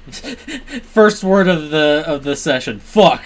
First word of the session. Fuck.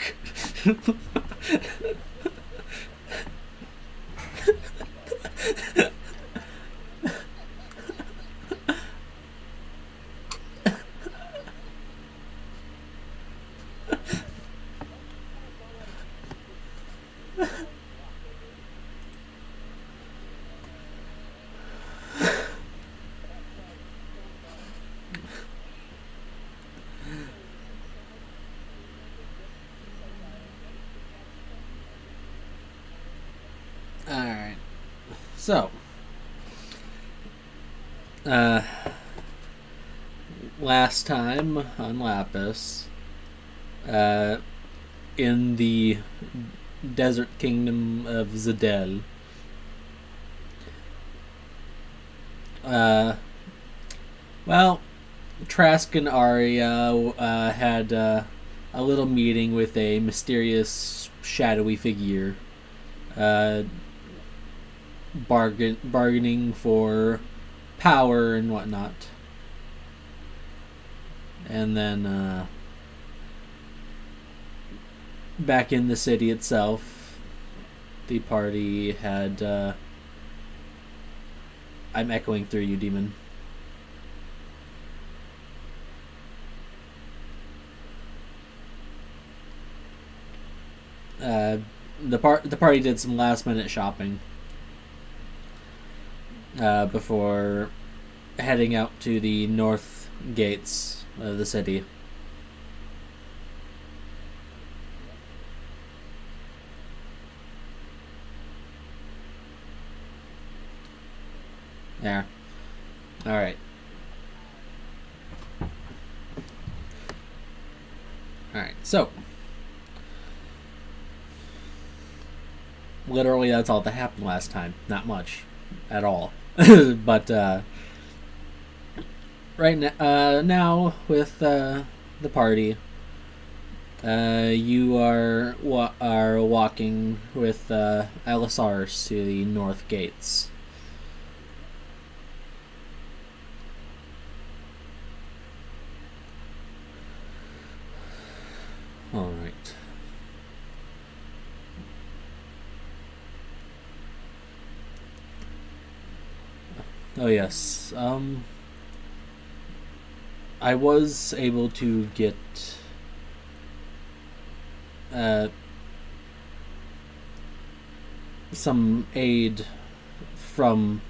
All right. So, uh, last time on Lapis, uh, in the desert kingdom of Zadel, uh, well, Trask and Arya had a little meeting with a mysterious, shadowy figure, uh, bargaining for power and whatnot. And then back in the city itself, the party had. I'm echoing through you, demon. The party did some last minute shopping before heading out to the north gates of the city. There. All right. All right. So, literally, that's all that happened last time. Not much, at all. But right now with the party, you are walking with Alisars to the north gates. All right. Oh yes. I was able to get uh, some aid from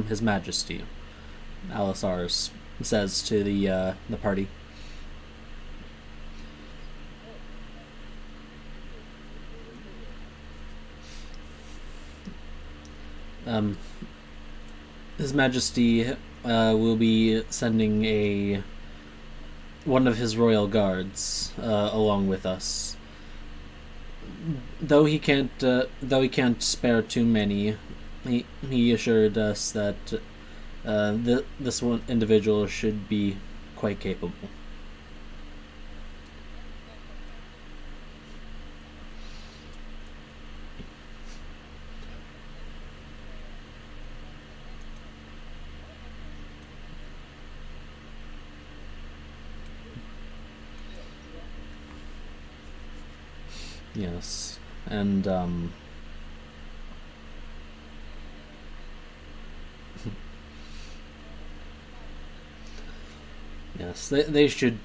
His Majesty. Alisars says to the party. Um, His Majesty will be sending one of his royal guards along with us. Though he can't spare too many, he assured us that this one individual should be quite capable. Yes, and yes, they should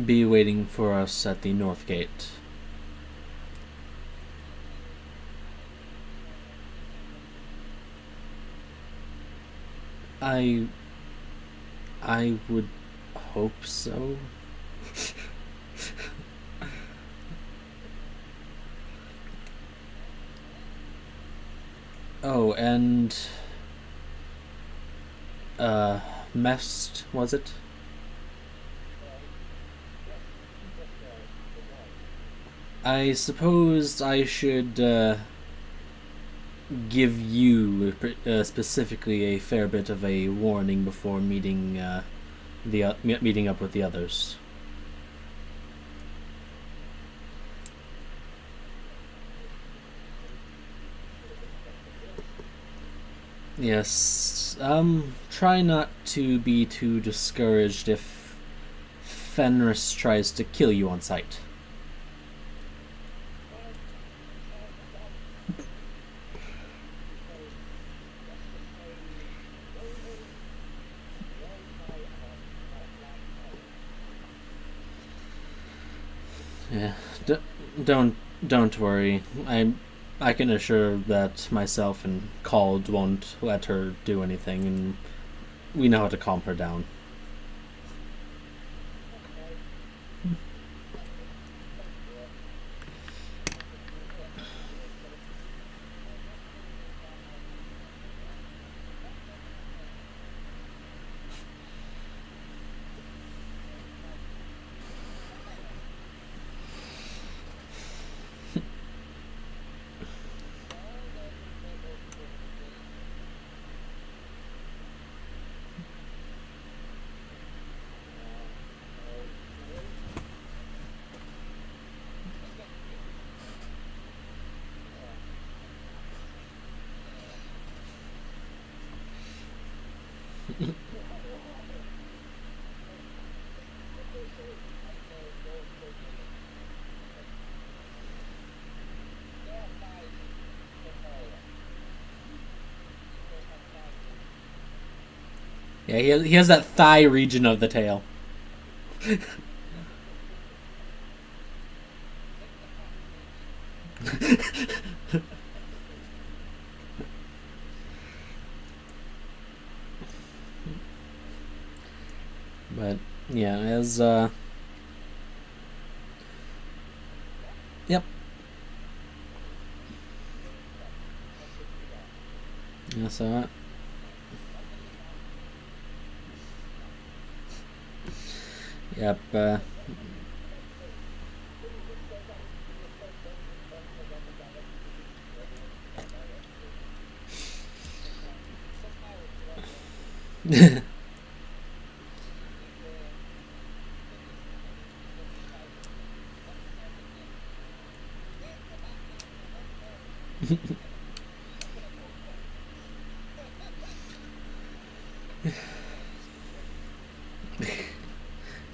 be waiting for us at the north gate. I would hope so. Oh, and Mest, was it? I suppose I should give you specifically a fair bit of a warning before meeting up with the others. Yes. Try not to be too discouraged if Fenris tries to kill you on sight. Yeah. D- don't don't worry. I can assure that myself and Called won't let her do anything, and we know how to calm her down. Yeah, he has that thigh region of the tail. But yeah, as yep. Yeah, so yep.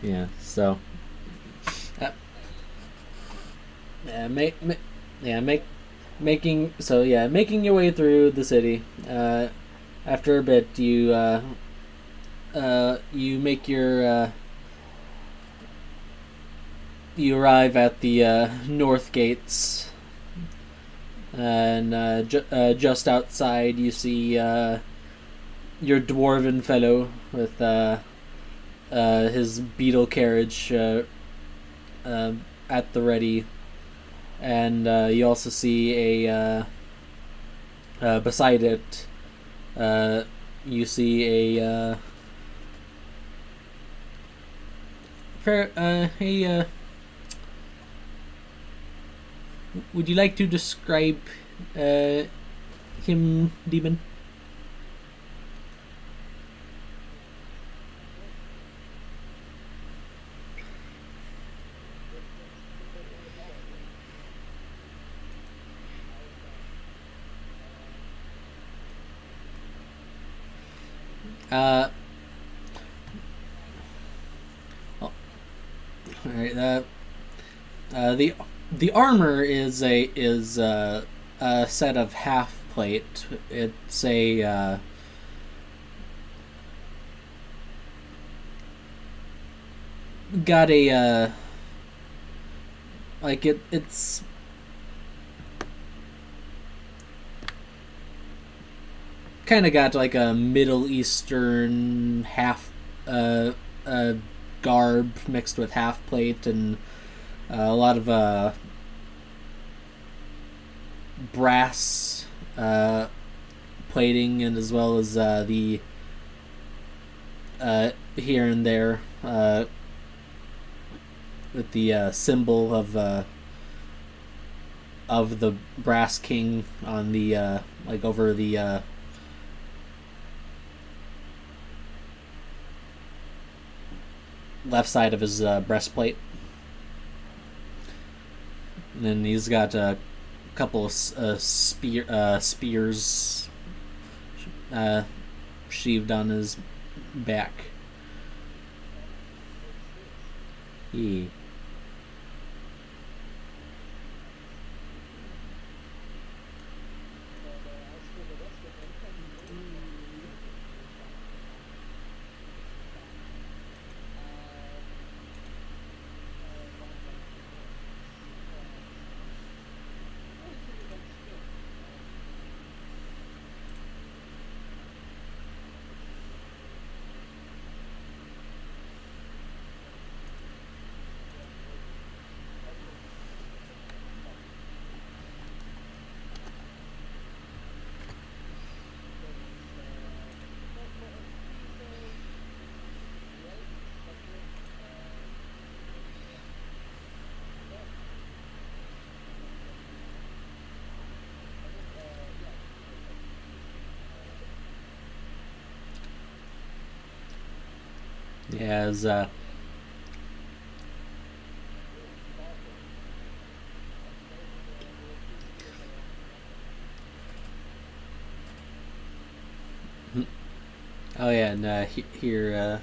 Yeah. So uh, yeah, yeah, making your way through the city. After a bit, you make your you arrive at the north gates, and just outside you see your dwarven fellow with his beetle carriage uh, at the ready, and you also see beside it, uh, you see hey, would you like to describe uh, him, demon? Uh, oh, all right. The armor is a set of half plate. It's a got a like it's kind of got like a Middle Eastern half uh, uh garb mixed with half plate, and a lot of brass plating, and as well as the here and there with the symbol of the brass king on the like over the left side of his breastplate. And then he's got a couple of spears sheathed on his back. Yeah. He has oh yeah, and here here.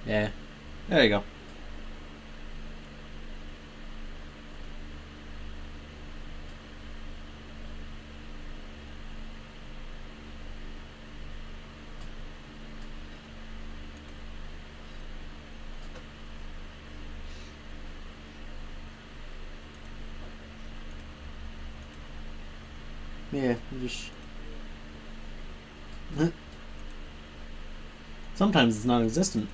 Yeah, there you go. Yeah, just sometimes it's non-existent.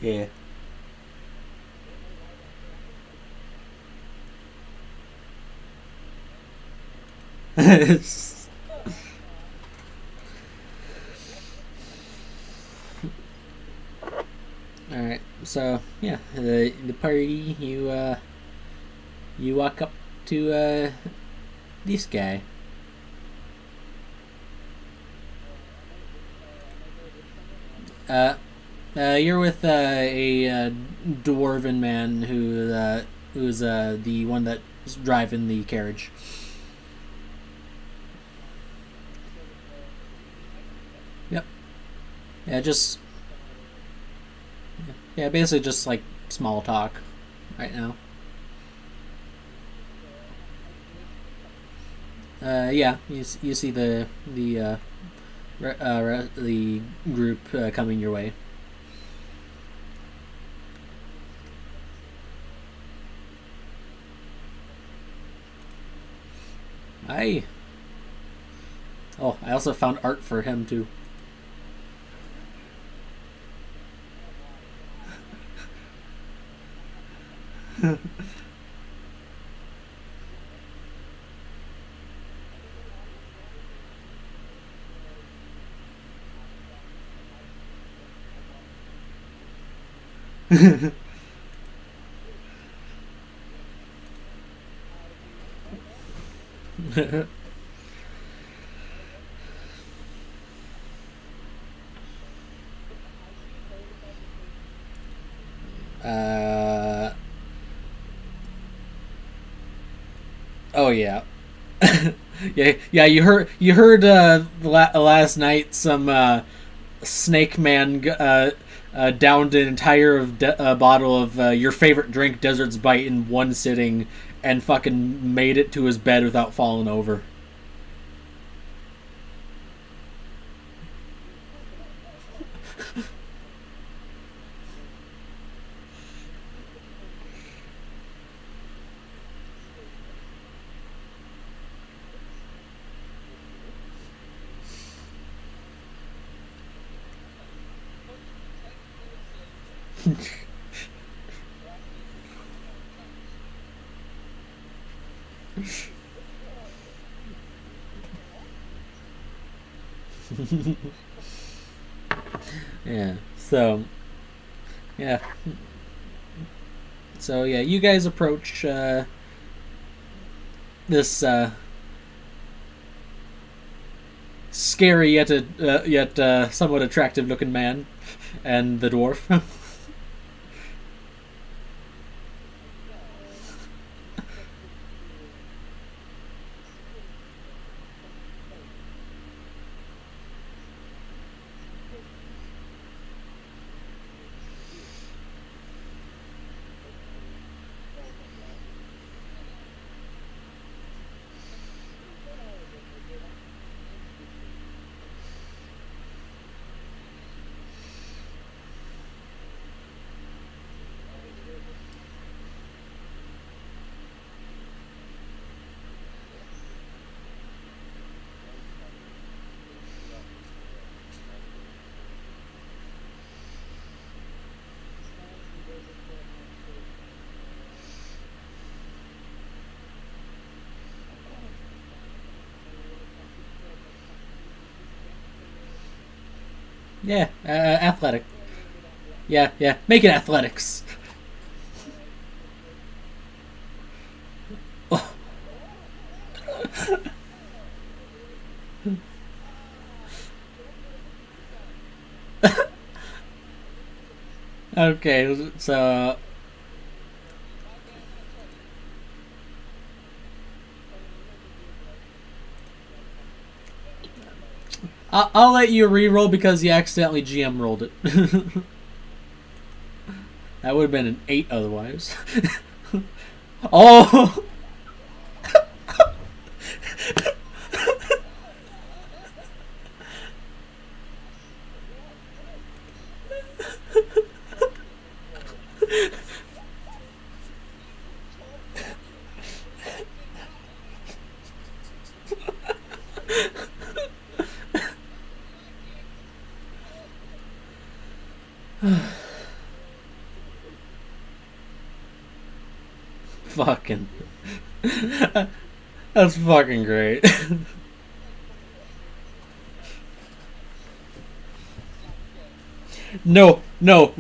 Yeah. All right. So yeah, the party. You walk up to this guy. Uh, you're with a dwarven man who's the one that's driving the carriage. Yep. Yeah, just yeah, basically just like small talk right now. Yeah, you see the group coming your way. I Oh, I also found art for him too. uh, oh yeah, yeah. You heard last night some snake man downed an entire bottle of your favorite drink, Desert's Bite, in one sitting, and fucking made it to his bed without falling over. Yeah. So yeah. So yeah, you guys approach this scary yet somewhat attractive looking man and the dwarf. Yeah, athletic. Yeah, yeah. Make it athletics. Okay, so I'll let you re-roll because you accidentally GM rolled it. That would have been an 8 otherwise. Oh! Fucking. That's fucking great. No, no,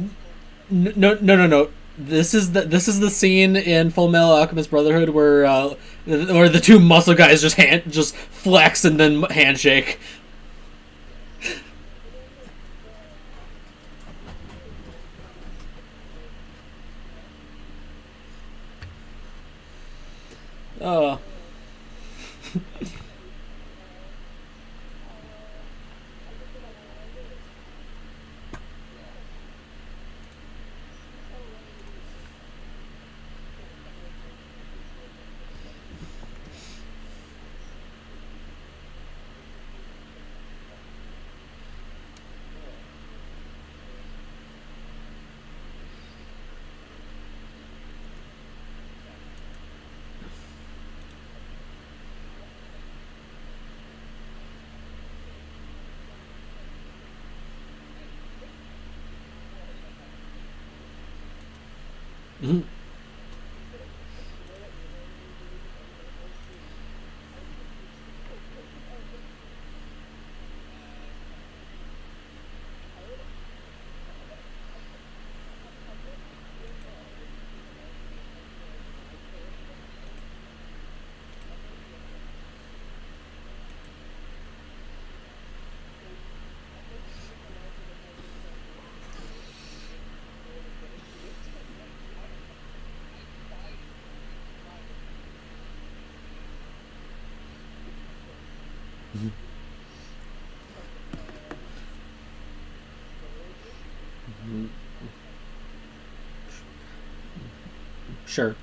no. This is the scene in Full Metal Alchemist Brotherhood where the two muscle guys just flex and then handshake. Oh. Sure.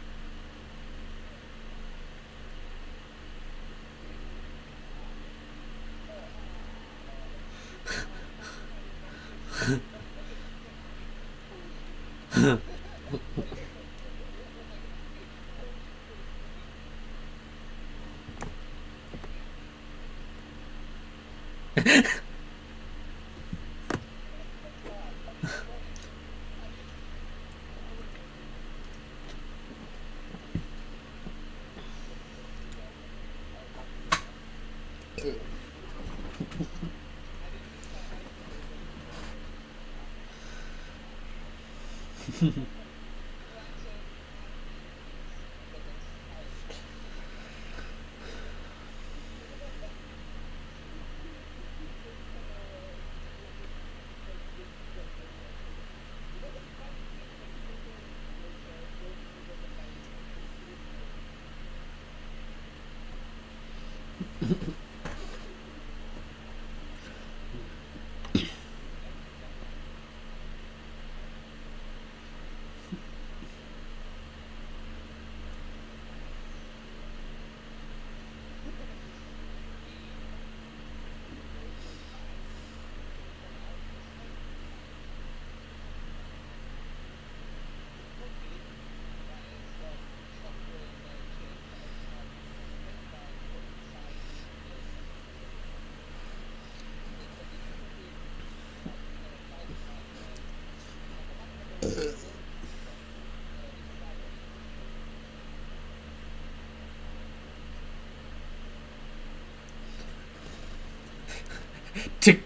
Te-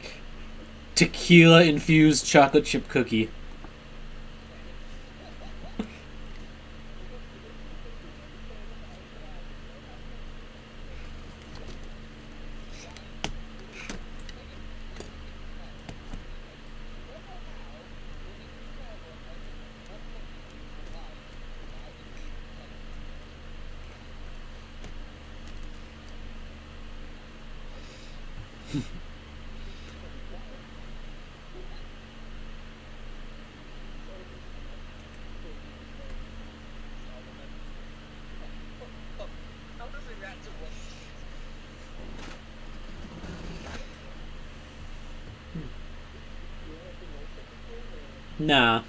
tequila infused chocolate chip cookie. Nah.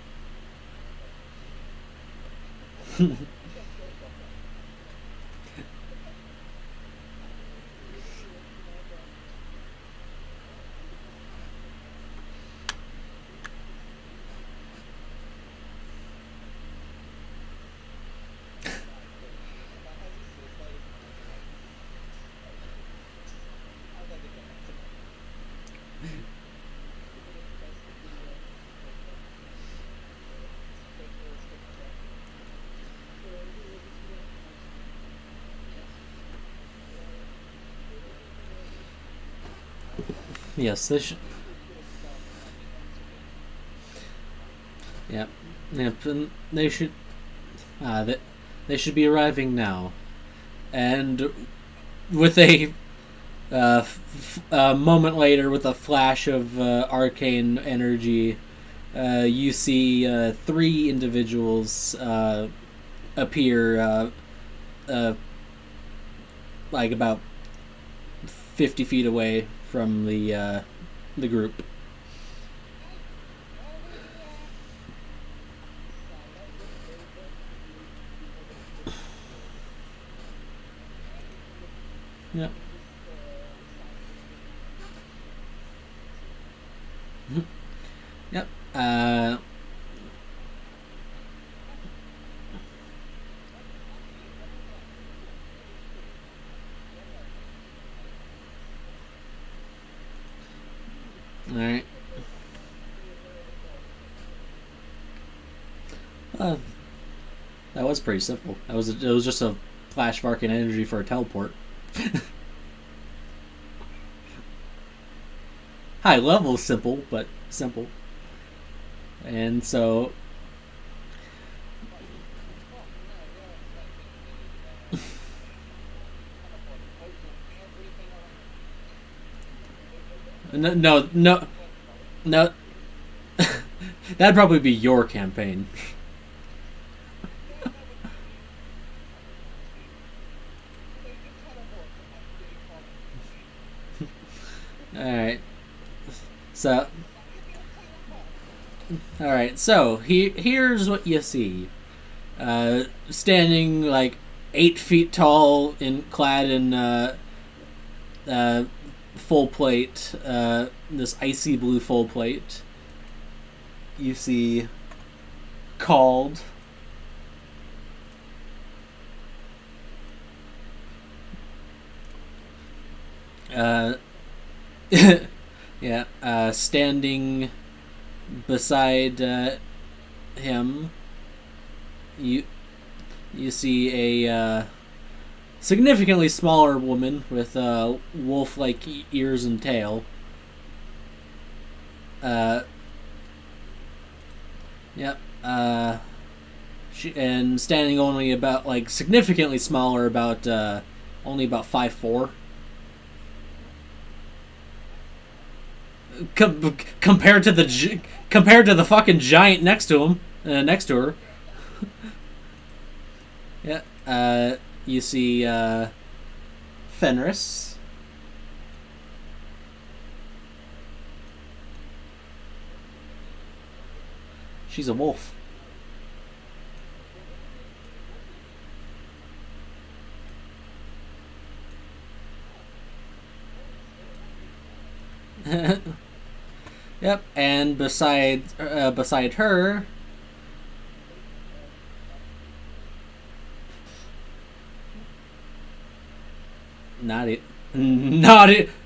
Yes, they should. Yep. Yep. And they should. They should be arriving now. And with a moment later, with a flash of arcane energy, you see three individuals appear, uh, like about 50 feet away from the group. Yep. Yep. All right. Uh, that was pretty simple. It was just a flash of arcane energy for a teleport. High level simple, but simple. And so no, no. That'd probably be your campaign. All right. So all right. So here's what you see. Standing like 8 feet tall, clad in uh, full plate, this icy blue full plate. You see called Uh, yeah. Standing beside him, you you see a significantly smaller woman with wolf-like ears and tail. Uh, yep. And standing only about like significantly smaller, about only about 5'4". Compared to the fucking giant next to him, next to her. Yeah. You see Fenris. She's a wolf. Yep. And beside her, not it,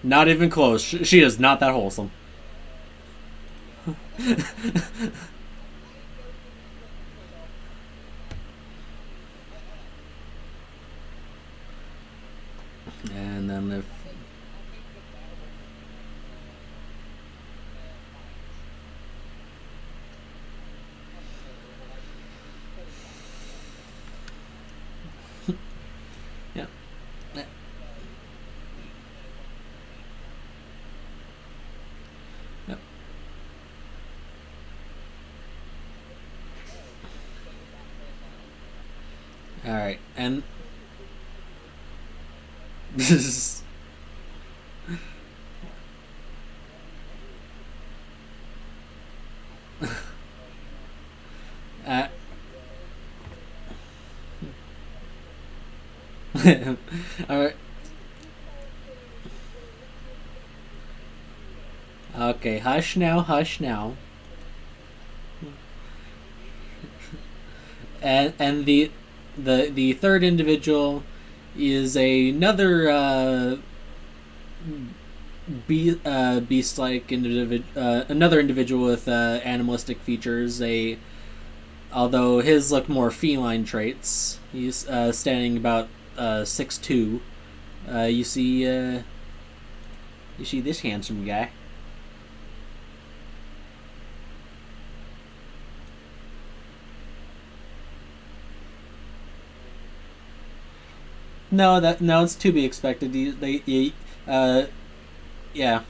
not even close. She is not that wholesome. And then if yeah. Yep. All right, and this is uh, all right. Okay, hush now, hush now. And the third individual is another beast-like individual, another individual with animalistic features. Although his look more feline traits. He's standing about 6'2". You see this handsome guy. No, it's to be expected. Yeah.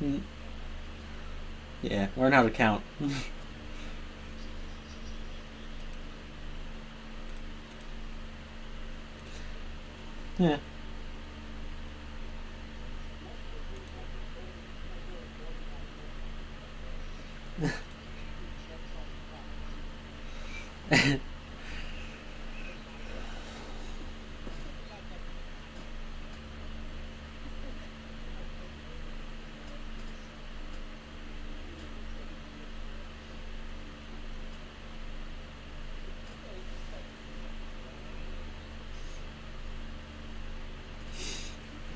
Mm, yeah, learn how to count. Yeah.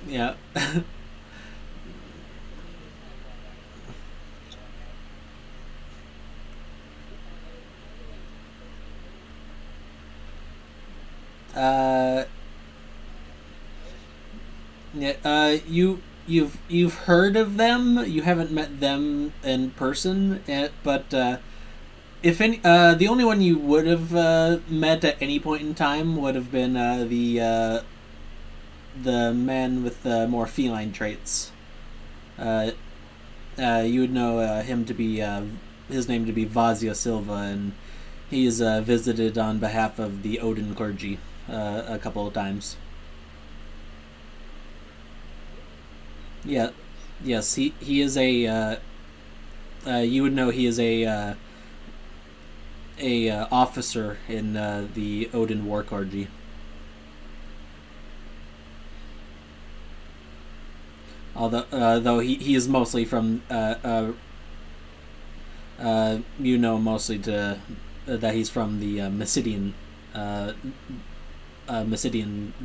Yeah. uh, yeah. You've heard of them. You haven't met them in person, but if any, the only one you would have met at any point in time would have been the man with the more feline traits. Uh, you would know him to be his name to be Vazia Silva, and he's visited on behalf of the Odin clergy a couple of times. Yeah, yes, he is a. You would know he is a officer in the Odin war clergy. Although though he is mostly from you know, mostly to that he's from the uh, Mysidian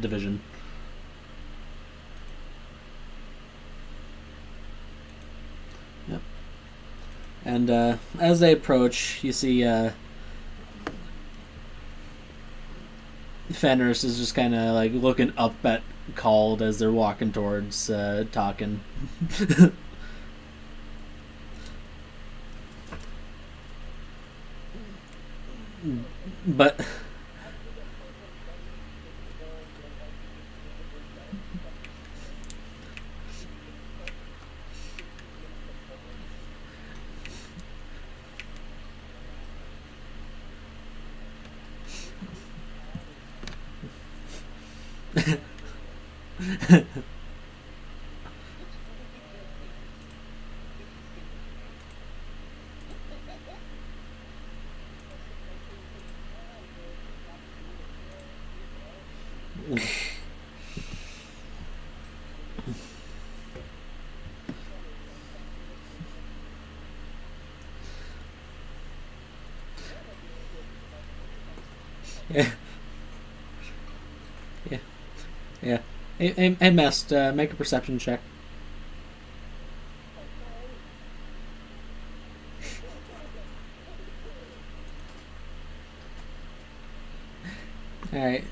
division. Yep. And as they approach, you see Fenris is just kind of like looking up at Called as they're walking towards talking. But yeah, yeah, yeah. Hey, Mest, make a perception check. All right,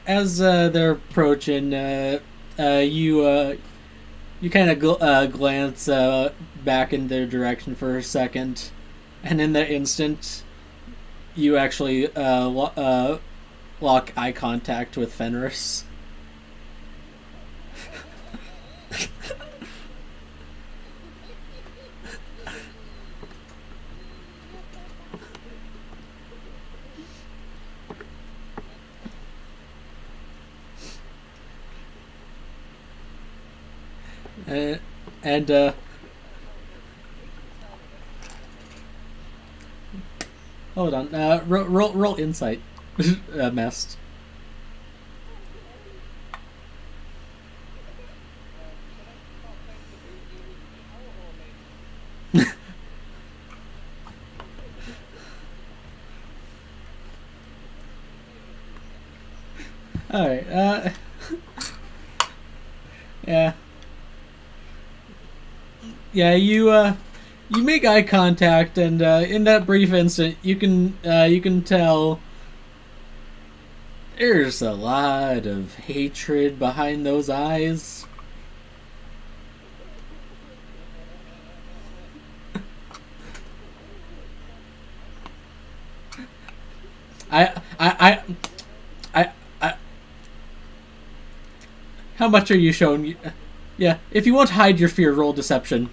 as they're approaching, you kind of glance back in their direction for a second, and in that instant, you actually lock eye contact with Fenris. And hold on, roll insight, Mest. All right. Yeah. Yeah. You make eye contact, and in that brief instant, you can tell there's a lot of hatred behind those eyes. I, I, I, how much are you showing? Yeah, if you want to hide your fear, roll deception.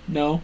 No.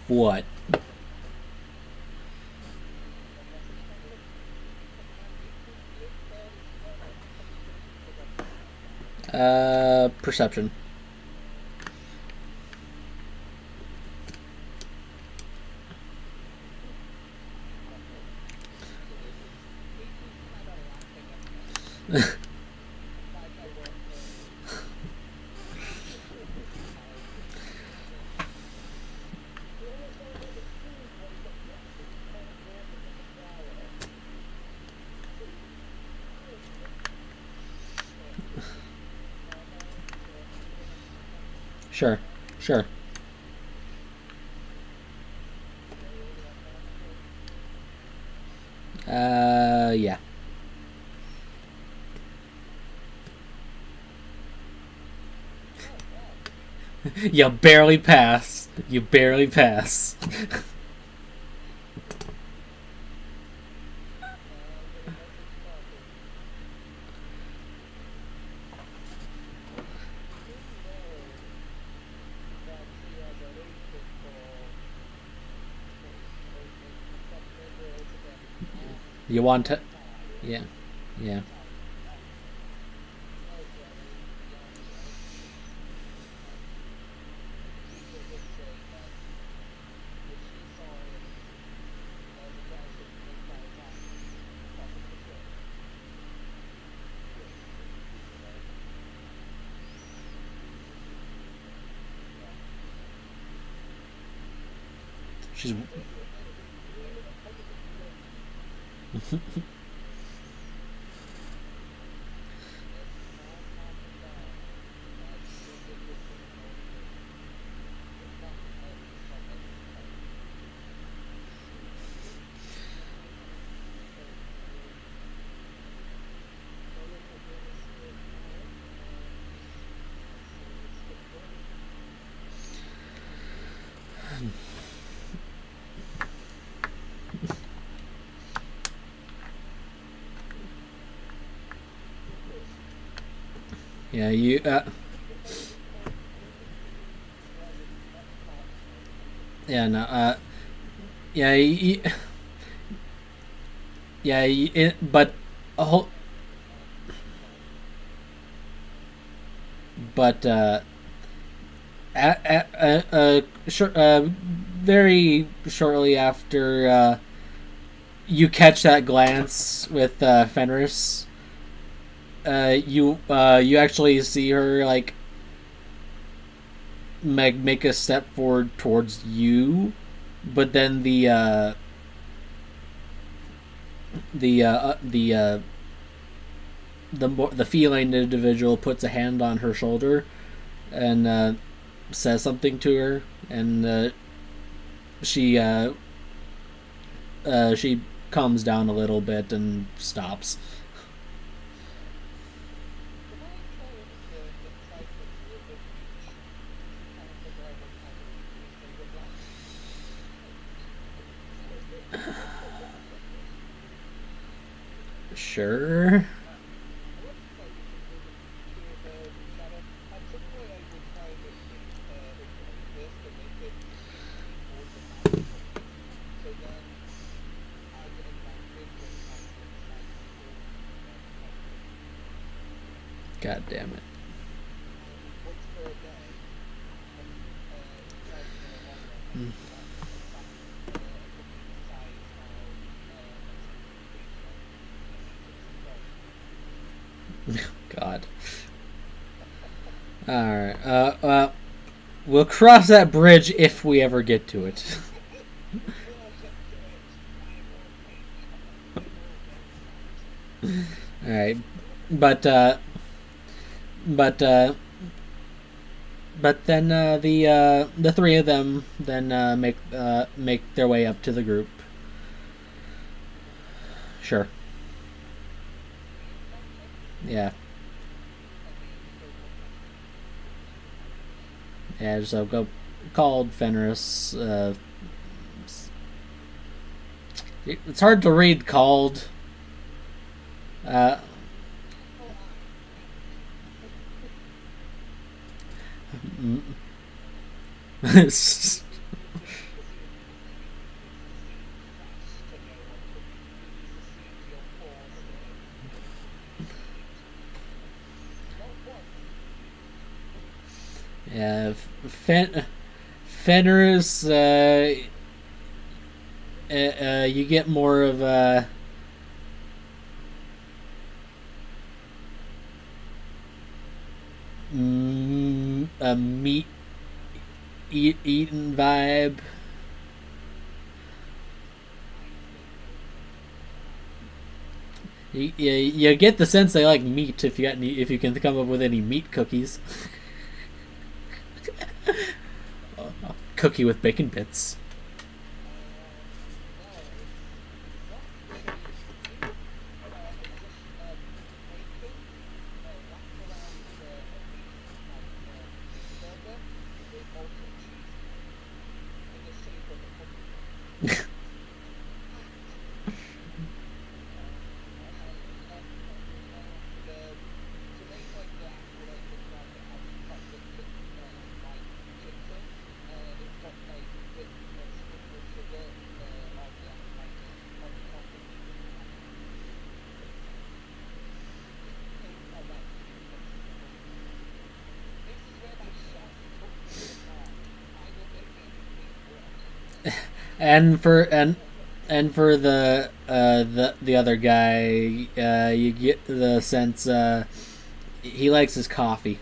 What? Perception. Sure, sure. Yeah. You barely pass. You barely pass. You want to? Yeah, yeah. She's. Yeah, you. Yeah, no. Yeah, yeah. But a whole. But very shortly after you catch that glance with Fenris, you actually see her like make a step forward towards you, but then the feline individual puts a hand on her shoulder and says something to her, and she she calms down a little bit and stops. Sure. God damn it. God. Alright. We'll cross that bridge if we ever get to it. Alright. But, but, but then the three of them then make their way up to the group. Sure. Yeah. Yeah. So go called Fenris. It's hard to read called. Uh, yeah, Fenris. You get more of a a meat eating vibe. You get the sense they like meat if you can come up with any meat cookies. Cookie with bacon bits. And for and for the other guy, you get the sense he likes his coffee.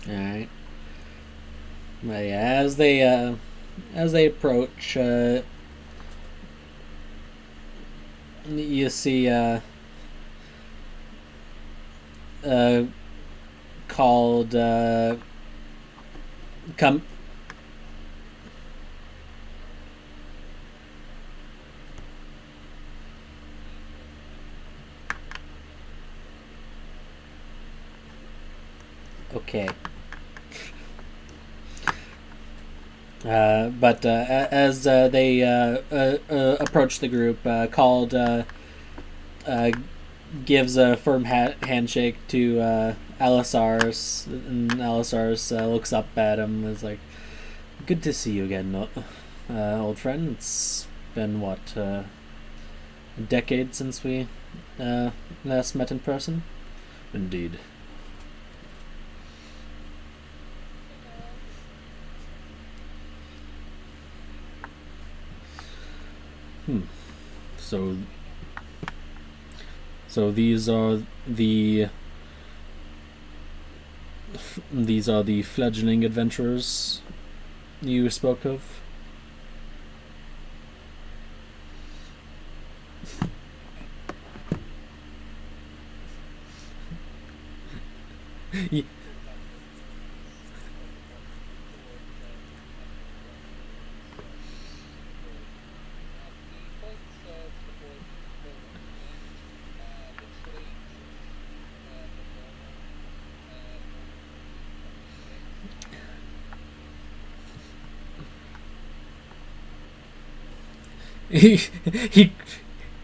All right. But yeah, as they approach, you see uh, called come. Okay. But as they approach the group, called uh, gives a firm handshake to Alisars, and Alisars looks up at him and is like, "Good to see you again, old friend. It's been what a decade since we last met in person." Indeed. Hmm. So so these are the fledgling adventurers you spoke of. he he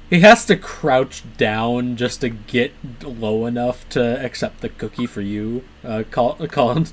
he has to crouch down just to get low enough to accept the cookie for you, Colin.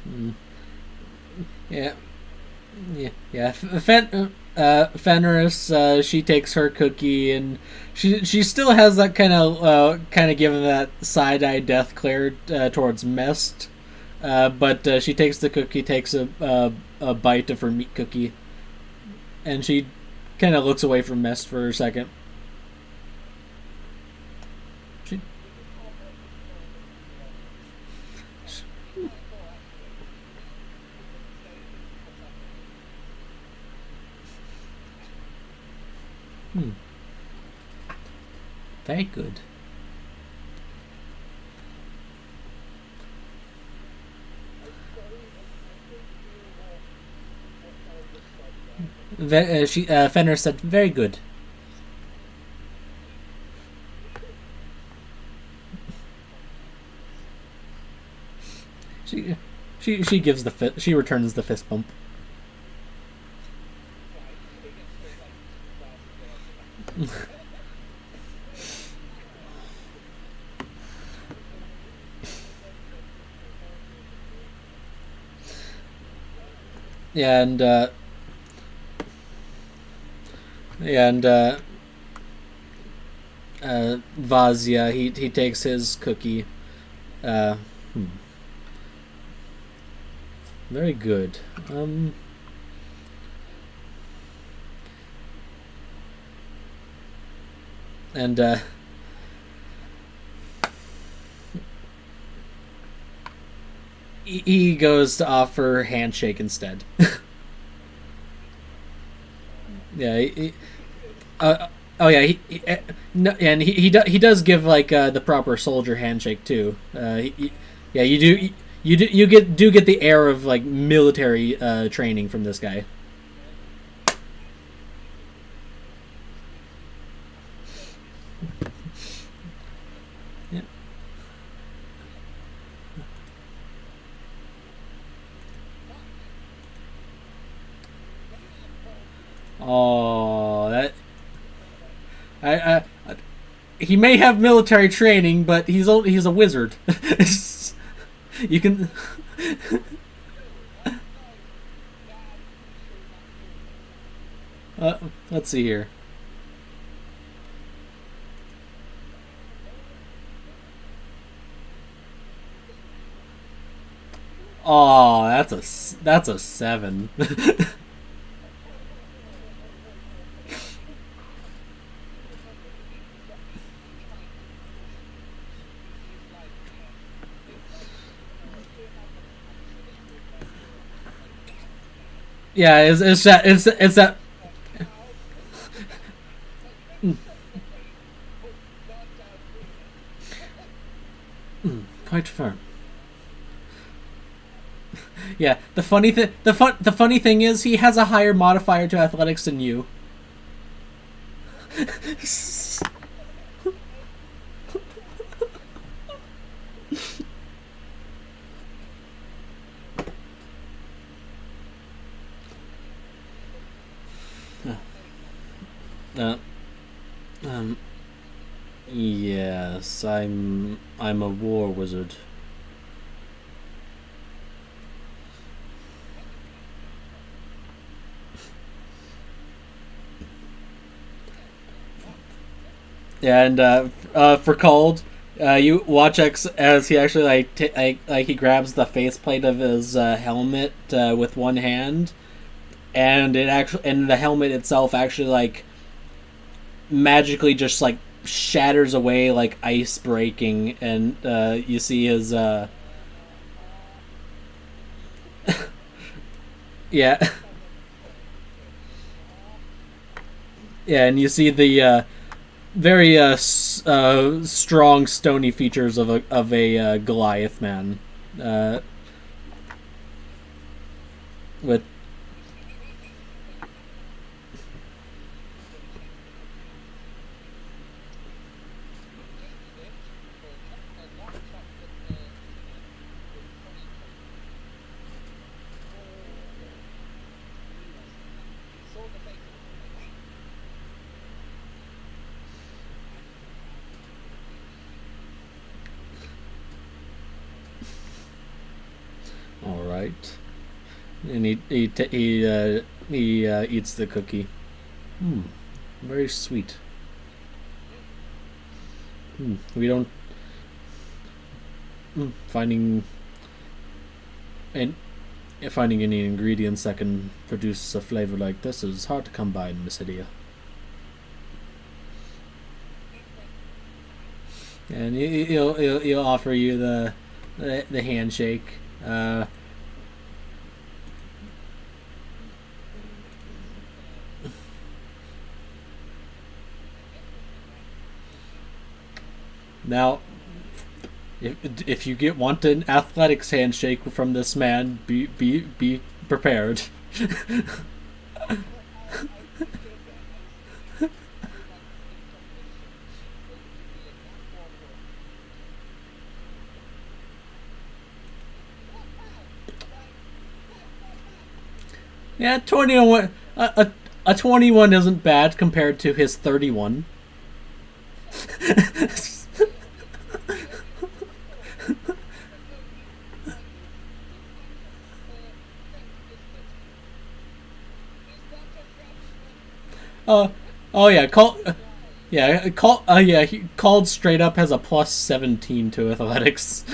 Mm. Yeah, yeah. Fenris, she takes her cookie, and she still has that kind of giving that side eye death glare towards Mist. But she takes the cookie, takes a bite of her meat cookie, and she kind of looks away from Mist for a second. She, hmm, very good. Fenrir said, "Very good." She she gives she returns the fist bump. Yeah, and Vazia, he takes his cookie. Uh, hmm, very good. And he goes to offer handshake instead. Yeah. Oh yeah. No, and he does give like the proper soldier handshake too. Yeah, you get the air of like military training from this guy. Yeah. Oh, that I he may have military training, but he's a wizard. You can. Uh, let's see here. Oh, that's a seven. Yeah, it's that. Quite firm. Yeah, the funny thing is he has a higher modifier to athletics than you. Uh, um, yes, I'm a war wizard. Yeah, and for cold, you watch X as he actually like he grabs the faceplate of his helmet with one hand, and the helmet itself actually like magically just like shatters away like ice breaking, and you see his yeah. Yeah, and you see the very strong stony features of a Goliath man uh, with right. And he eats the cookie. Hmm, very sweet. We don't finding and finding any ingredients that can produce a flavor like this is hard to come by in Miss Idia. And he'll offer you the handshake. Now, if you want an athletics handshake from this man, be prepared. Yeah, 21. A 21 isn't bad compared to his 31. uh, oh yeah, he called straight up has a plus 17 to athletics.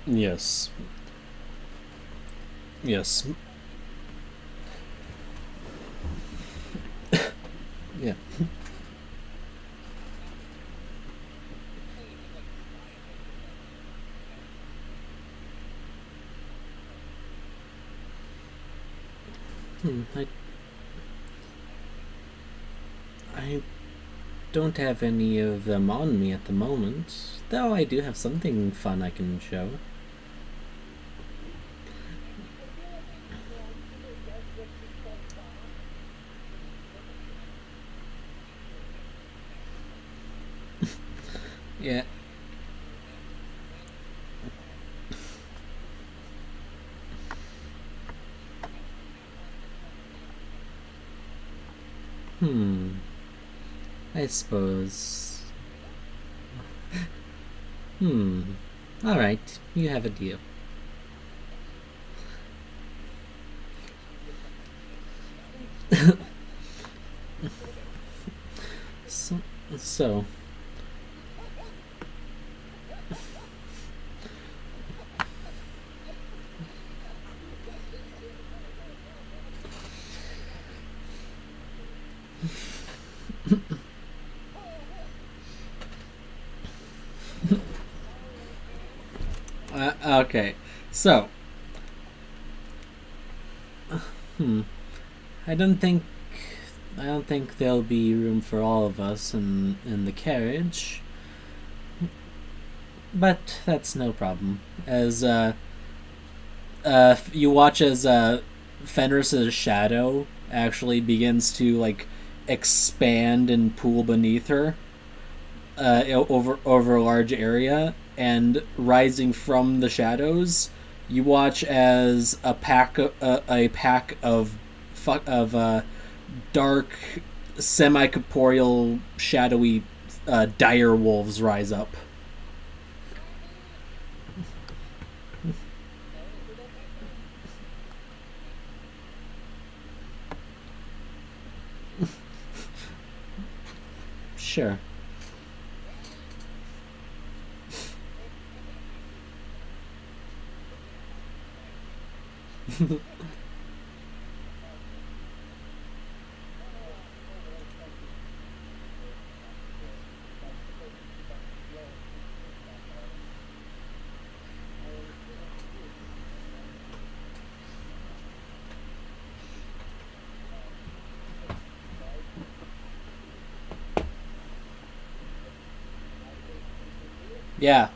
Yes. Yes. Yeah. I I don't have any of them on me at the moment, though I do have something fun I can show. Yeah. I suppose. Alright, you have a deal. so, so okay, so I don't think I don't think there'll be room for all of us in the carriage, but that's no problem. As you watch as Fenris's shadow actually begins to like expand and pool beneath her over a large area, and rising from the shadows, you watch as a pack of dark, semi corporeal, shadowy dire wolves rise up. Sure. Yeah.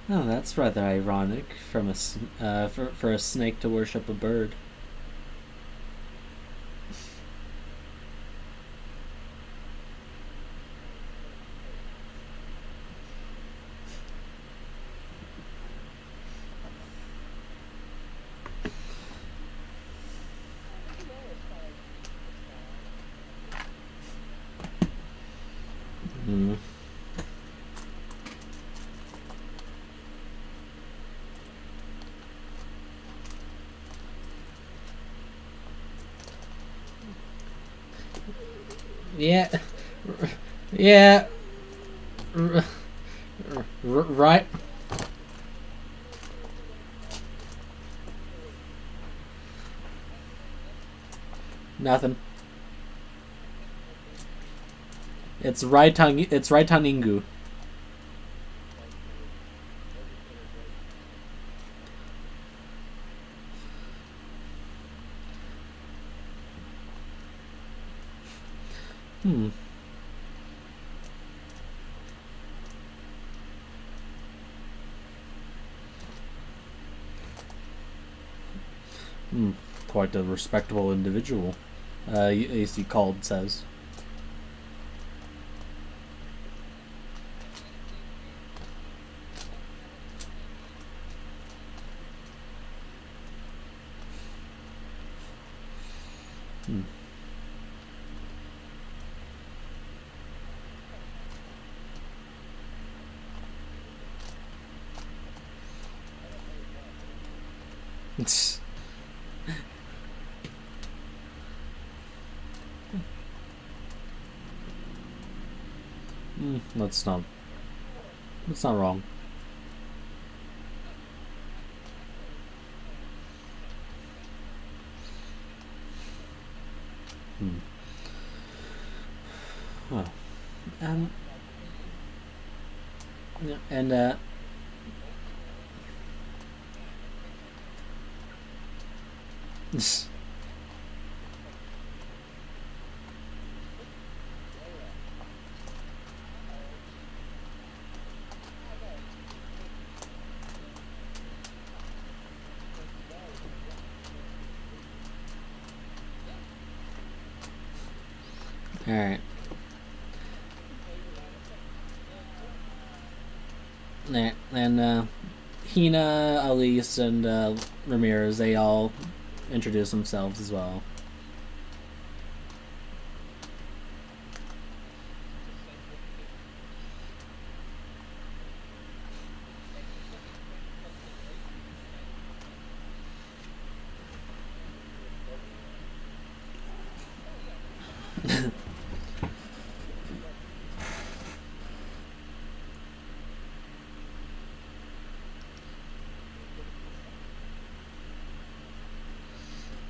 Oh, that's rather ironic from for a snake to worship a bird. Mm. Yeah, yeah, right. Nothing. It's right on. It's right on Ingu. Hmm. Hmm. Quite a respectable individual. AC called says. Hmm. That's not. That's not wrong. Hmm. Well, um, yeah, and all right. And Hina, Elise, and Ramirez, they all introduce themselves as well.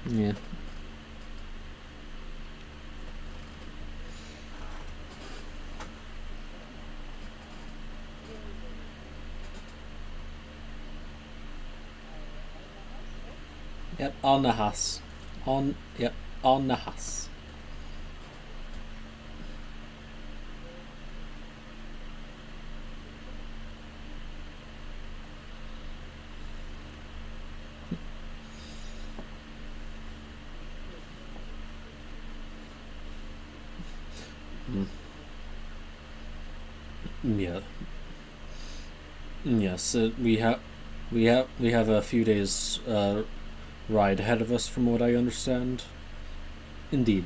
Yeah. Yep. On the Haas. On. Yep. On the Haas. Mm. Yeah. Yes. We have a few days ride ahead of us, from what I understand. Indeed.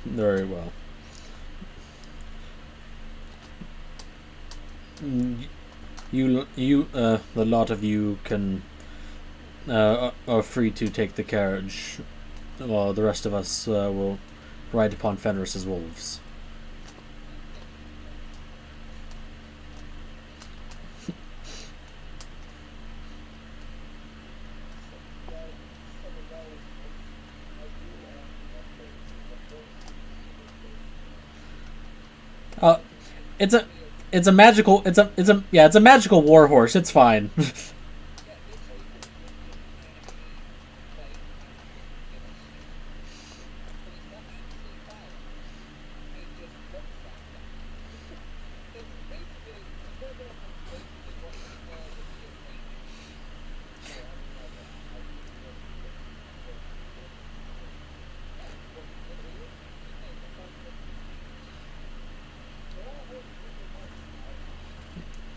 Very well. Mm, the lot of you can are free to take the carriage, while the rest of us will ride upon Fenris's wolves. Uh, it's a, it's a magical, it's a magical war horse. It's fine.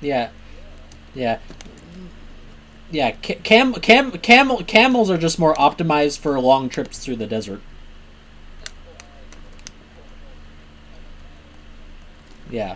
Yeah, yeah, yeah. Camels are just more optimized for long trips through the desert. Yeah.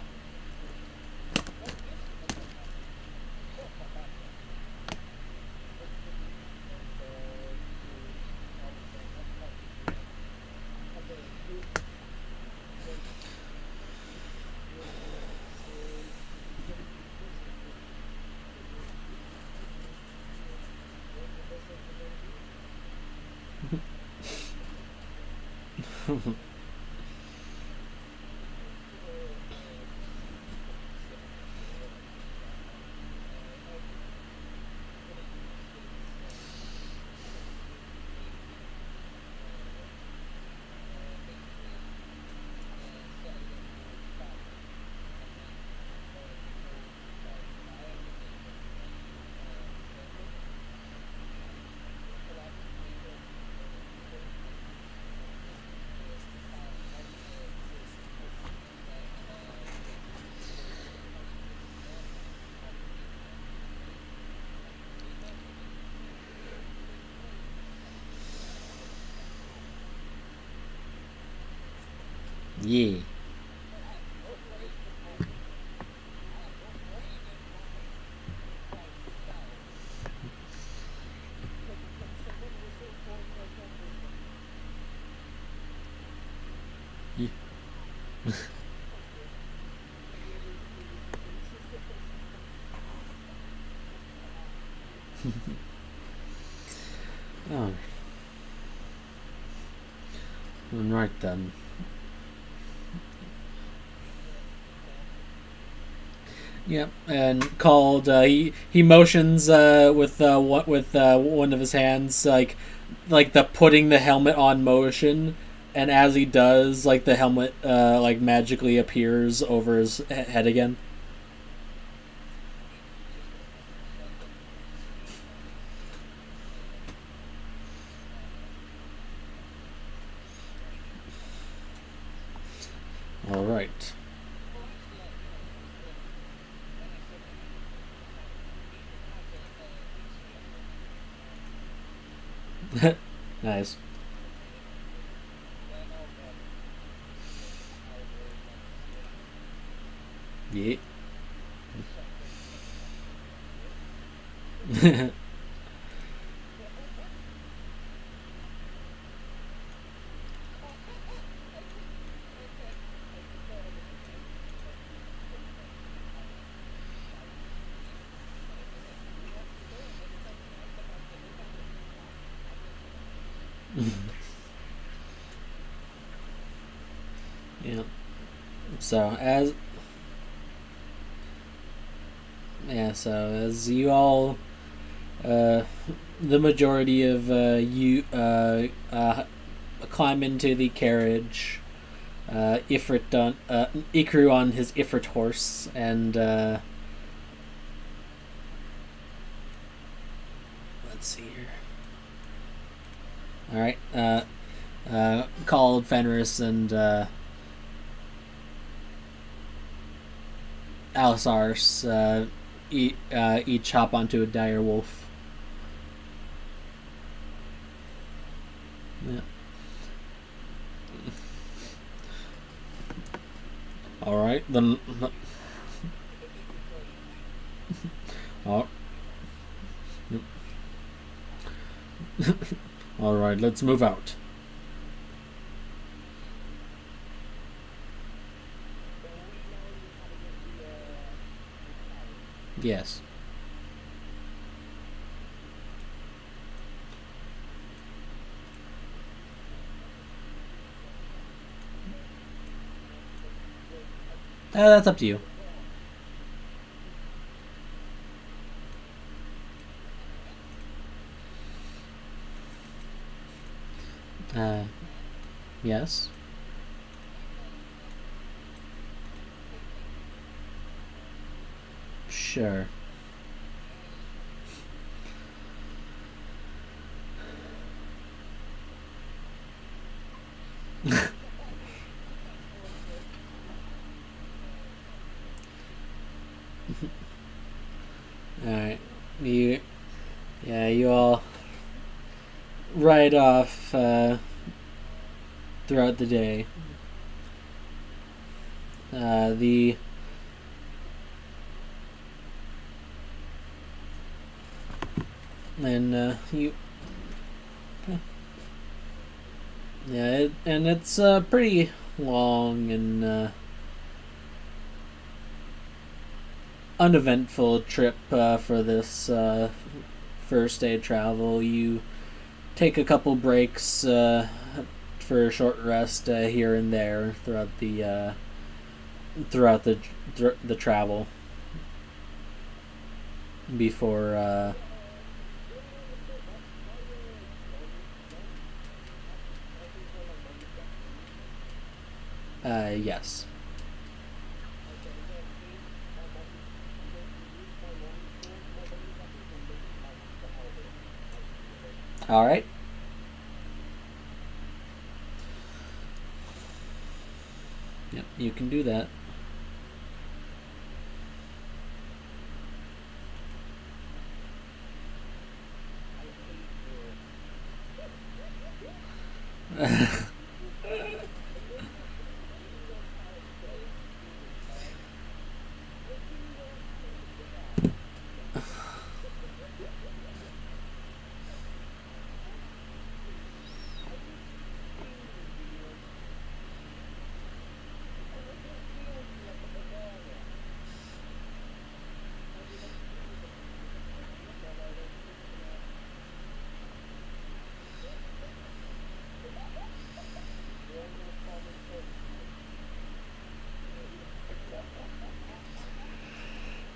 Yeah. Yeah. Oh, right then. Yep, and called. He motions with one of his hands, like the putting the helmet on motion, and as he does, like the helmet like magically appears over his head again. All right. Nice. Yeah. Yeah. So as yeah, so as you all, uh, the majority of you climb into the carriage. Ikru on his Ifrit horse, and let's see here. All right, called Fenris and Alisars each hop onto a dire wolf. Yeah. All right, then. Oh, all right, let's move out. Yes. That's up to you. Uh, yes. Sure. ride off throughout the day. The and you yeah, and it's a pretty long and uneventful trip for this first day travel. You take a couple breaks for a short rest here and there throughout the travel before. Yes. All right. Yep, you can do that.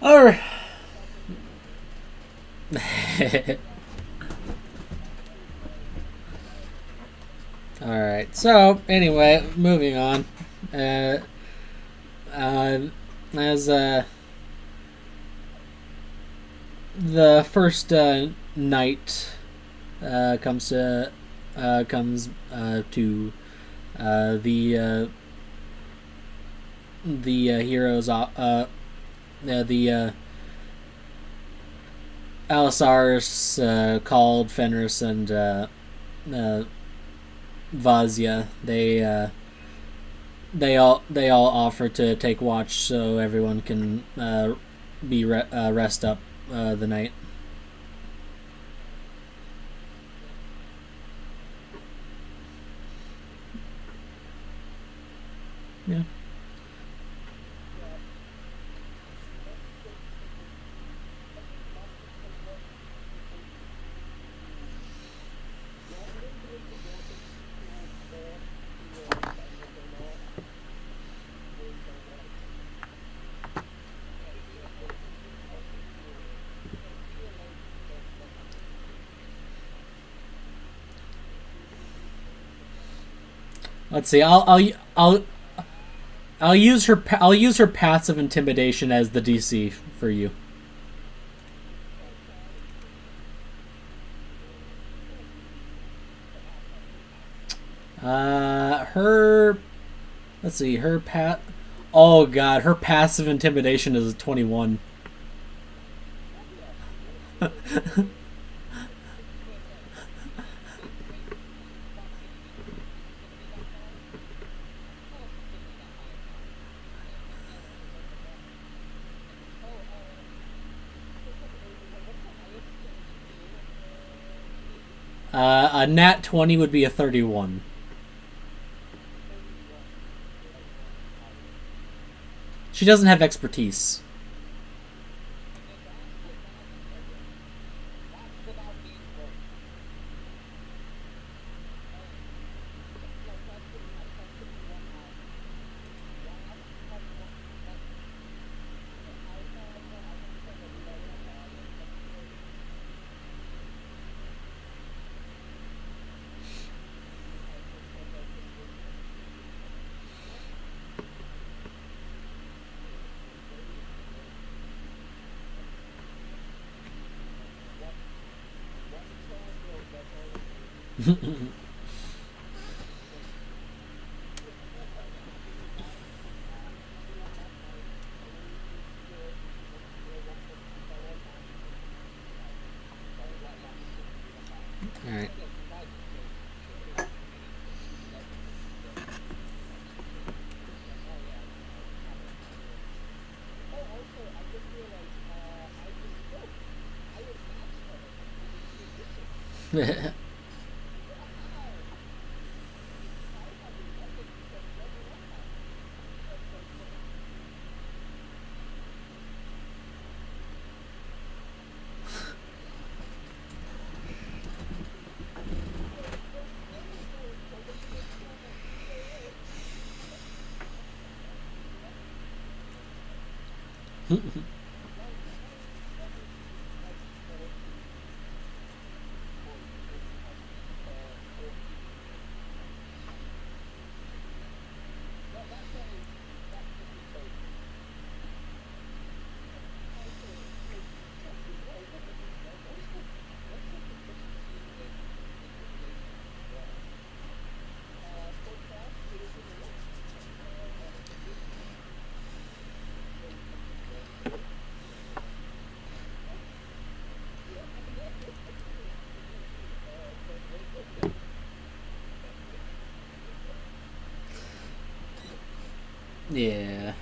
All right. All right. So anyway, moving on. Uh, as the first night comes to the heroes the Alisaris called Fenris and uh, Vazia. They all offer to take watch so everyone can rest up the night. Yeah. Let's see. I'll use her. I'll use her passive intimidation as the DC for you. Her. Let's see. Her pat. Oh god, her passive intimidation is a 21. A nat 20 would be a 31. She doesn't have expertise. Alright. Yeah. Yeah.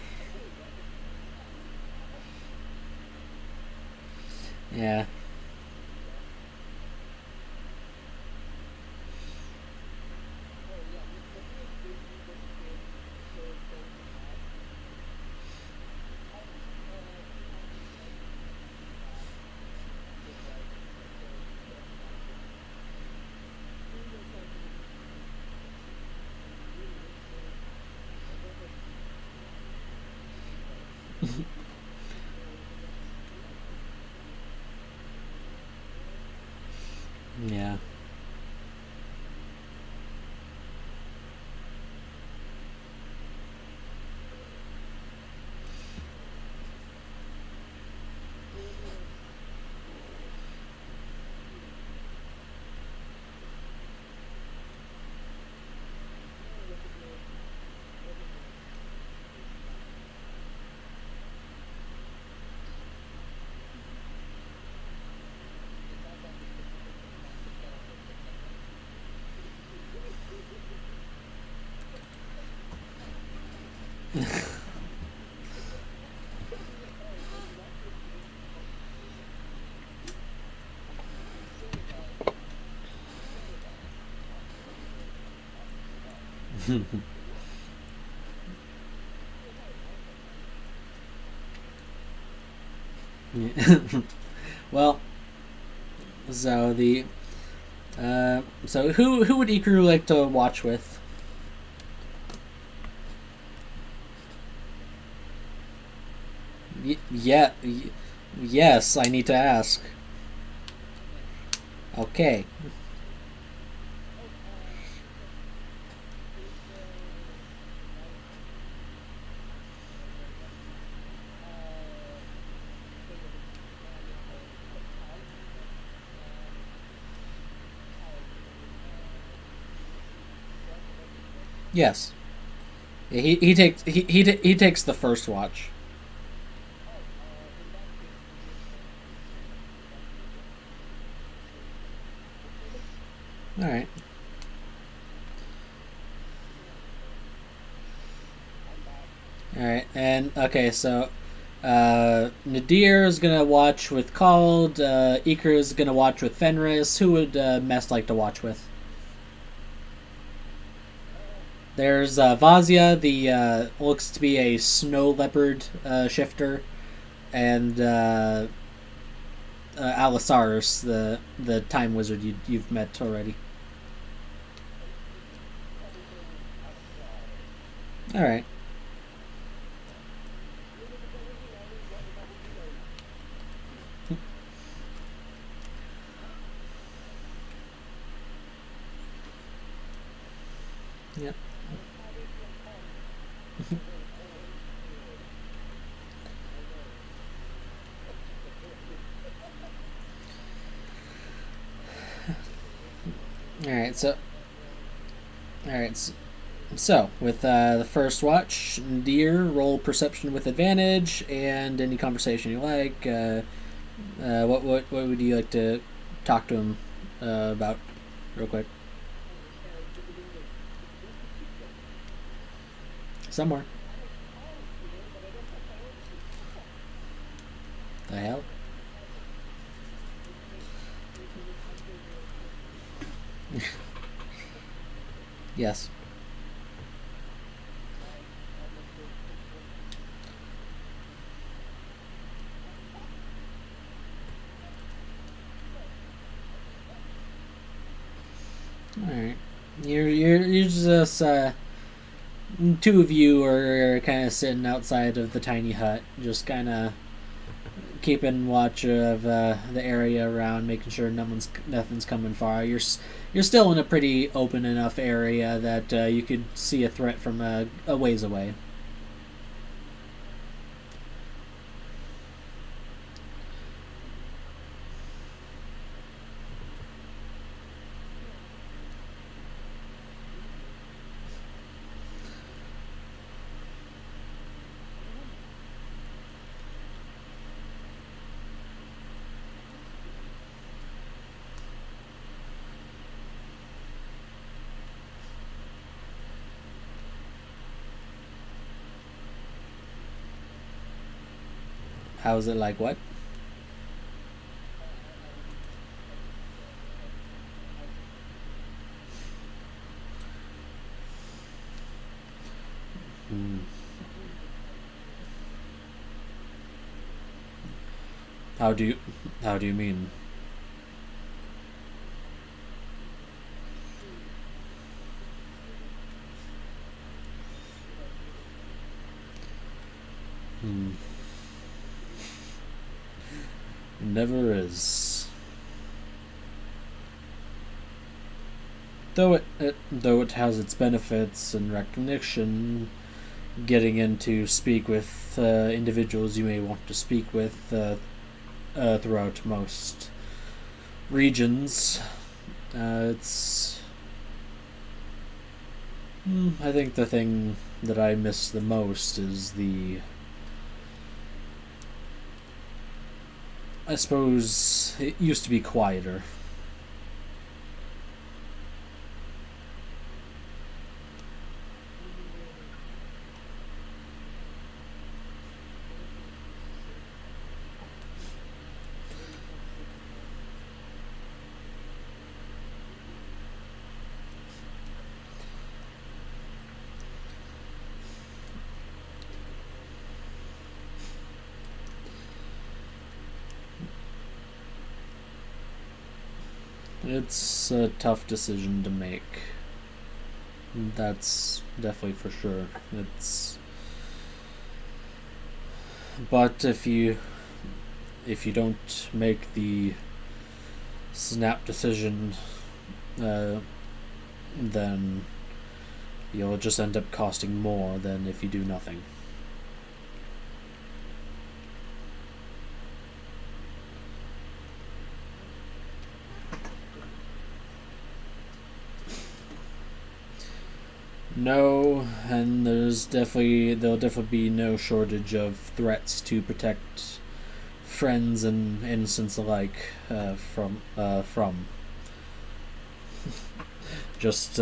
Yeah. Well, so the so who would Ikaru like to watch with? Yeah, yes, I need to ask. Okay. Yes. Yeah, he takes the first watch. All right. All right. And okay, so Nadir is gonna watch with Called. Iker is gonna watch with Fenris. Who would Mess like to watch with? There's Vazia, the looks to be a snow leopard shifter, and Alisaris, the time wizard you've met already. All right. Yep. All right. All right. So with the first watch, Deer roll perception with advantage and any conversation you like. What would you like to talk to him about, real quick? Somewhere. The hell? Yes. All right. You're just two of you are kind of sitting outside of the tiny hut, just kind of keeping watch of the area around, making sure nothing's coming far. You're still in a pretty open enough area that you could see a threat from a ways away. How's it like? What? Hmm. How do you how do you mean? Hmm. Never is. Though it has its benefits and recognition, getting in to speak with individuals you may want to speak with throughout most regions, it's. I think the thing that I miss the most is the. I suppose it used to be quieter. It's a tough decision to make. That's definitely for sure. It's but if you don't make the snap decision, uh, then you'll just end up costing more than if you do nothing. No, and there'll definitely be no shortage of threats to protect friends and innocents alike from just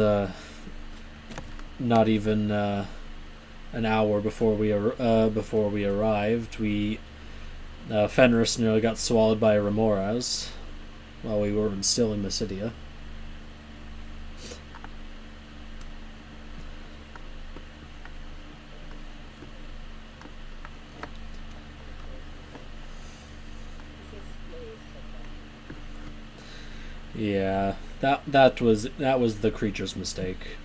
not even an hour before we arrived, we Fenris nearly got swallowed by remoras while we were still in Mysidia. Yeah, that was the creature's mistake.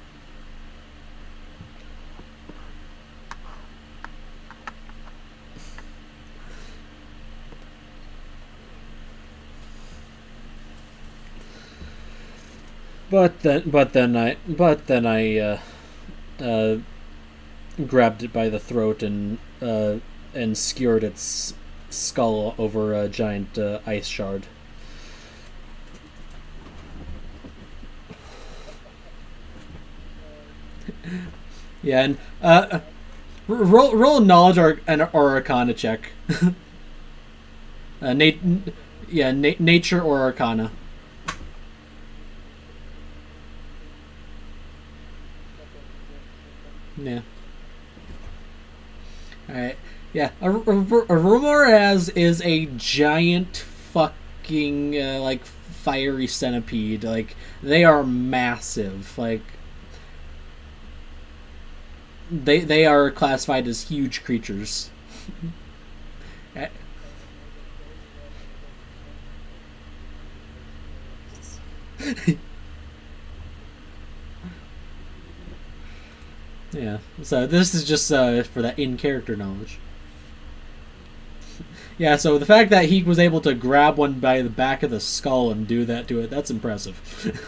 But then I uh, grabbed it by the throat and skewered its skull over a giant ice shard. Yeah, and roll knowledge or arcana check. Nat- yeah, nature or arcana. Yeah. All right. Yeah, a Rumoraz is a giant fucking like fiery centipede. Like they are massive. Like They are classified as huge creatures. Yeah. So this is just for that in character knowledge. Yeah. So the fact that he was able to grab one by the back of the skull and do that to it—that's impressive.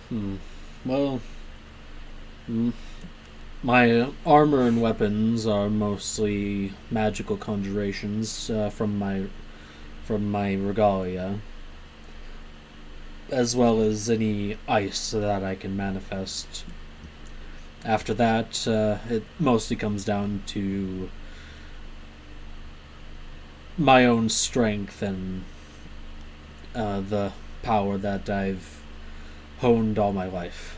Hmm. Well, mm, my armor and weapons are mostly magical conjurations from my regalia, as well as any ice that I can manifest. After that, it mostly comes down to my own strength and the power that I've honed all my life.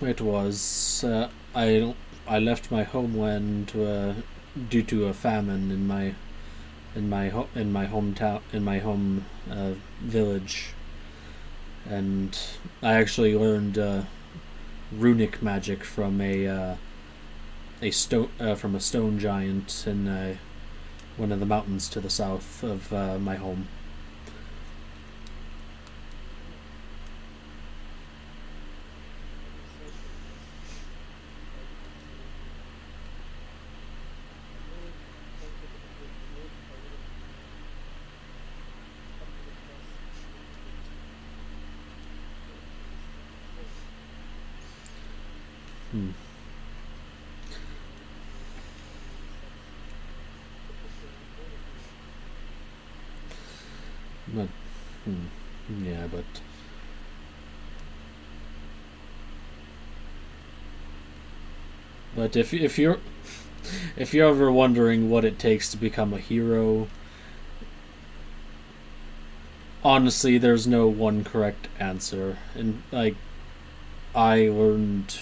It was. I left my homeland due to a famine in my hometown in my home village, and I actually learned runic magic from a stone giant in one of the mountains to the south of my home. Hmm. But yeah, but if you're ever wondering what it takes to become a hero, honestly, there's no one correct answer. And like I learned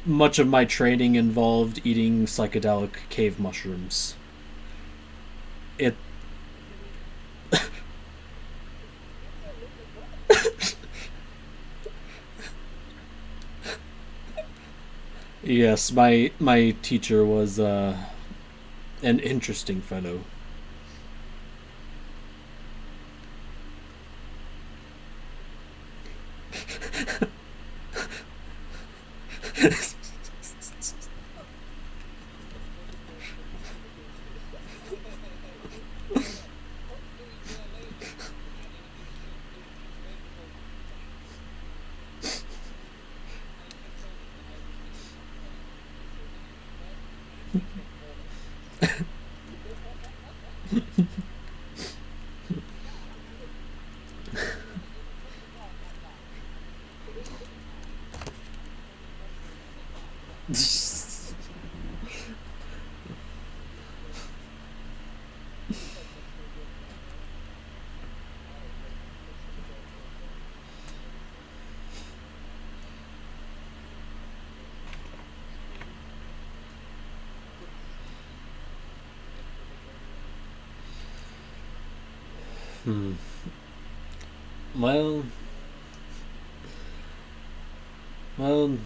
much of my training involved eating psychedelic cave mushrooms. It Yes, my teacher was an interesting fellow. Hmm. Well, well,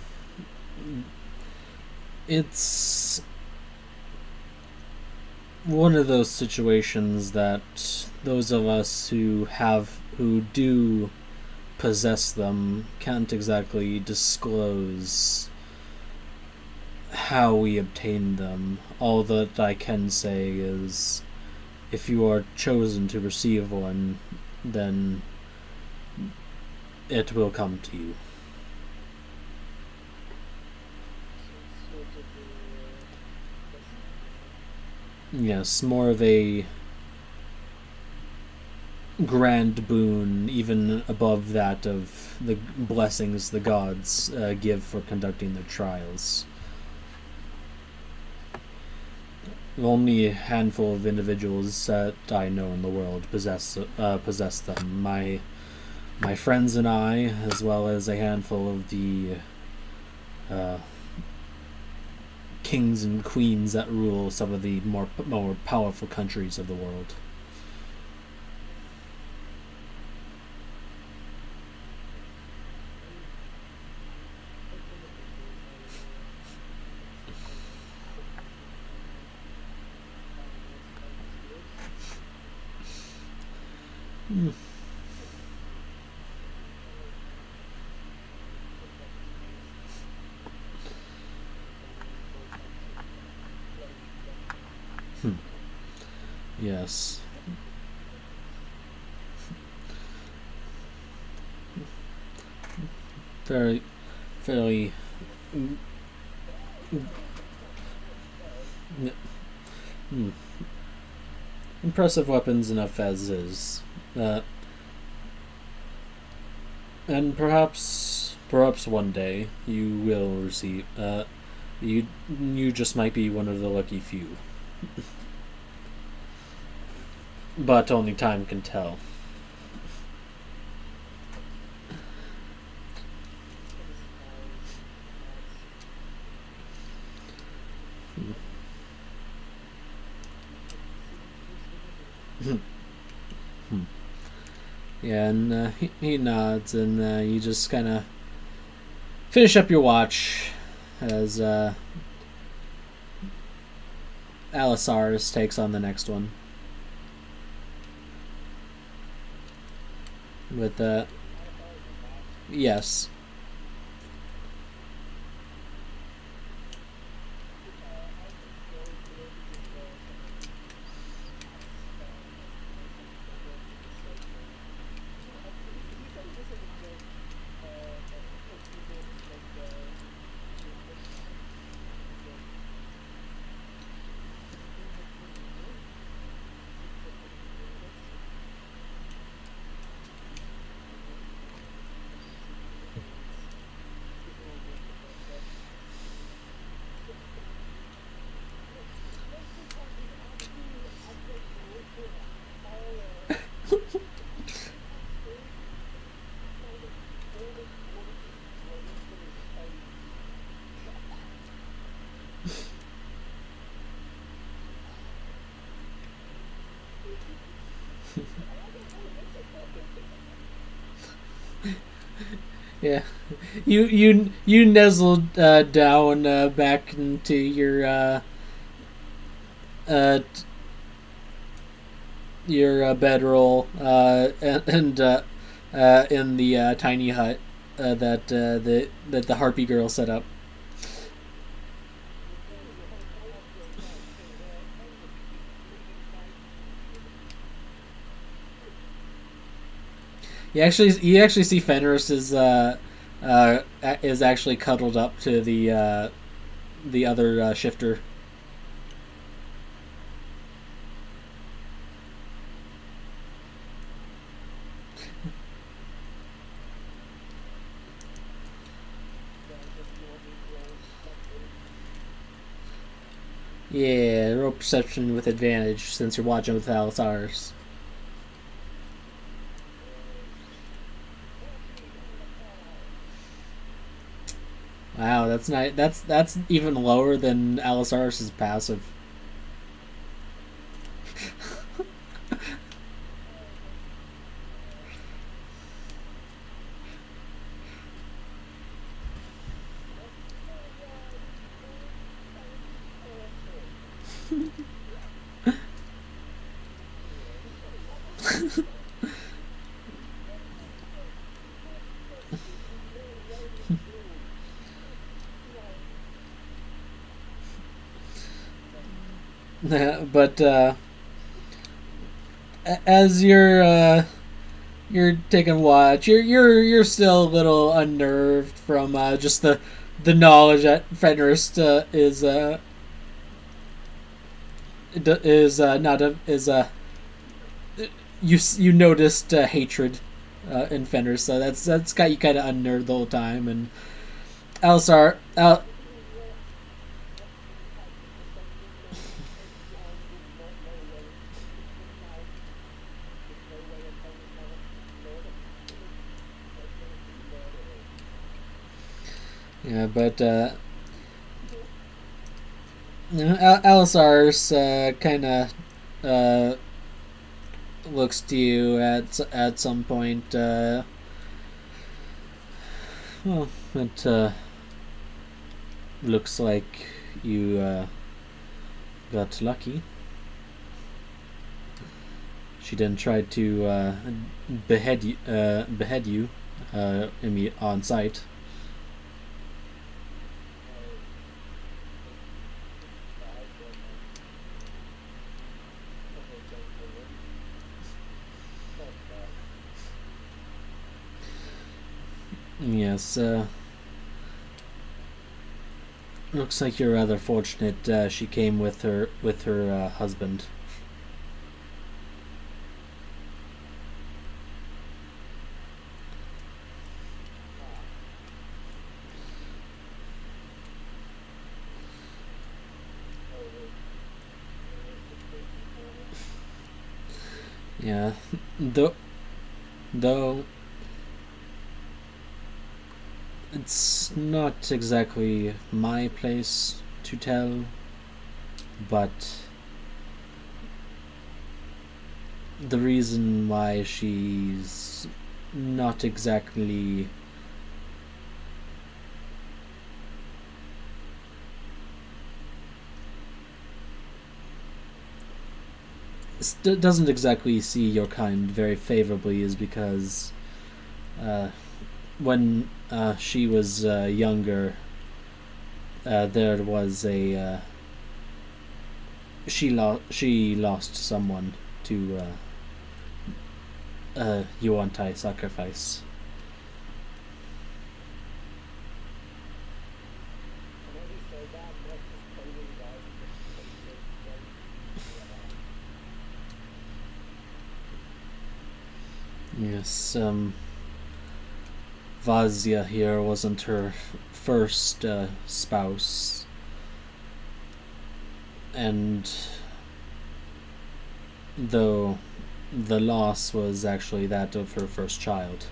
it's one of those situations that those of us who do possess them can't exactly disclose how we obtain them. All that I can say is if you are chosen to receive one, then it will come to you. Yes, more of a grand boon, even above that of the blessings the gods give for conducting their trials. Only a handful of individuals that I know in the world possess them. My friends and I, as well as a handful of the uh, kings and queens that rule some of the more powerful countries of the world. Hmm. Hmm. Yes. Very, fairly hmm, impressive weapons enough as is. Uh, and perhaps one day you will receive. You just might be one of the lucky few, but only time can tell. Yeah, and he nods, and you just kind of finish up your watch as Alisaris takes on the next one with yes. Yeah, you nuzzled down back into uh, your bedroll and in the tiny hut that the harpy girl set up. You actually see Fenris is actually cuddled up to the other shifter. Yeah, roll perception with advantage since you're watching with Alisars. Wow, that's not that's even lower than Alisars' passive. But as you're taking watch, you're still a little unnerved from just the knowledge that Fenris is not a is you noticed hatred in Fenris, so that's got you kind of unnerved the whole time. And Alisar, but Alisar's kind of uh, looks to you at some point. Well, it looks like you got lucky. She didn't try to behead you on sight. Yes, looks like you're rather fortunate. She came with her husband. Yeah, though it's not exactly my place to tell, but the reason why she's not exactly doesn't exactly see your kind very favorably is because uh, when she was younger, there was a she lost someone to Yuan-Tai sacrifice. Yes, Vazia here wasn't her first spouse, and though the loss was actually that of her first child.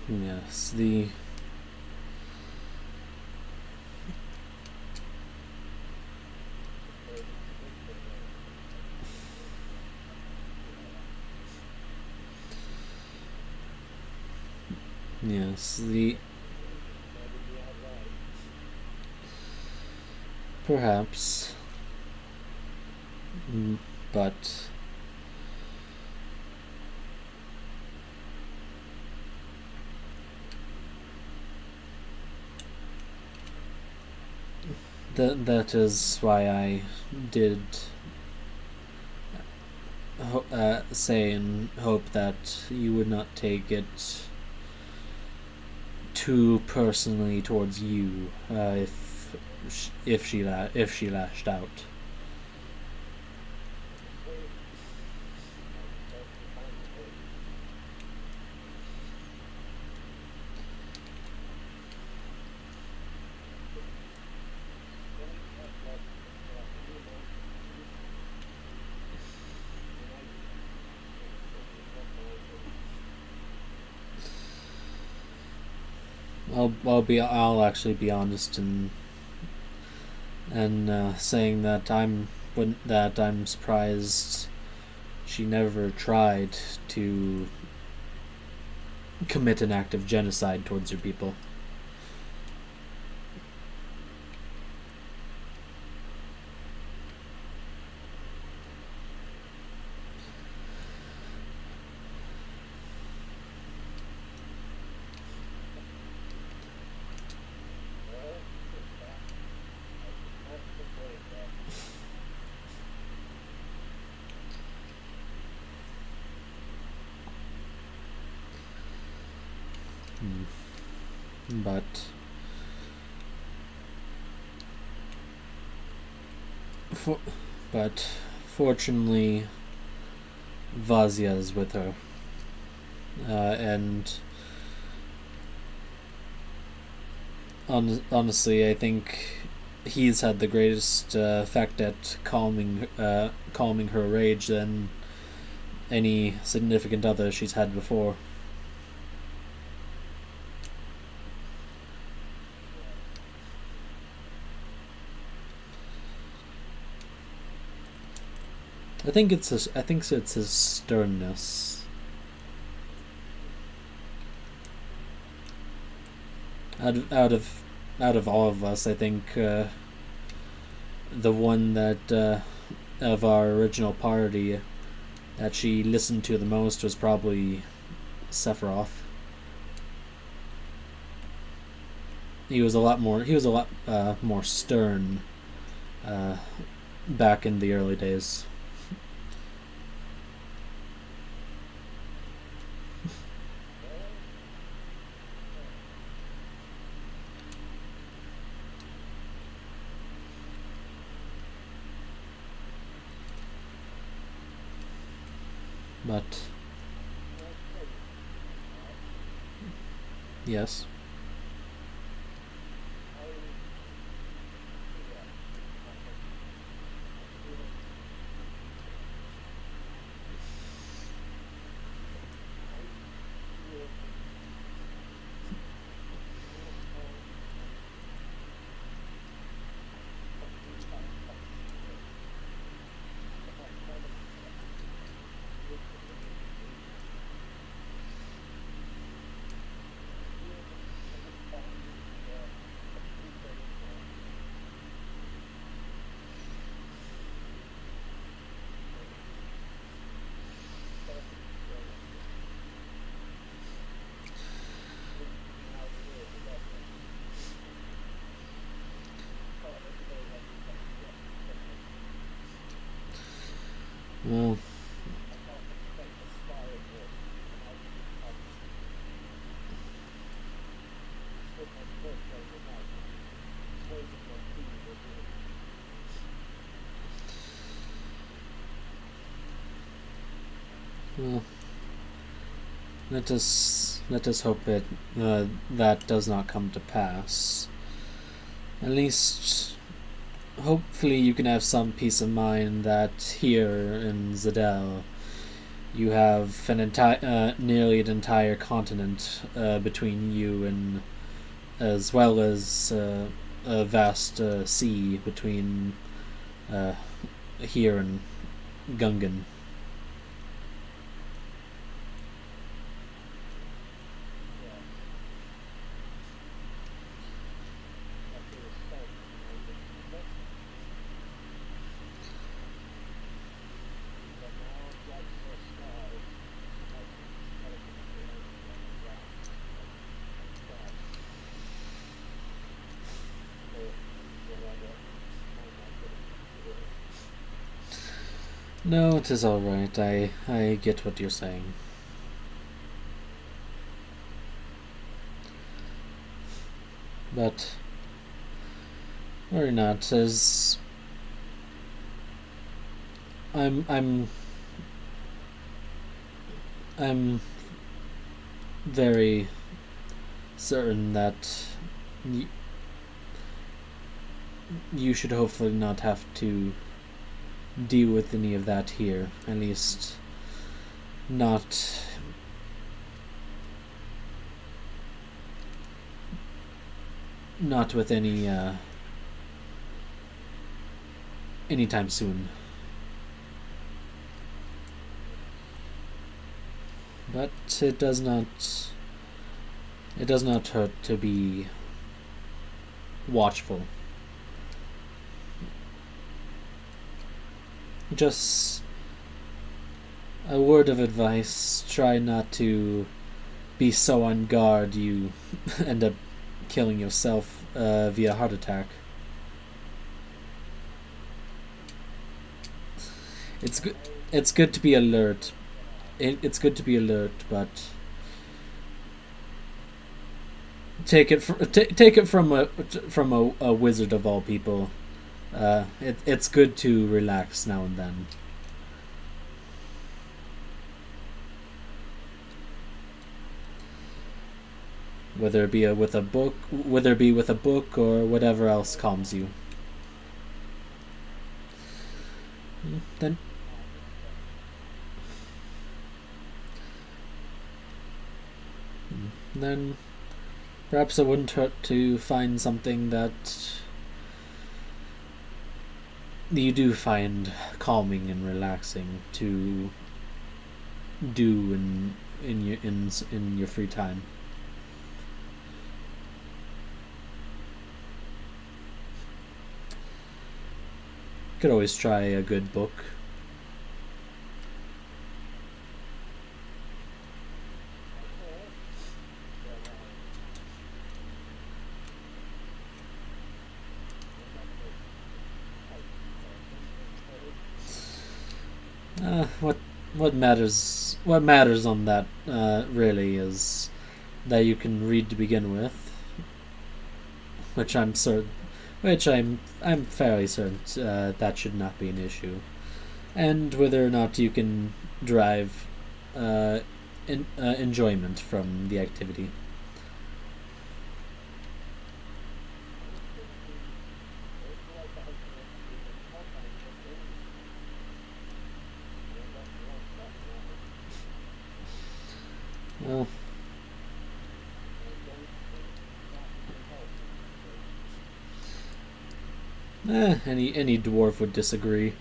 Yes, the yes the perhaps, but that is why I did say and hope that you would not take it too personally towards you if she lashed out. I'll actually be honest and saying that I'm surprised she never tried to commit an act of genocide towards her people. but for, but fortunately, Vazia is with her, and honestly, I think he's had the greatest effect at calming her rage than any significant other she's had before. I think it's his sternness. Out of out of out of all of us, I think the one that of our original party that she listened to the most was probably Sephiroth. He was a lot more. He was a lot more stern uh, back in the early days. But yes. Well, well, let us hope it that does not come to pass. At least, hopefully, you can have some peace of mind that here in Zadel, you have nearly an entire continent between you, and as well as a vast sea between uh, here and Gungan. No, it is all right. I get what you're saying. But worry not, as I'm I'm I'm very certain that y- you should hopefully not have to deal with any of that here. At least not not with anytime soon. But it does not hurt to be watchful. Just a word of advice: try not to be so on guard you end up killing yourself via heart attack. It's good. It's good to be alert. It's good to be alert, but Take it from a wizard of all people. It's good to relax now and then. Whether it be with a book or whatever else calms you. Then then perhaps it wouldn't hurt to find something that you do find calming and relaxing to do in your free time. Could always try a good book. What matters on that really is that you can read to begin with, which I'm fairly certain that should not be an issue, and whether or not you can derive enjoyment from the activity. Well, any dwarf would disagree.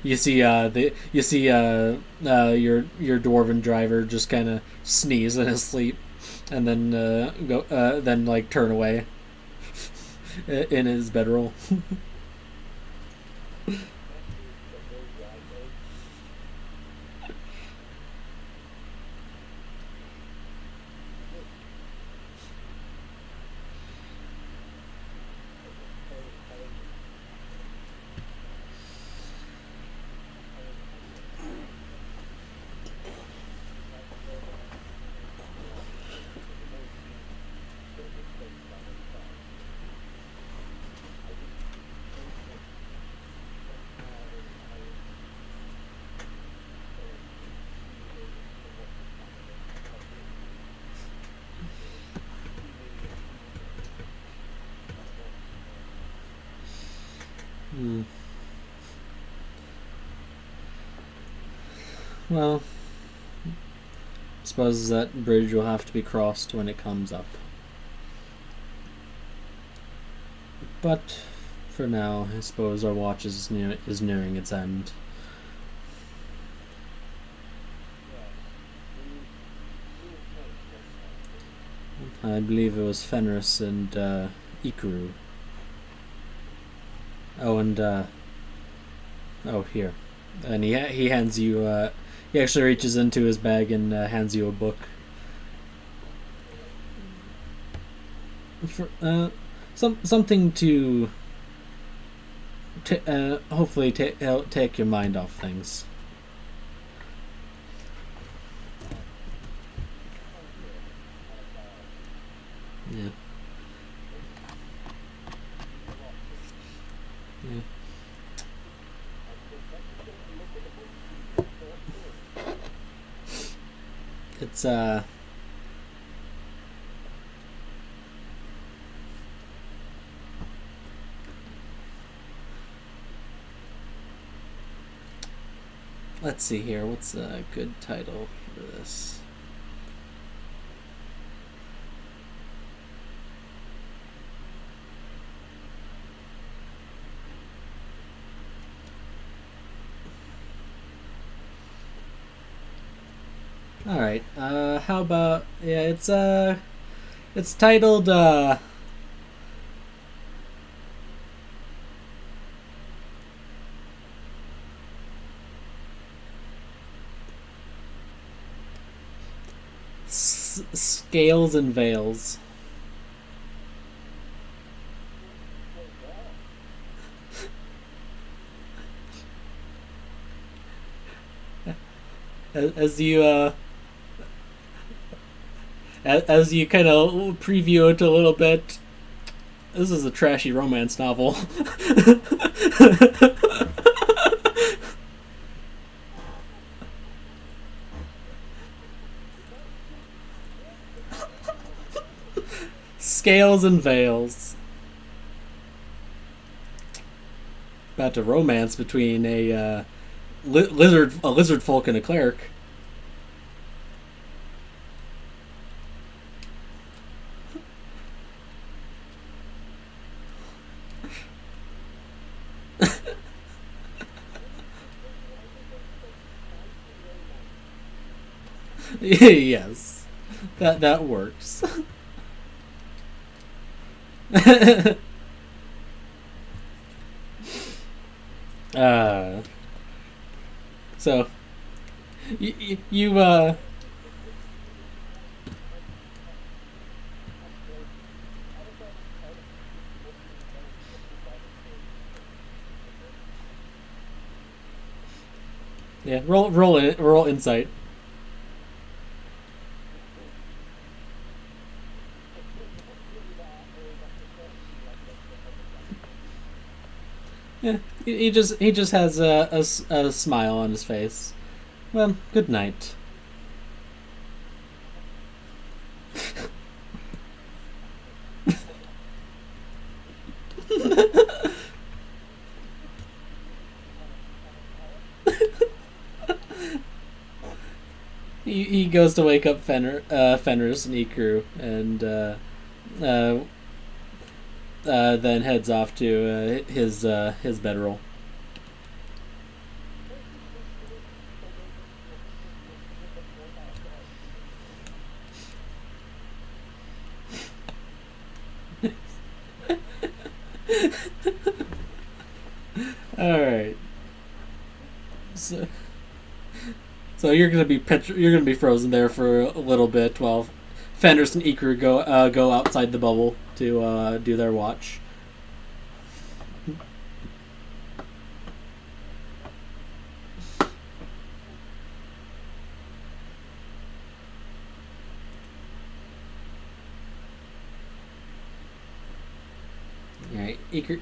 You see your dwarven driver just kind of sneeze in his sleep, and then go then like turn away in his bedroll. Hmm. Well, I suppose that bridge will have to be crossed when it comes up. But for now, I suppose our watch is nearing its end. I believe it was Fenris and Ikaru. Oh, and oh, here, and he hands you. He actually reaches into his bag and hands you a book. For something to hopefully take your mind off things. Yeah. Yeah. It's let's see here. What's a good title for this? All right. How about yeah? It's titled Scales and Veils. As you as you kind of preview it a little bit, this is a trashy romance novel. Scales and veils. About a romance between a lizard folk and a cleric. Yes, that works. uh, so you yeah, roll insight. Yeah, he just has a smile on his face. Well, good night. He goes to wake up Fenris and Ikru, and uh, then heads off to his bedroll. All right. So you're gonna be frozen there for a little bit while Fenris and Ikru go outside the bubble to do their watch. All right, Ikru.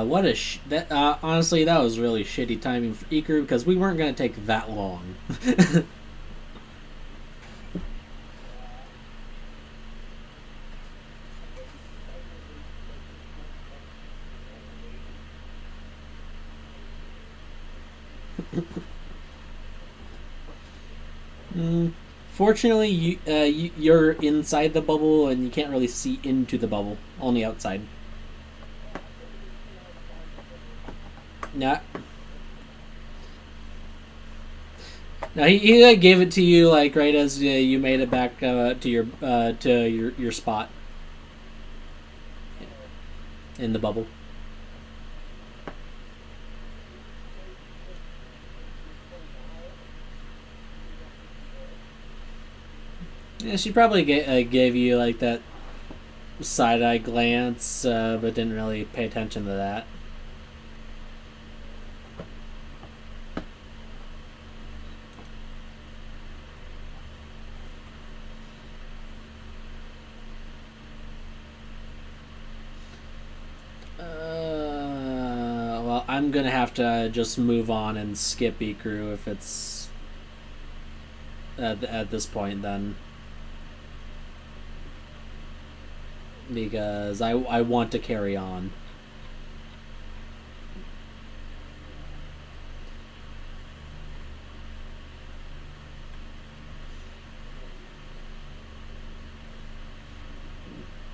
What a that honestly that was really shitty timing for Ikru because we weren't gonna take that long. Fortunately, you're inside the bubble and you can't really see into the bubble. Only outside. Yeah. Now he gave it to you like right as you made it back to your spot in the bubble. Yeah, she probably gave you like that side eye glance, but didn't really pay attention to that. Well, I'm gonna have to just move on and skip Ikru if it's at this point then. Because I want to carry on.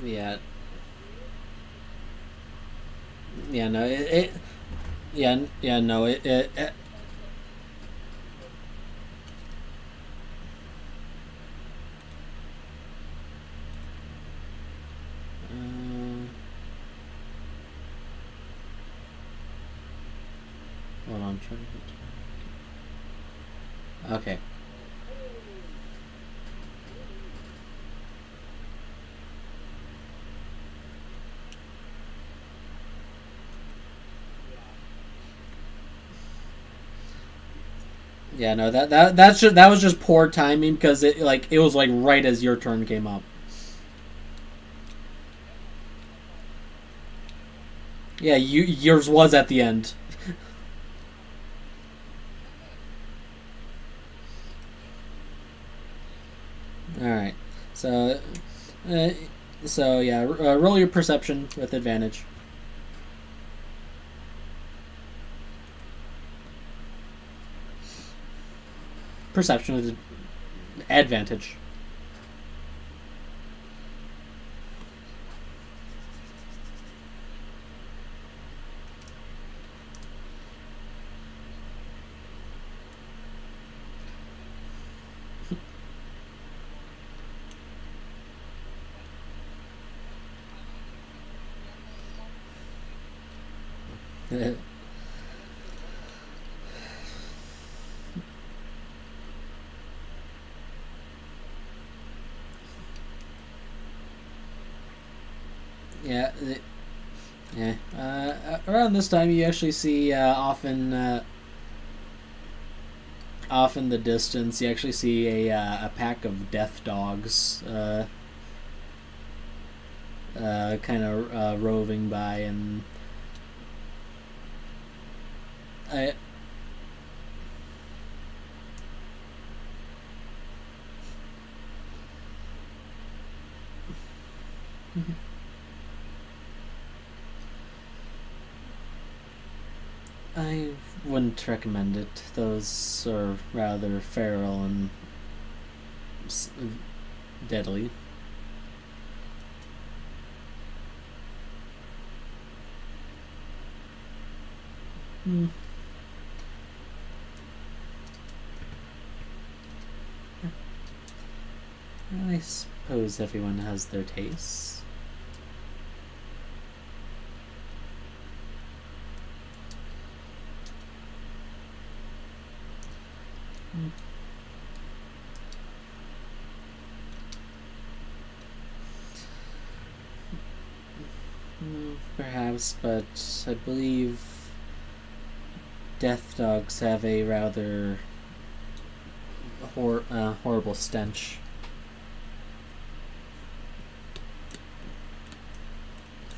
Yeah. Yeah, no, yeah, no, Okay. Yeah, no, that was just poor timing because it was like right as your turn came up. Yeah, yours was at the end. All right, so uh, yeah, roll your perception with advantage. Perception with advantage. Yeah, yeah. Around this time, you actually see off in the distance, you actually see a pack of death dogs, kind of roving by, and I. I wouldn't recommend it. Those are rather feral and deadly. Hmm. I suppose everyone has their tastes. Perhaps, but I believe death dogs have a rather horrible stench.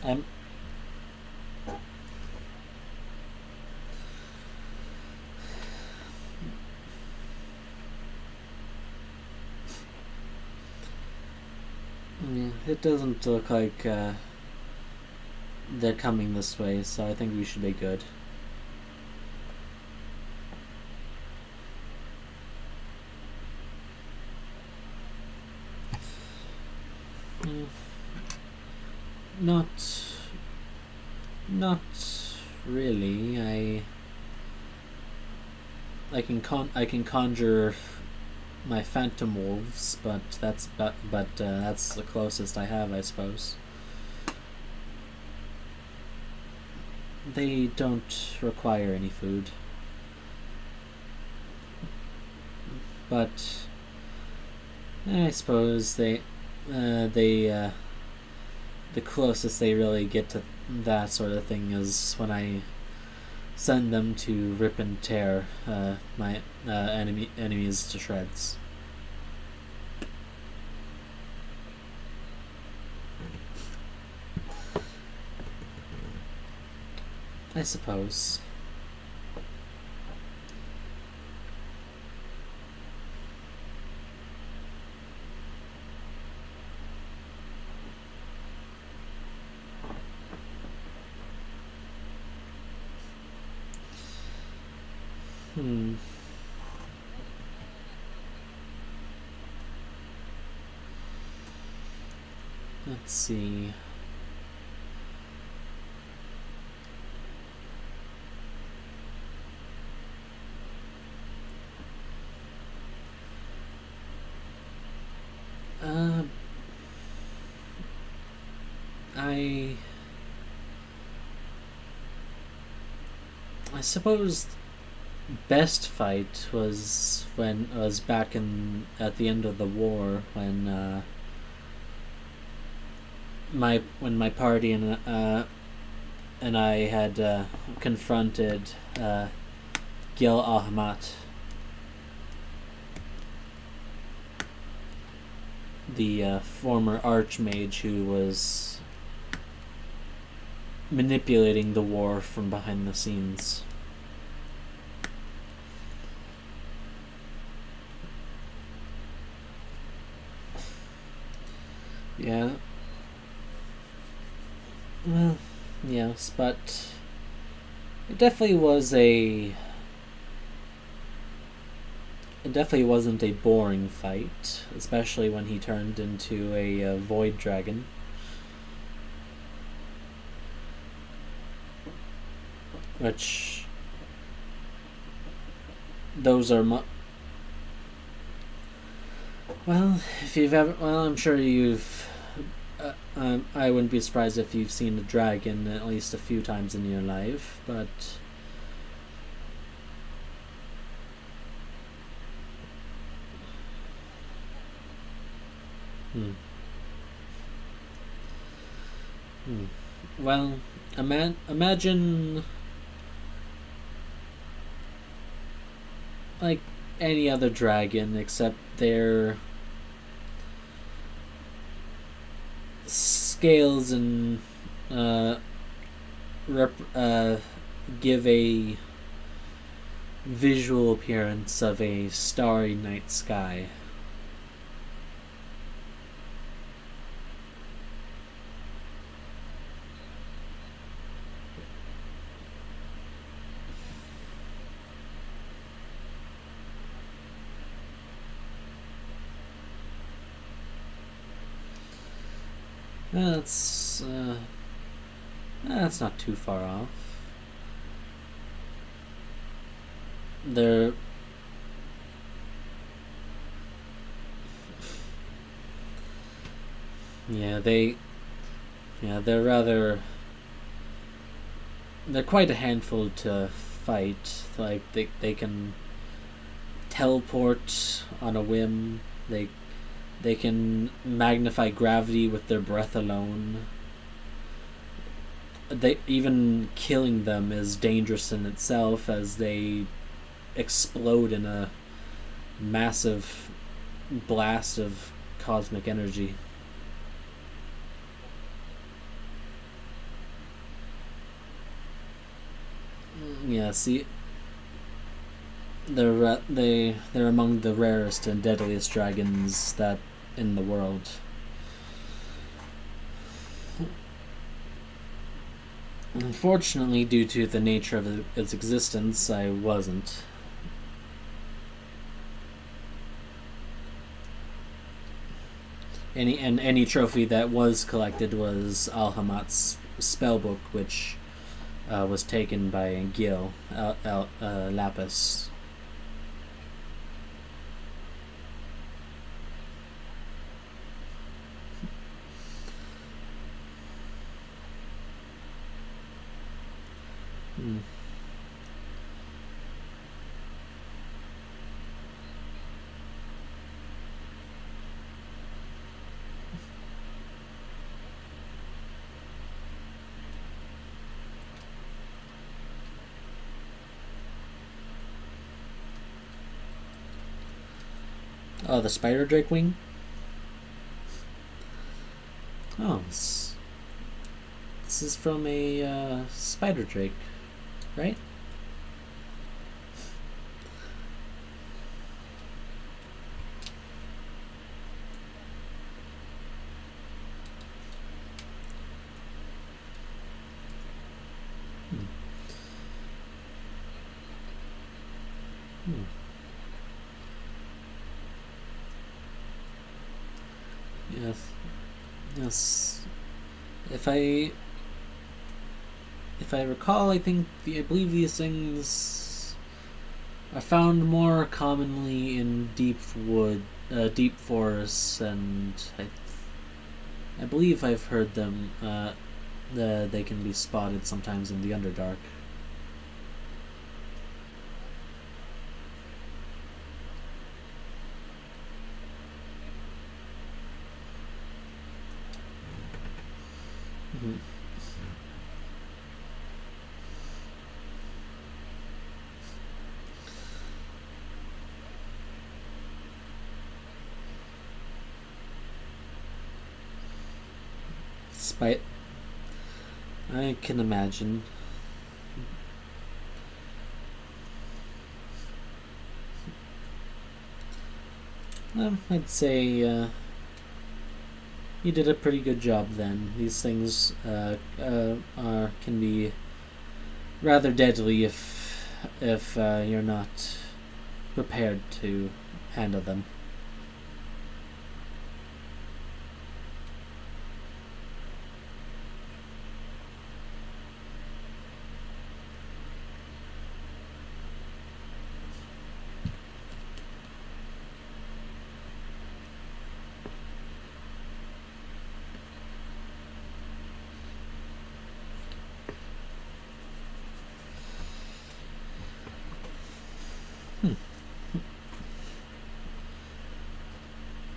I'm. Yeah, it doesn't look like they're coming this way, so I think we should be good. Not, not really. I can conjure my phantom wolves, but that's the closest I have, I suppose. They don't require any food, but I suppose the closest they really get to that sort of thing is when I send them to rip and tear my enemies to shreds. I suppose. Let's see. I suppose best fight was back in at the end of the war when my party and I had confronted Gil Ahmat, the former archmage who was manipulating the war from behind the scenes. Yeah. Well, yes, but it definitely was a. It definitely wasn't a boring fight, especially when he turned into a void dragon. Which. Those are. Well, if you've ever. Well, I'm sure you've. I wouldn't be surprised if you've seen a dragon at least a few times in your life, but. Hmm. Hmm. Well, imagine like any other dragon, except their scales and uh, give a visual appearance of a starry night sky. That's that's not too far off. They're yeah they yeah they're quite a handful to fight. Like they can teleport on a whim. They can magnify gravity with their breath alone. They even killing them is dangerous in itself, as they explode in a massive blast of cosmic energy. Yeah, see, they're among the rarest and deadliest dragons that in the world. Unfortunately, due to the nature of its existence, I wasn't. Any trophy that was collected was Alhamat's spellbook, which was taken by Gil Lapis. Hmm. Oh, the spider drake wing. Oh, this is from a spider drake, right? Hmm. Hmm. Yes. Yes. If I if I recall, I believe these things are found more commonly in deep forests, and I believe I've heard them. They can be spotted sometimes in the Underdark. Mm-hmm. Spite. I can imagine. I'd say you did a pretty good job then. These things can be rather deadly if you're not prepared to handle them.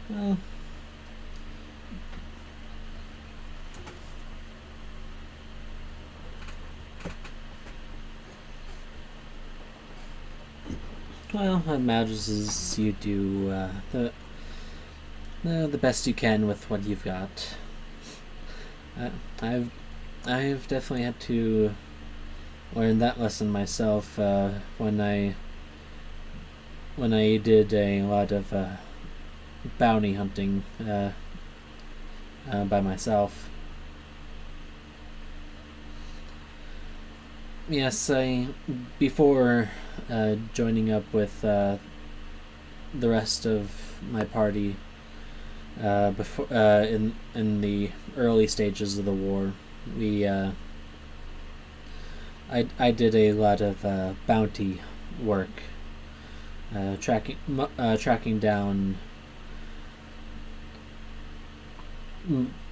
Hmm. Well, what matters is you do the best you can with what you've got. Uh, I've I've definitely had to learn that lesson myself when I did a lot of bounty hunting by myself. Yes, I before joining up with the rest of my party before in the early stages of the war, we I did a lot of bounty work, tracking down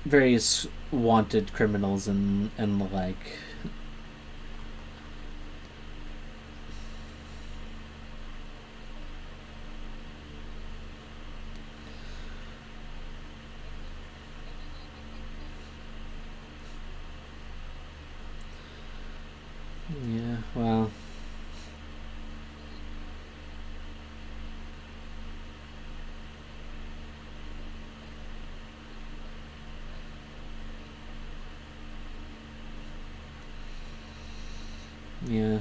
various wanted criminals and the like. Yeah, well, yeah.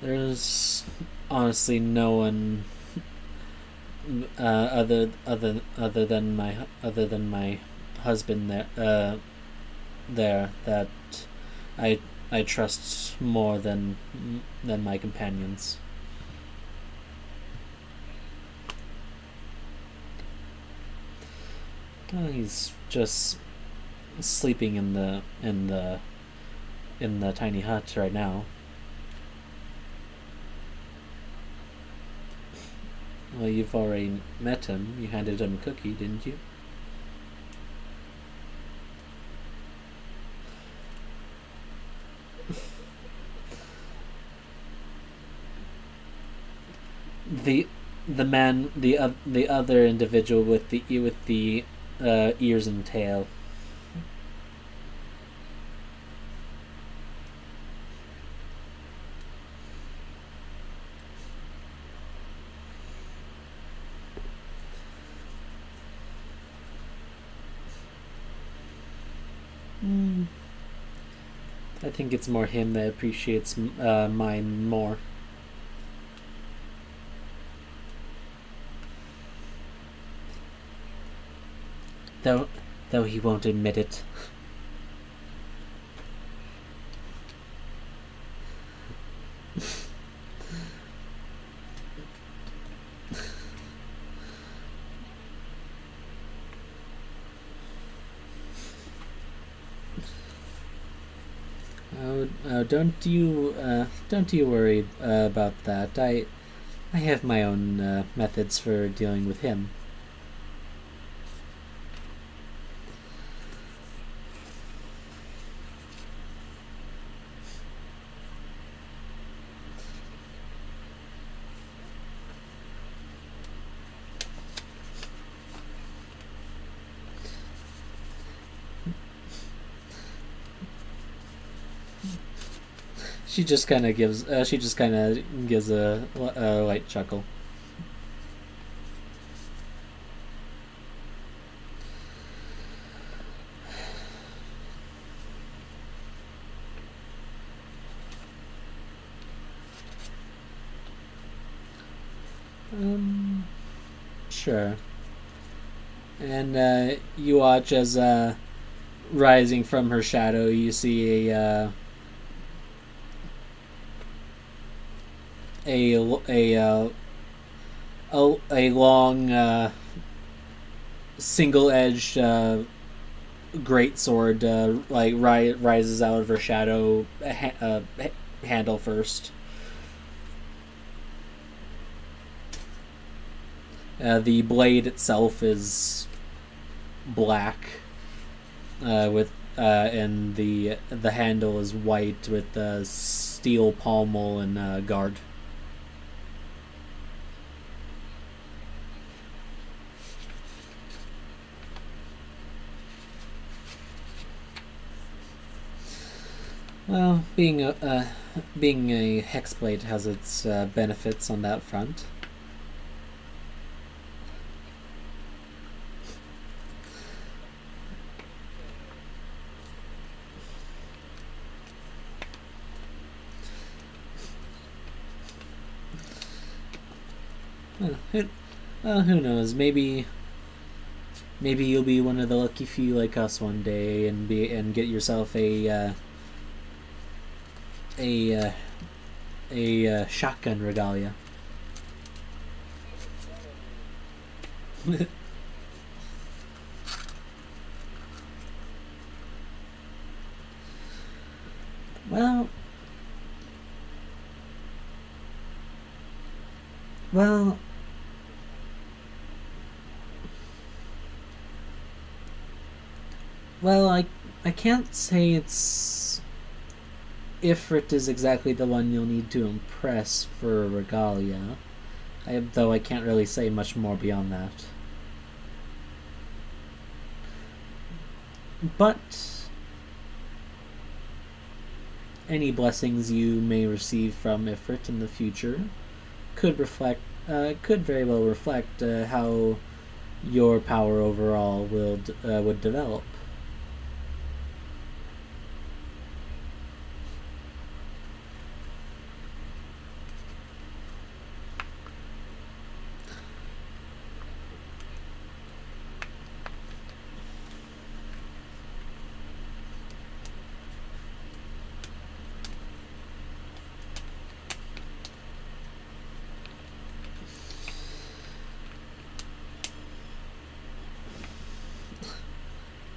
There's honestly no one other than my husband there that I I trust more than my companions. He's just sleeping in the tiny hut right now. Well, you've already met him. You handed him a cookie, didn't you? the the other individual with the ears and tail. Mm, I think it's more him that appreciates mine more. Though though he won't admit it. Don't you worry about that. I have my own methods for dealing with him. She just kind of gives. She just kind of gives a light chuckle. Sure. And you watch as rising from her shadow, you see a a uh, a long single-edged great sword rises out of her shadow handle first. The blade itself is black, with and the handle is white with steel pommel and guard. Well, being a hexblade has its benefits on that front. Who knows? Maybe you'll be one of the lucky few like us one day and get yourself a shotgun regalia. well, well, well. I can't say it's Ifrit is exactly the one you'll need to impress for a regalia. Though I can't really say much more beyond that. But any blessings you may receive from Ifrit in the future could very well reflect how your power overall would develop.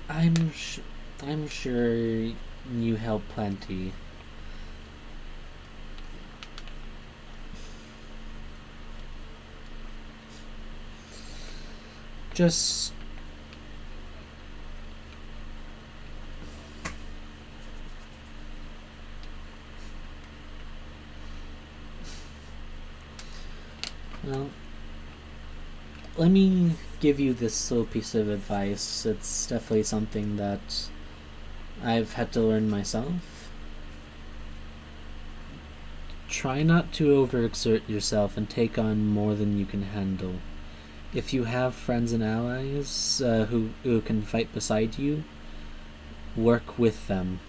I'm sh- I'm sure you help plenty. Just well, let me give you this little piece of advice. It's definitely something that I've had to learn myself. Try not to overexert yourself and take on more than you can handle. If you have friends and allies who can fight beside you, work with them.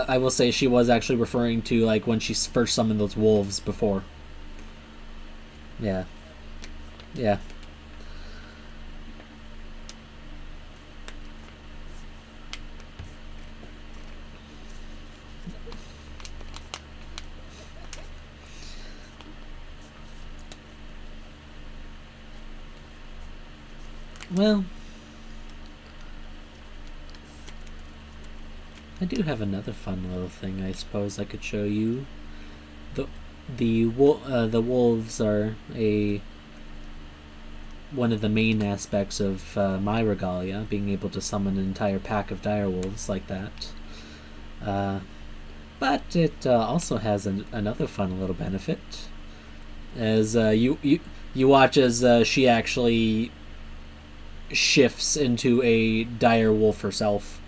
I will say she was actually referring to like when she first summoned those wolves before. Yeah, yeah. Well, I do have another fun little thing. I suppose I could show you. the the wolves are a one of the main aspects of my regalia, being able to summon an entire pack of direwolves like that. Uh, But it also has another fun little benefit, as you watch as she actually shifts into a dire wolf herself.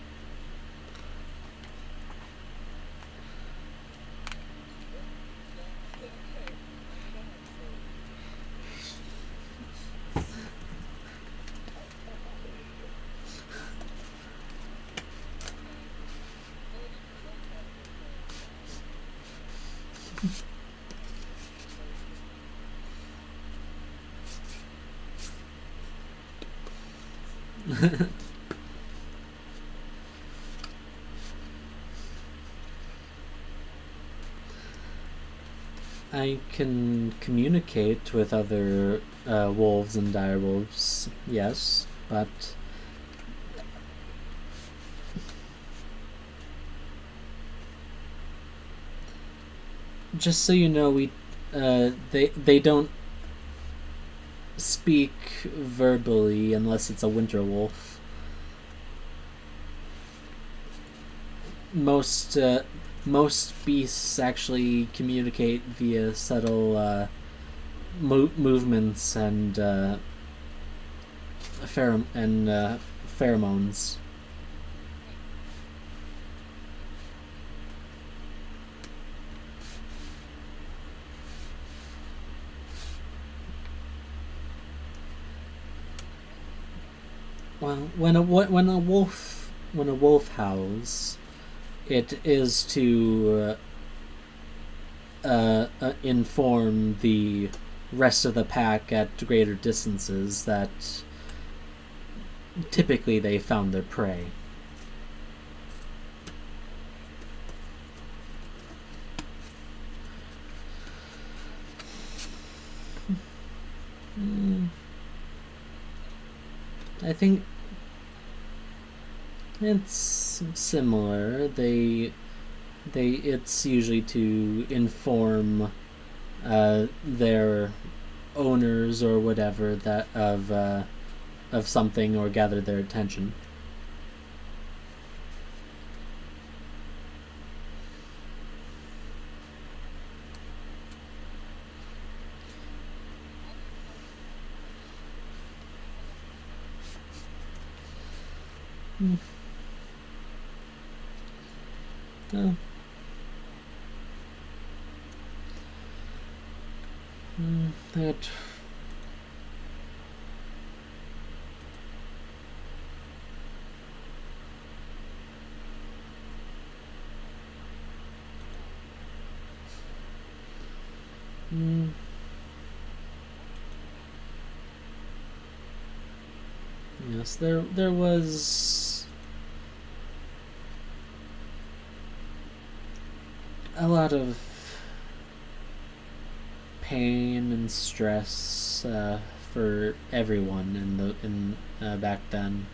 I can communicate with other wolves and direwolves, yes, but just so you know, they don't speak verbally unless it's a winter wolf. Most most beasts actually communicate via subtle movements and pheromones. Well, when a wolf howls, it is to inform the rest of the pack at greater distances that typically they found their prey. I think it's similar. It's usually to inform their owners or whatever that of something or gather their attention. Mm. Oh. That. Yes, there was a lot of pain and stress for everyone in back then.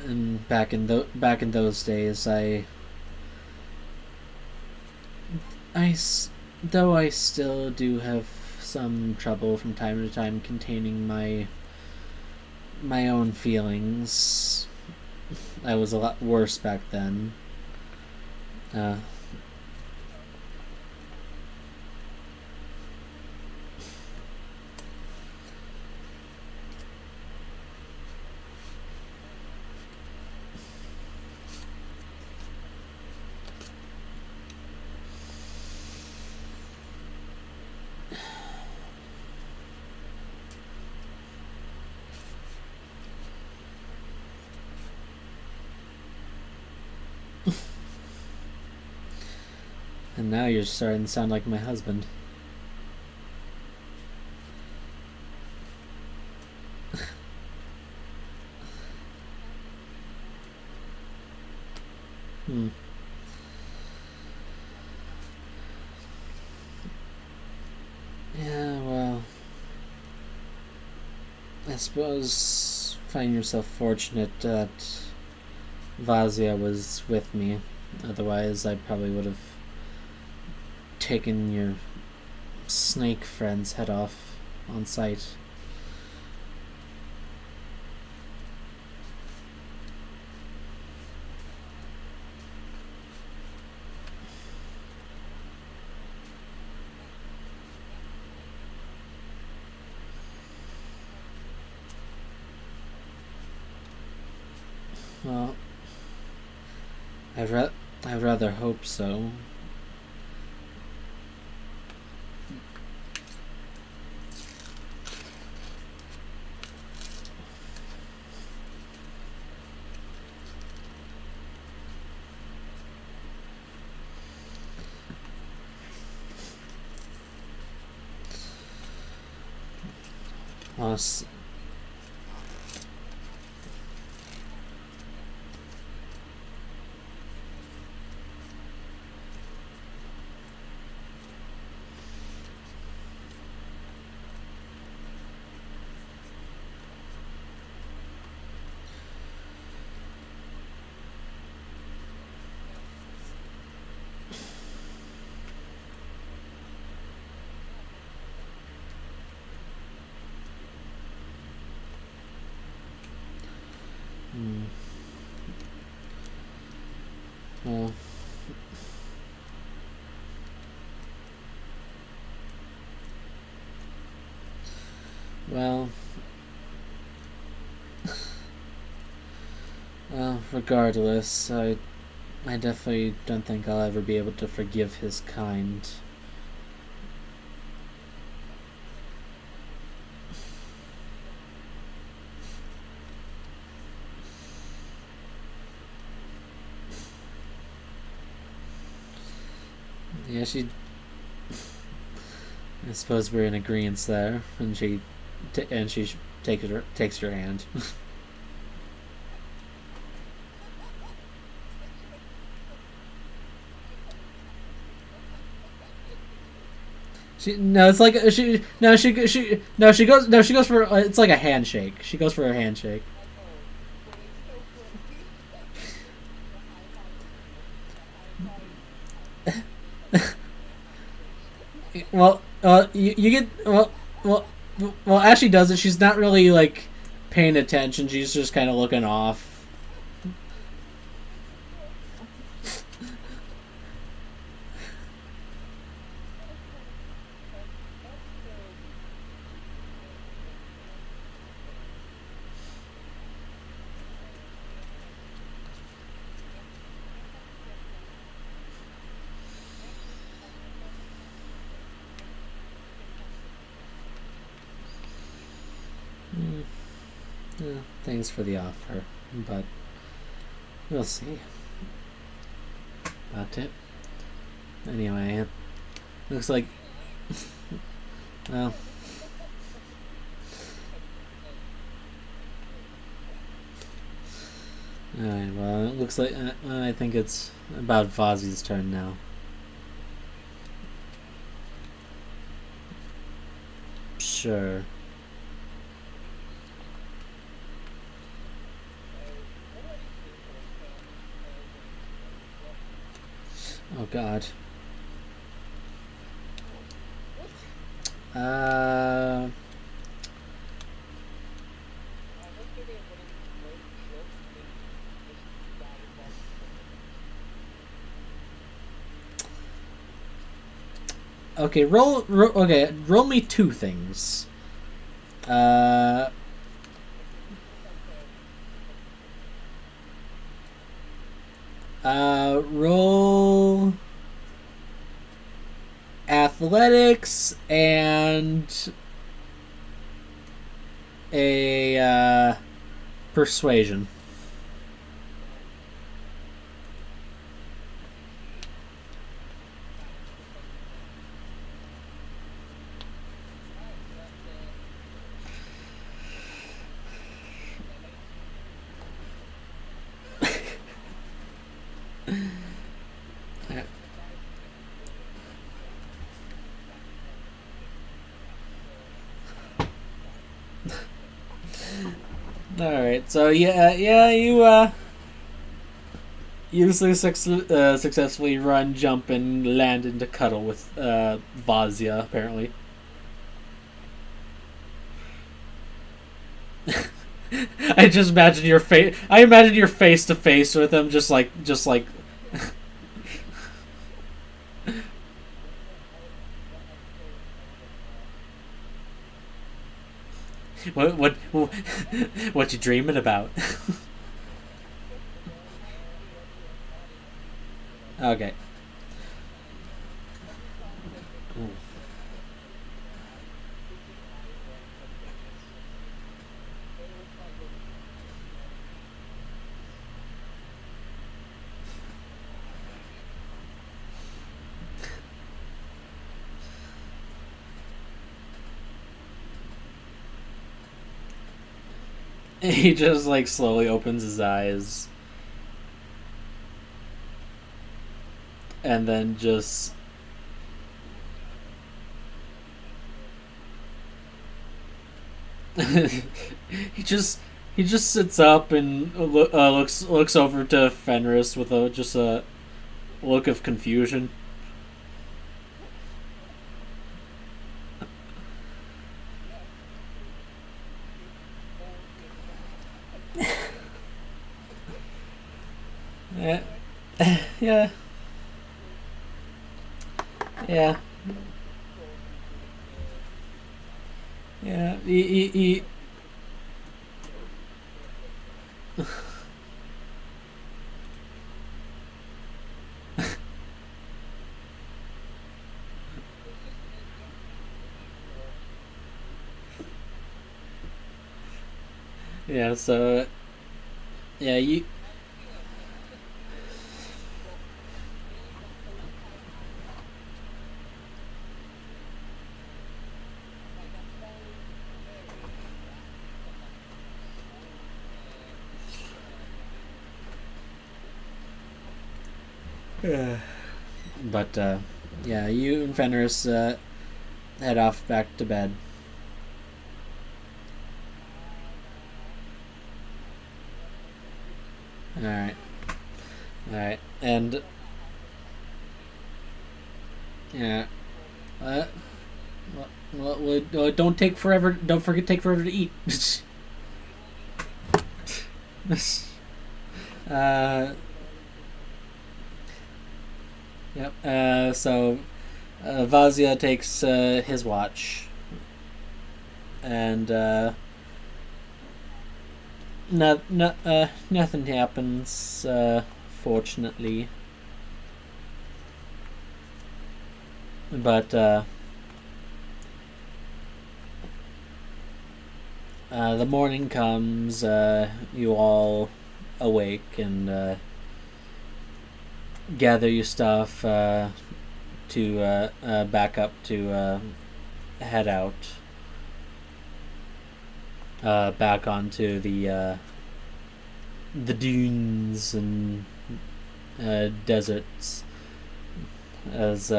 And back in those days, though I still do have some trouble from time to time containing my own feelings. I was a lot worse back then. Uh, and now you're starting to sound like my husband. Hmm. Yeah, well, I suppose find yourself fortunate that Vazia was with me. Otherwise, I probably would have taken your snake friend's head off on sight. I'd, ra- I'd rather hope so. Honest, well, well, regardless, I definitely don't think I'll ever be able to forgive his kind. Yeah, I suppose we're in agreement there, and she takes your hand. It's like she goes for it's like a handshake. She goes for a handshake. Well, you get well. As she does it, she's not really like paying attention. She's just kind of looking off. Yeah, thanks for the offer, but we'll see about it. Anyway, it looks like well. Alright, well, it looks like I think it's about Vozzie's turn now. Sure. Oh God. Uh. Okay, roll me two things. Uh. Roll athletics and a persuasion. All right, so you successfully run, jump, and land into cuddle with Vazia, apparently. I just imagine your face. I imagine you're face to face with him, just like. What you dreaming about? Okay. He just like slowly opens his eyes and then just he just he just sits up and looks over to Fenris with a look of confusion. Yeah, yeah, yeah, yeah. Yeah. So yeah, you. But yeah, you and Fenris head off back to bed. All right, all right, and yeah. Uh, don't take forever. Don't forget to take forever to eat. uh, yep. So Vazia takes his watch, and nothing happens. Fortunately, but the morning comes. You all awake and gather your stuff to back up to head out back onto the dunes and deserts as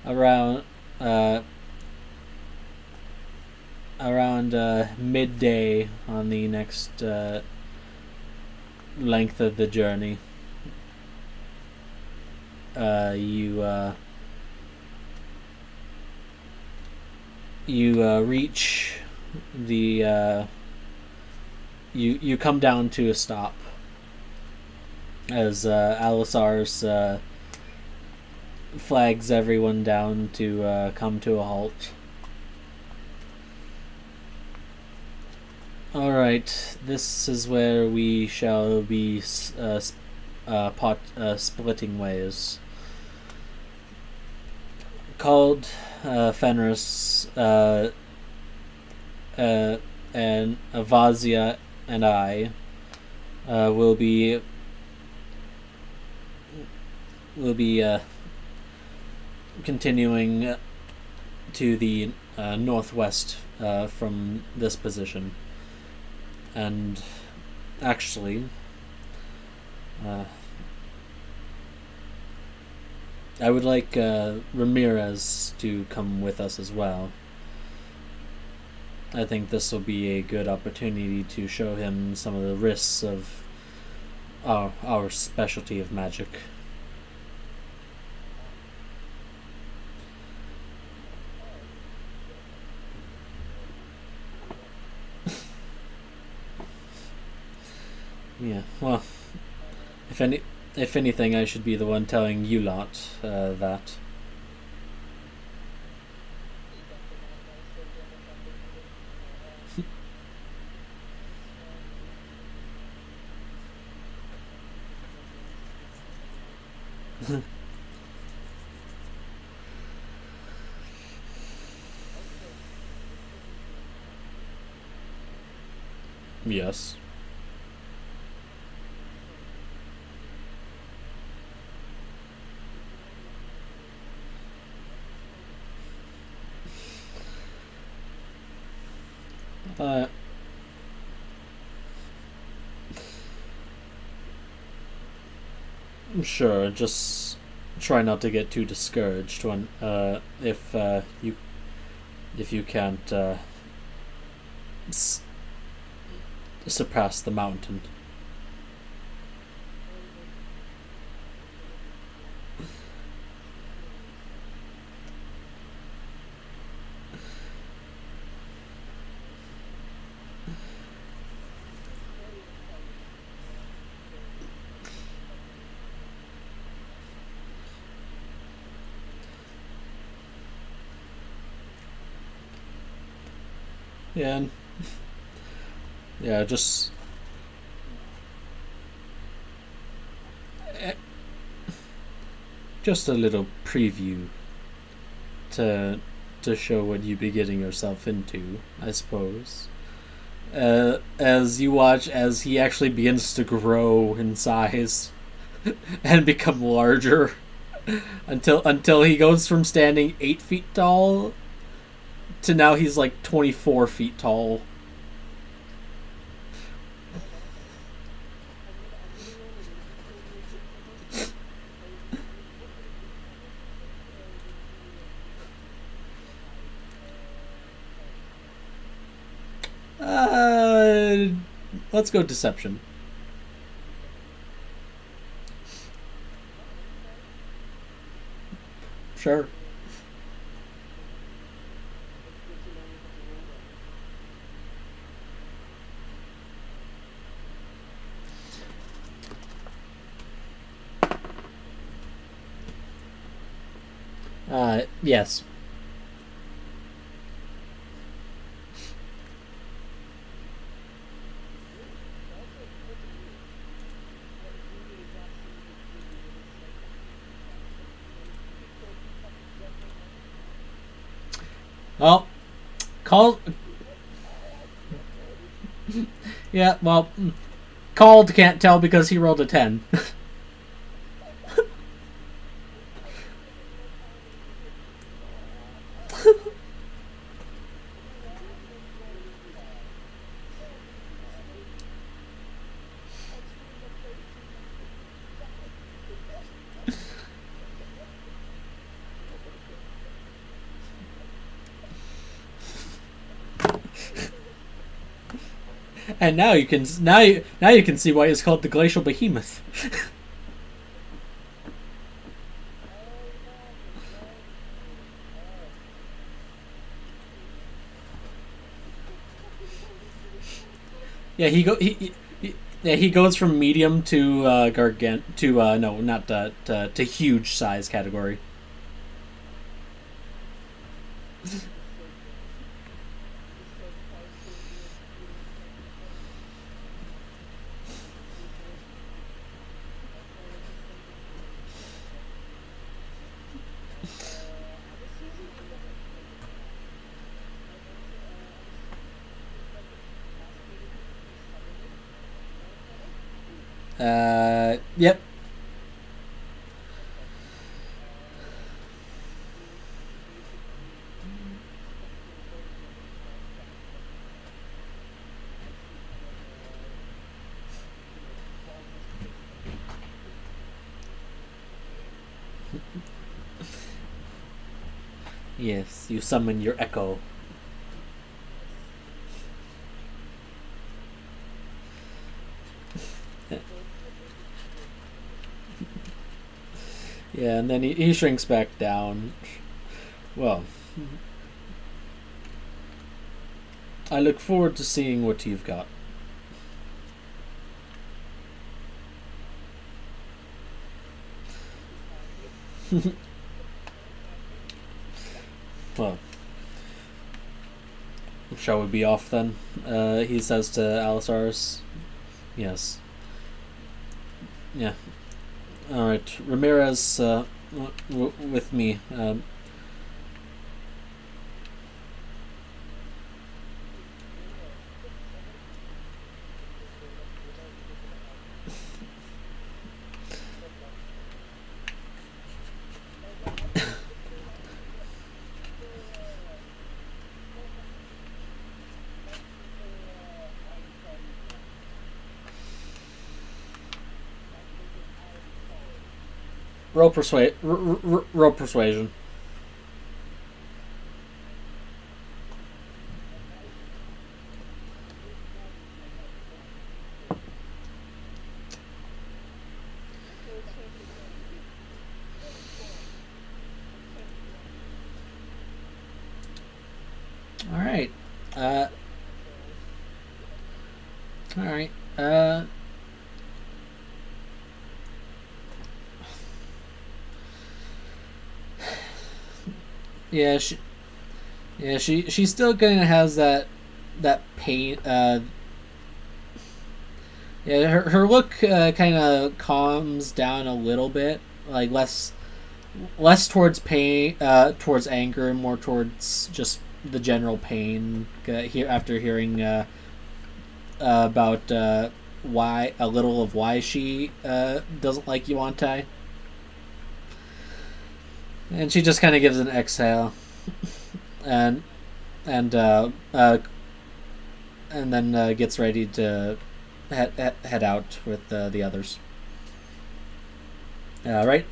around uh, around midday on the next length of the journey. You reach the you come down to a stop as Alisar's flags everyone down to come to a halt. All right, this is where we shall be splitting ways. Called Fenris and Avazia and I will be continuing to the northwest from this position, and actually, I would like Ramirez to come with us as well. I think this will be a good opportunity to show him some of the risks of our specialty of magic. Yeah, well, if anything, I should be the one telling you lot that. Yes. Uh, sure. Just try not to get too discouraged when if you can't s- surpass the mountain. Yeah, and yeah, eh, just a little preview to show what you'd be getting yourself into, I suppose. As you watch as he actually begins to grow in size and become larger until he goes from standing 8 feet tall to now he's like 24 feet tall. Uh, let's go deception. Sure. Yes. Well, call. Yeah. Well, called can't tell because he rolled a 10. And now you can see why it's called the glacial behemoth. Yeah, yeah, he goes from medium to gargant to no, not to huge size category. Yep. Yes, you summon your echo. Yeah, and then he shrinks back down. Well, I look forward to seeing what you've got. Well, shall we be off then? He says to Allosaurus. Yes. Yeah. All right, Ramirez, with me. Roll persuasion. All right. Uh, all right. Yeah. She still kind of has that pain. Yeah. Her look kind of calms down a little bit, like less towards pain, towards anger, and more towards just the general pain. Here after hearing about why a little of why she doesn't like Yuantai, and she just kind of gives an exhale, and and uh, uh, and then gets ready to head out with the others. Right.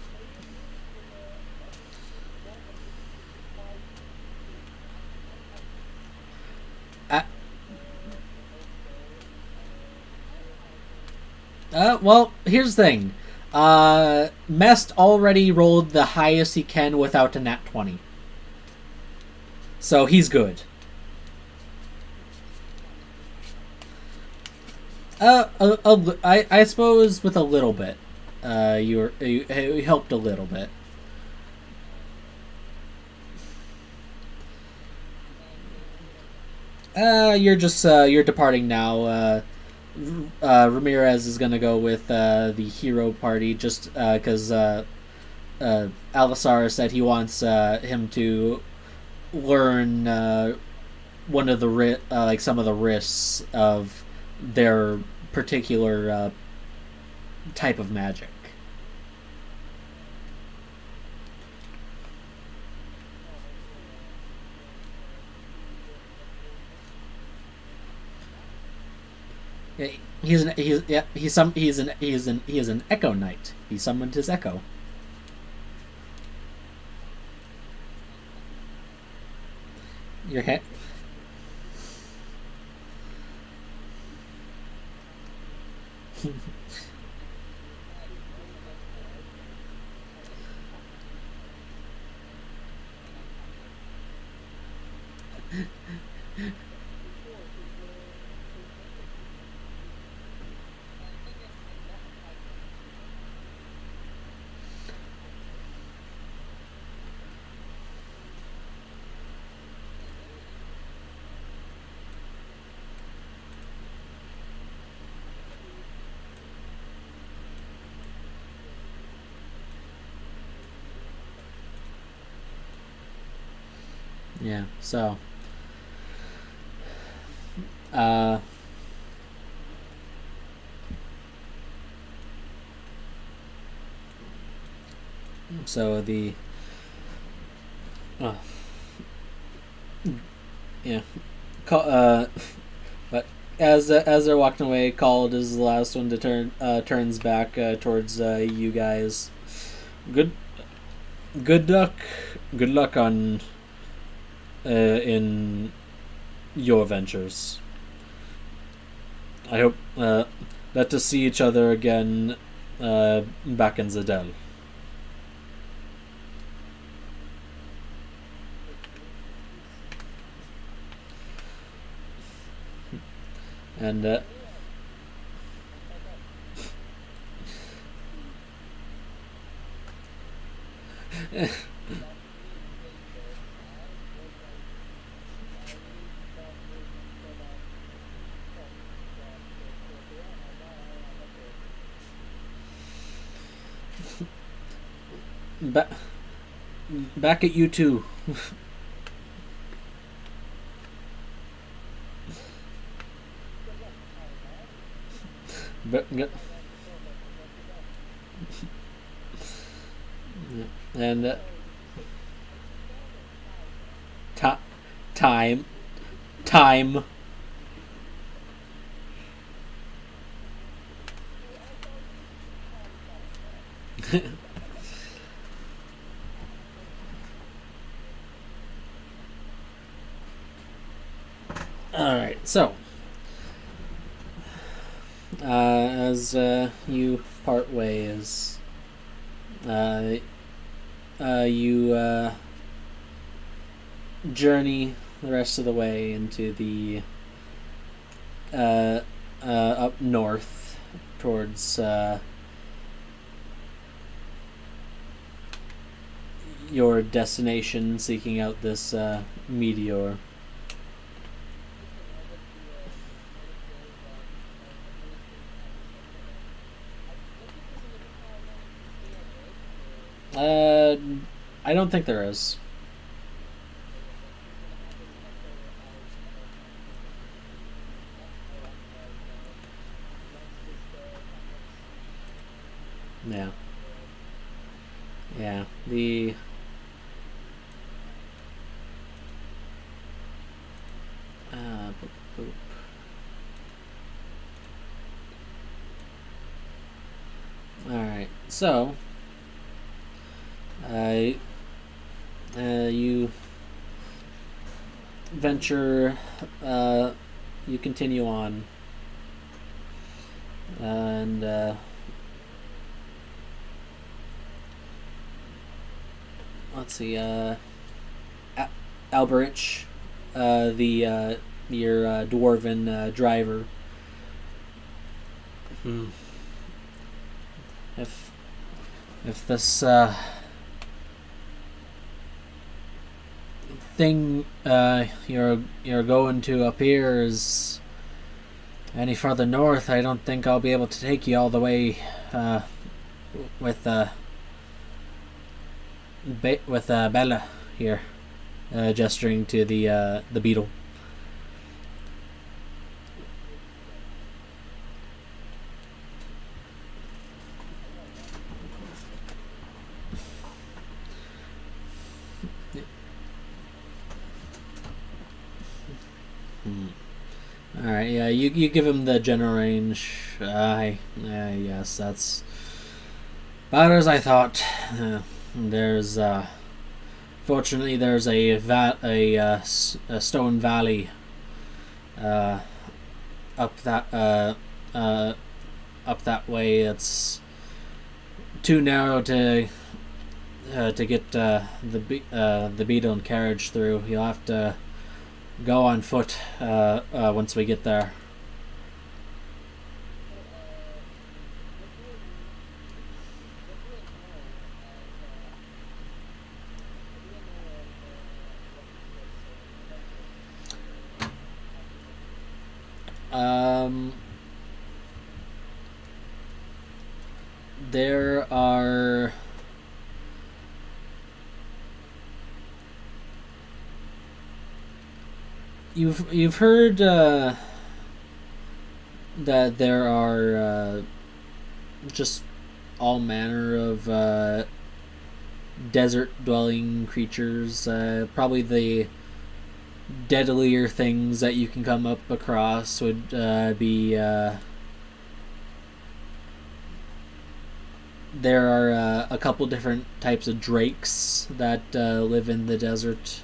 Uh, well, here's the thing. Mest already rolled the highest he can without a nat 20. So he's good. I suppose with a little bit. You helped a little bit. You're departing now. Ramirez is gonna go with the hero party just because Alisar said he wants him to learn one of the like some of the risks of their particular type of magic. Yeah, he is an Echo Knight. He summoned his Echo. Your head. Yeah. Uh, so the uh, yeah, but as they're walking away, Called is the last one to turns back towards you guys. Good good luck. Good luck on in your ventures. I hope let us see each other again back in Zadel. And back at you too. But, and ti time, time. All right, so as you part ways, you journey the rest of the way into the up north towards your destination, seeking out this meteor. I don't think there is. Yeah. Yeah. The boop, boop. All right. So, you venture. You continue on, and let's see. Alberich, the your dwarven driver. Hmm. If this thing you're going to up here is any further north, I don't think I'll be able to take you all the way with Bella here, gesturing to the beetle. All right, yeah, you give him the general range. Yes, that's about as I thought. There's fortunately there's a stone valley up that way. It's too narrow to get the beetle and carriage through. You'll have to go on foot once we get there. There are you've heard that there are just all manner of desert dwelling creatures. Probably the deadlier things that you can come up across would be there are a couple different types of drakes that live in the desert.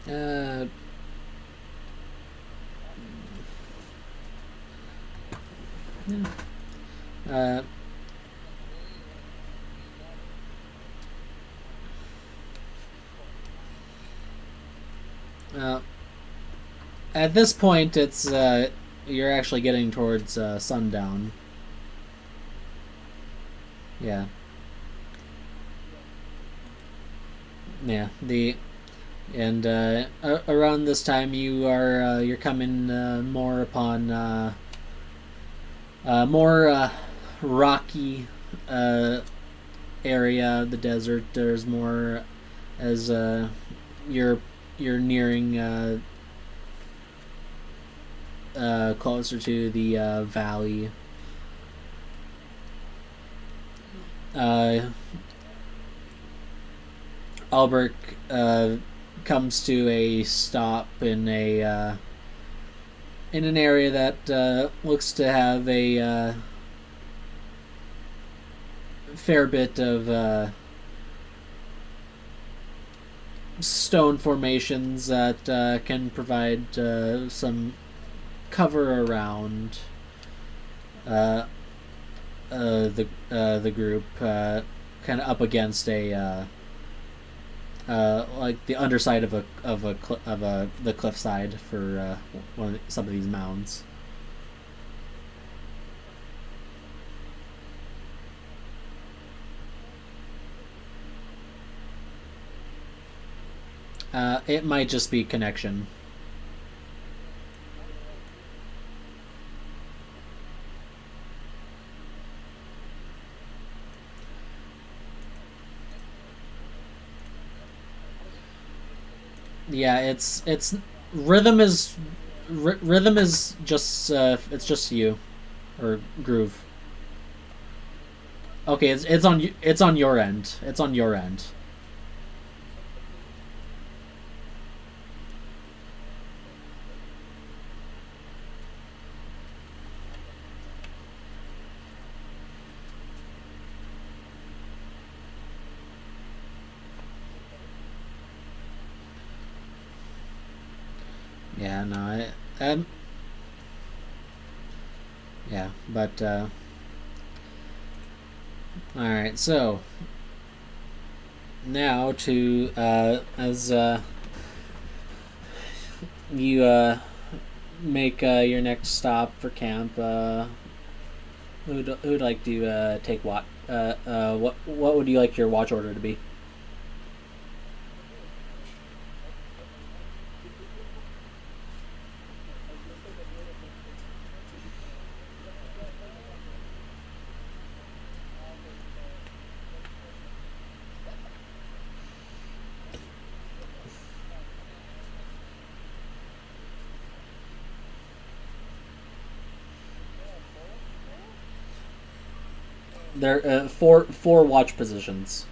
Uh, yeah. Uh, uh, at this point, it's you're actually getting towards sundown. Yeah, yeah. The and around this time, you're coming more upon more rocky uh, area of the desert. There's more as you're you're nearing closer to the valley. Uh, Albert comes to a stop in an area that looks to have a fair bit of stone formations that can provide some cover around the group, kind of up against a like the underside of the cliffside for some of these mounds. It might just be connection. Yeah, it's rhythm is rhythm is just it's just you or groove. Okay, it's on your end. It's on your end. Yeah, no, yeah, but all right. So now to as you make your next stop for camp, who'd like to take what? What would you like your watch order to be? There four watch positions.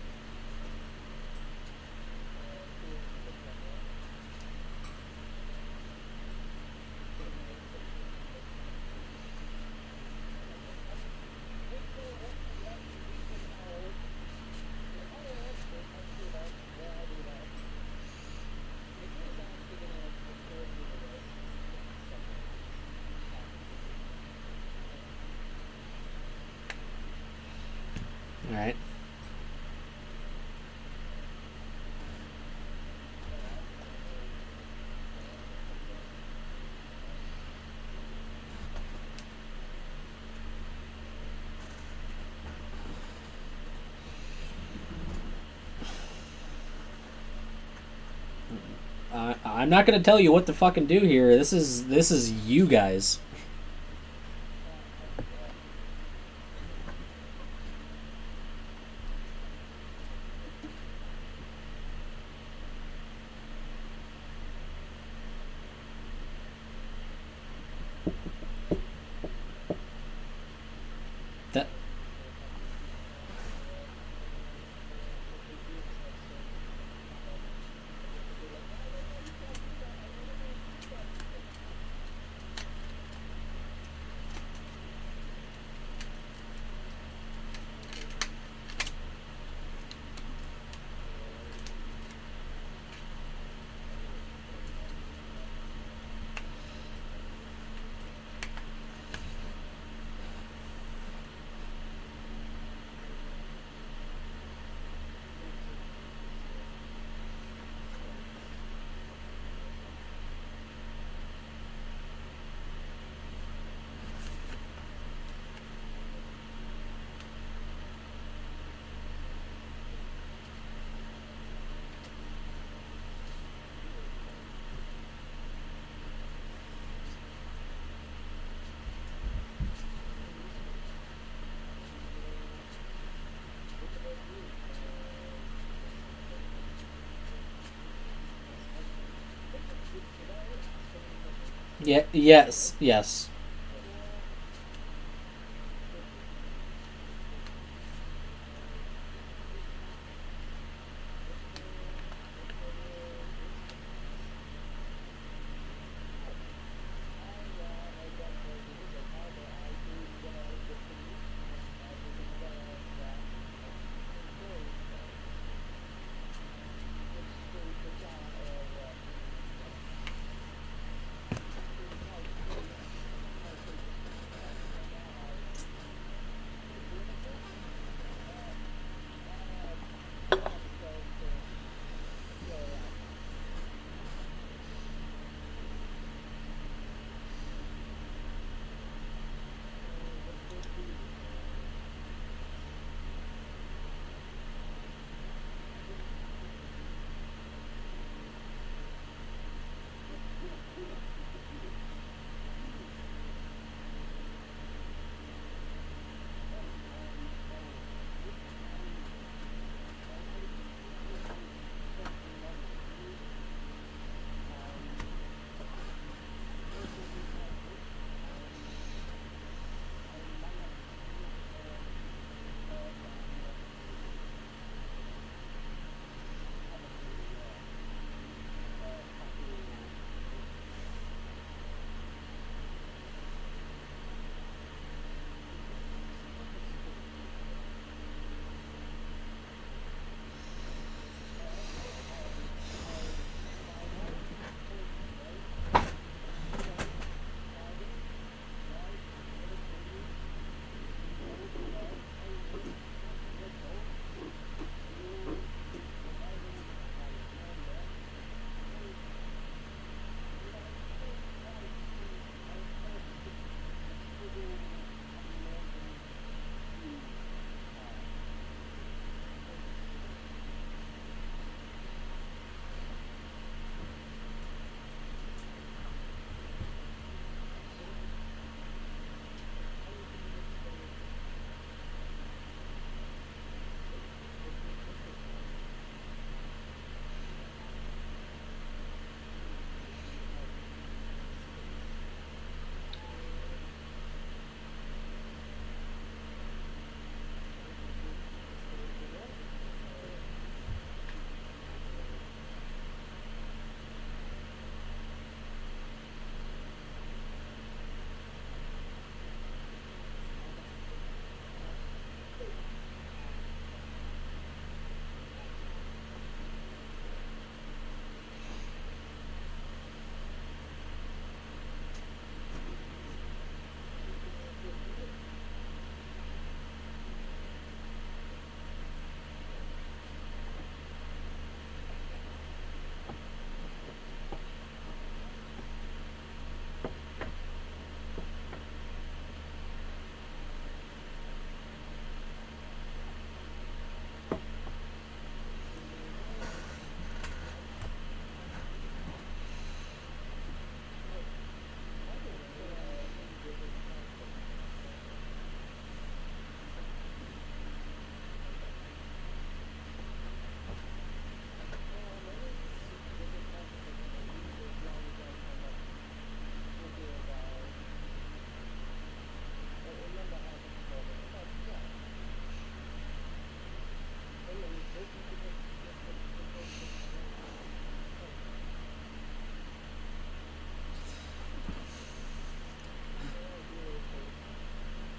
All right. I'm not gonna tell you what to fucking do here. This is you guys. That Yeah. Yes. Yes.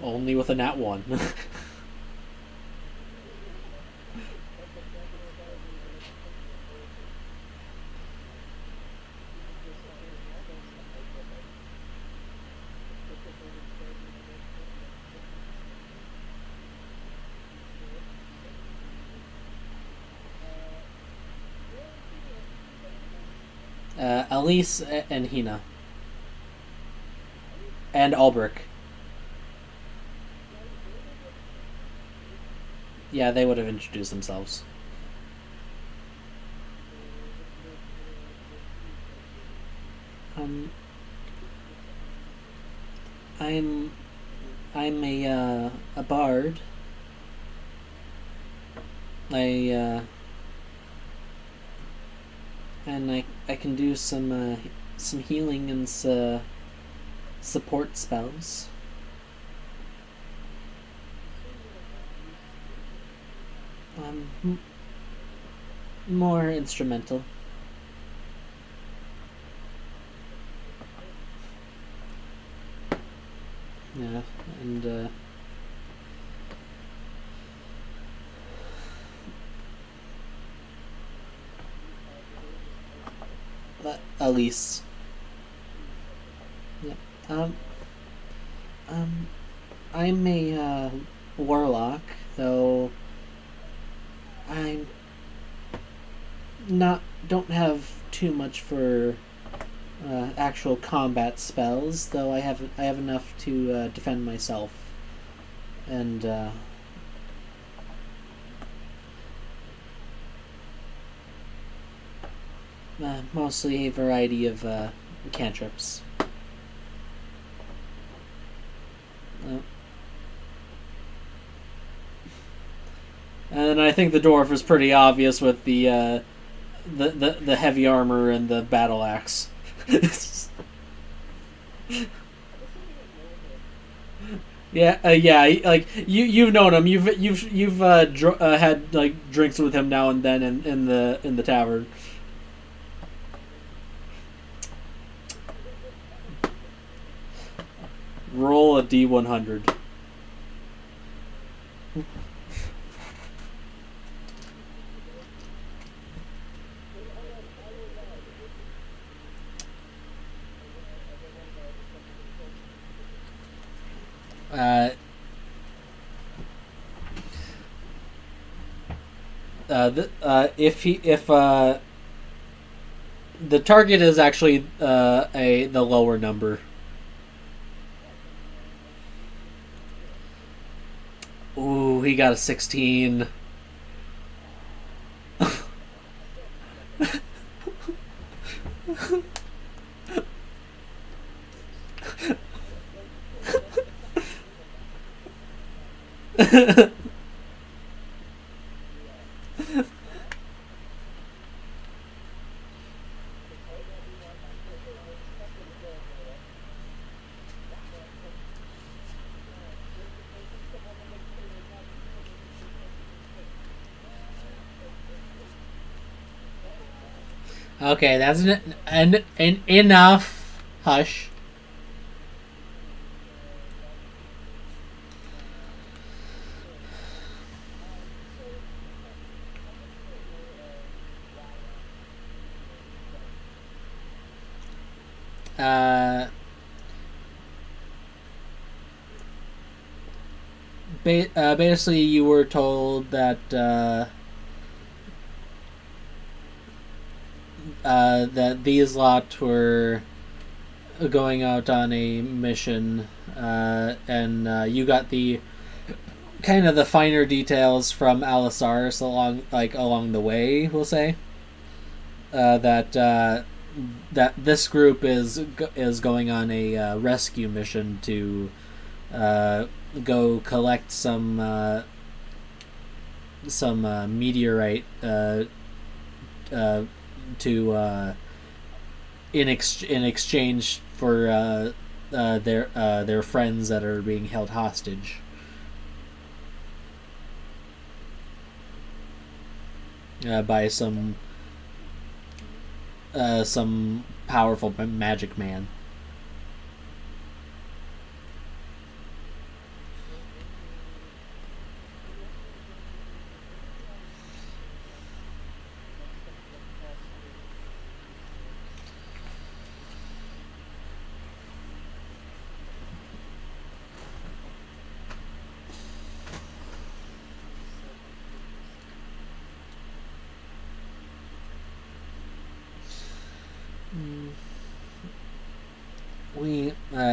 Only with a nat one. Elise and Hina and Ulbrich. Yeah, they would have introduced themselves. Um, I'm I'm a bard. I and I can do some some healing and support spells. More instrumental. Yeah, and Elise. Yep. Um, I'm a warlock, though I'm not don't have too much for actual combat spells. Though I have enough to defend myself, and mostly a variety of cantrips. And I think the dwarf is pretty obvious with the heavy armor and the battle axe. Yeah, like you've known him. You've had like drinks with him now and then in the tavern. Roll a d100. If the target is actually the lower number. Ooh, he got a 16. Okay, that's an enough. Hush. Uh, Basically, you were told that that these lot were going out on a mission, and you got the kind of the finer details from Alisaris along the way. We'll say that this group is going on a rescue mission to go collect some meteorite to in exchange for their friends that are being held hostage. By some powerful magic man.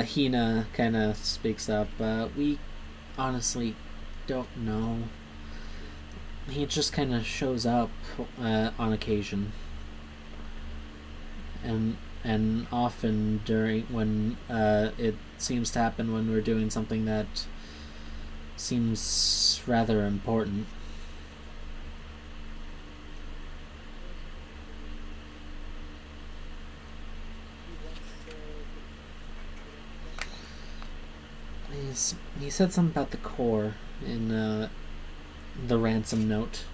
Hina kind of speaks up. We honestly don't know. He just kind of shows up on occasion, and often during when it seems to happen when we're doing something that seems rather important. He said something about the core in the ransom note.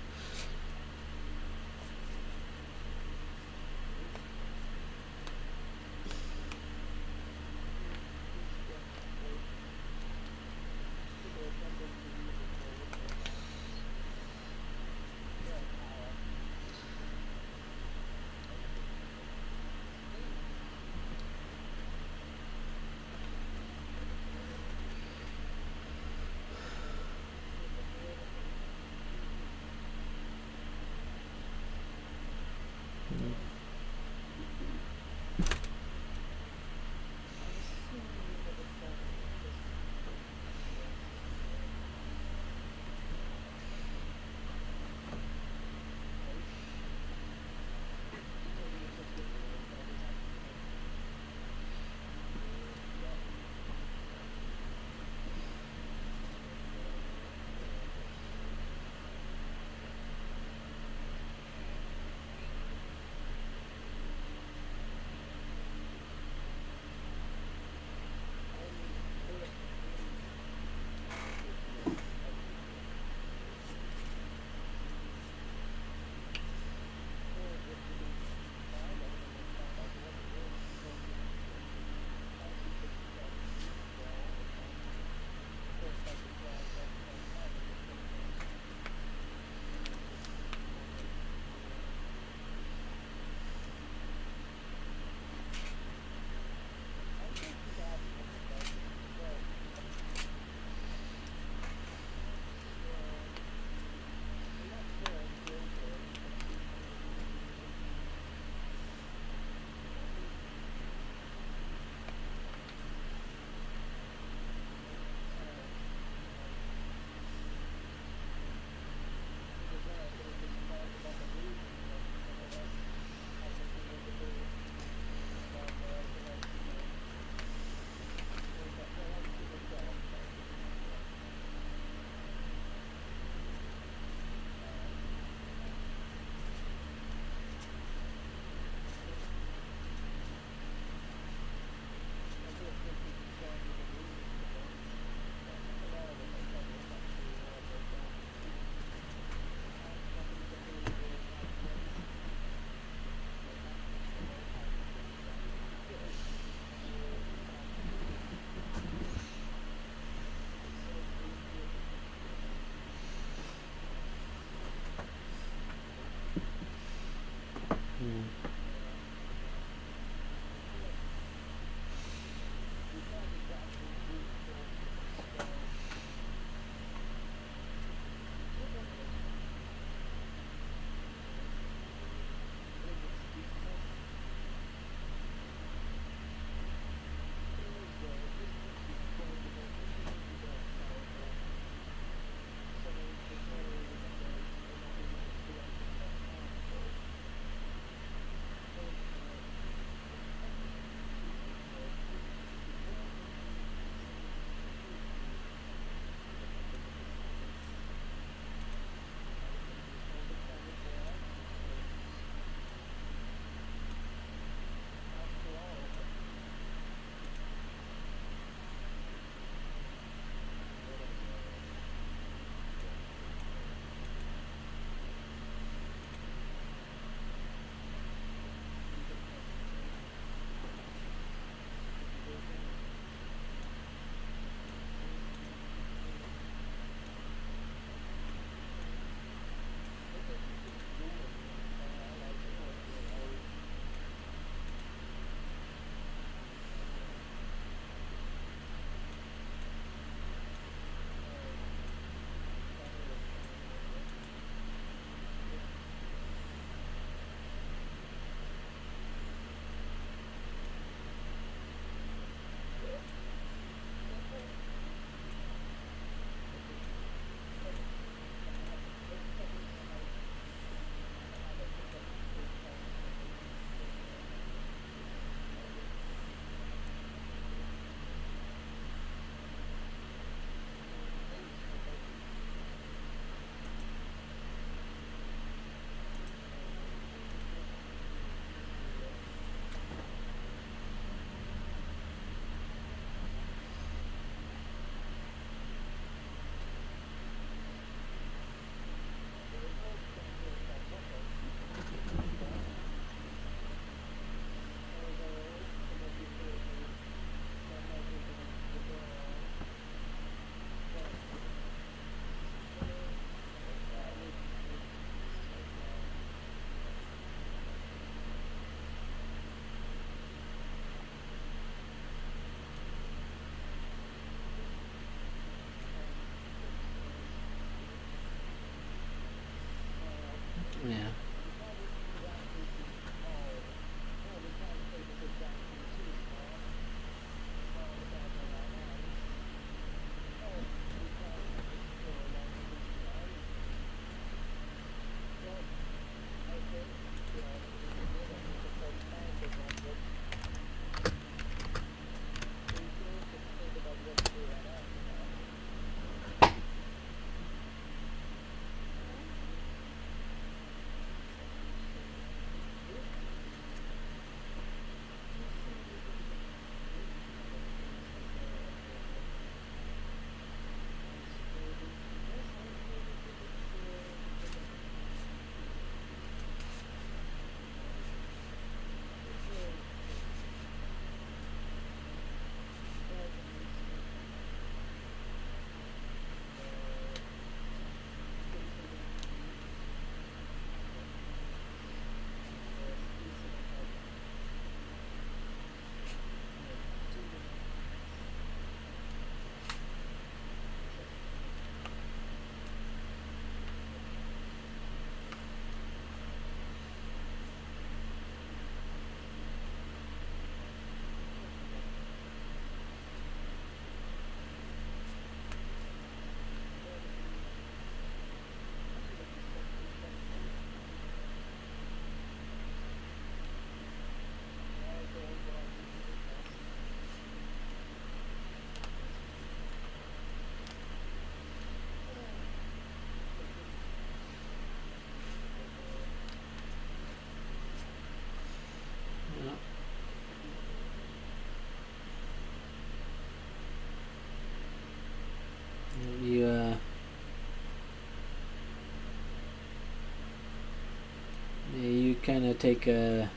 kind of take a.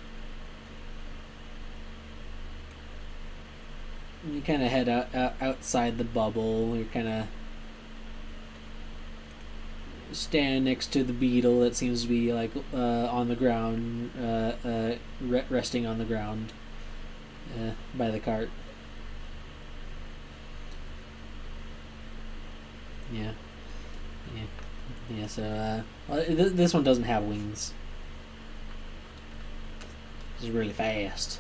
You kind of head outside the bubble. You're kind of standing next to the beetle that seems to be like on the ground, resting on the ground by the cart. Yeah. Yeah. So this one doesn't have wings. It's really fast.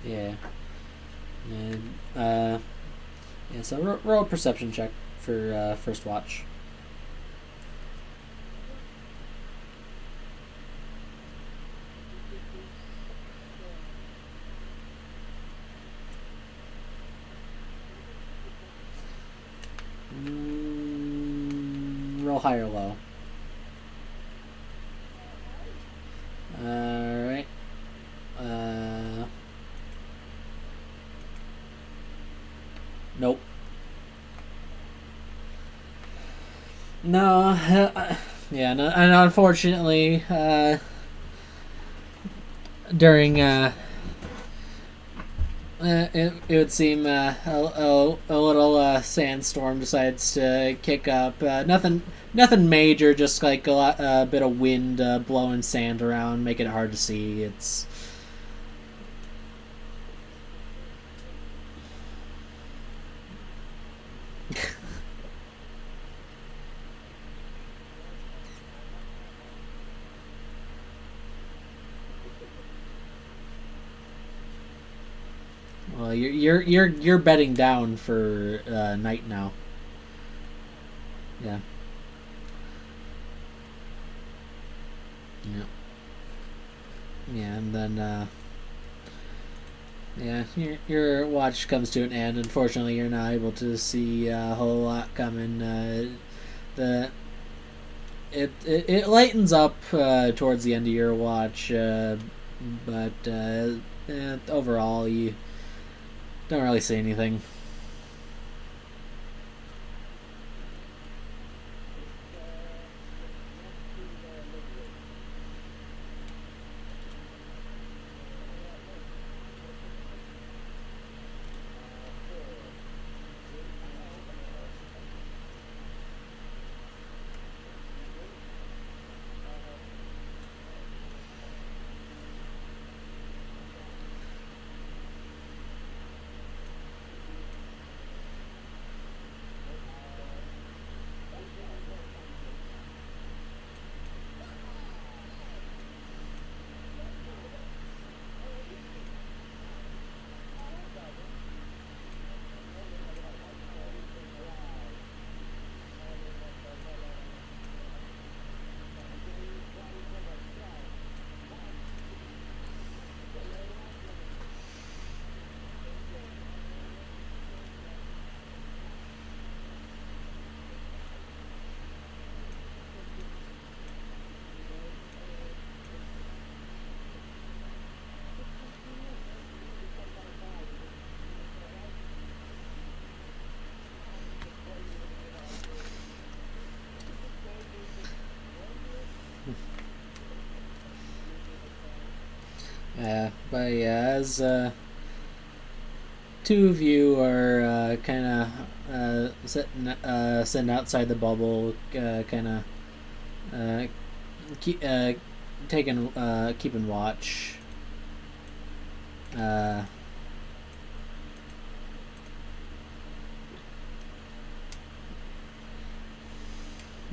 Yeah. And yeah. So roll a perception check for first watch. Roll high or low. Alright. Nope. No. Yeah, no, and unfortunately, during it would seem a little sandstorm decides to kick up. Nothing major, just like a bit of wind blowing sand around, making it hard to see. It's well, you're bedding down for night now. Yeah. Yeah. Yeah, and then yeah, your watch comes to an end. Unfortunately, you're not able to see a whole lot coming. The it lightens up towards the end of your watch, but overall you don't really see anything. But yeah, as two of you are kind of sitting outside the bubble, kind of keep keeping watch. Yeah,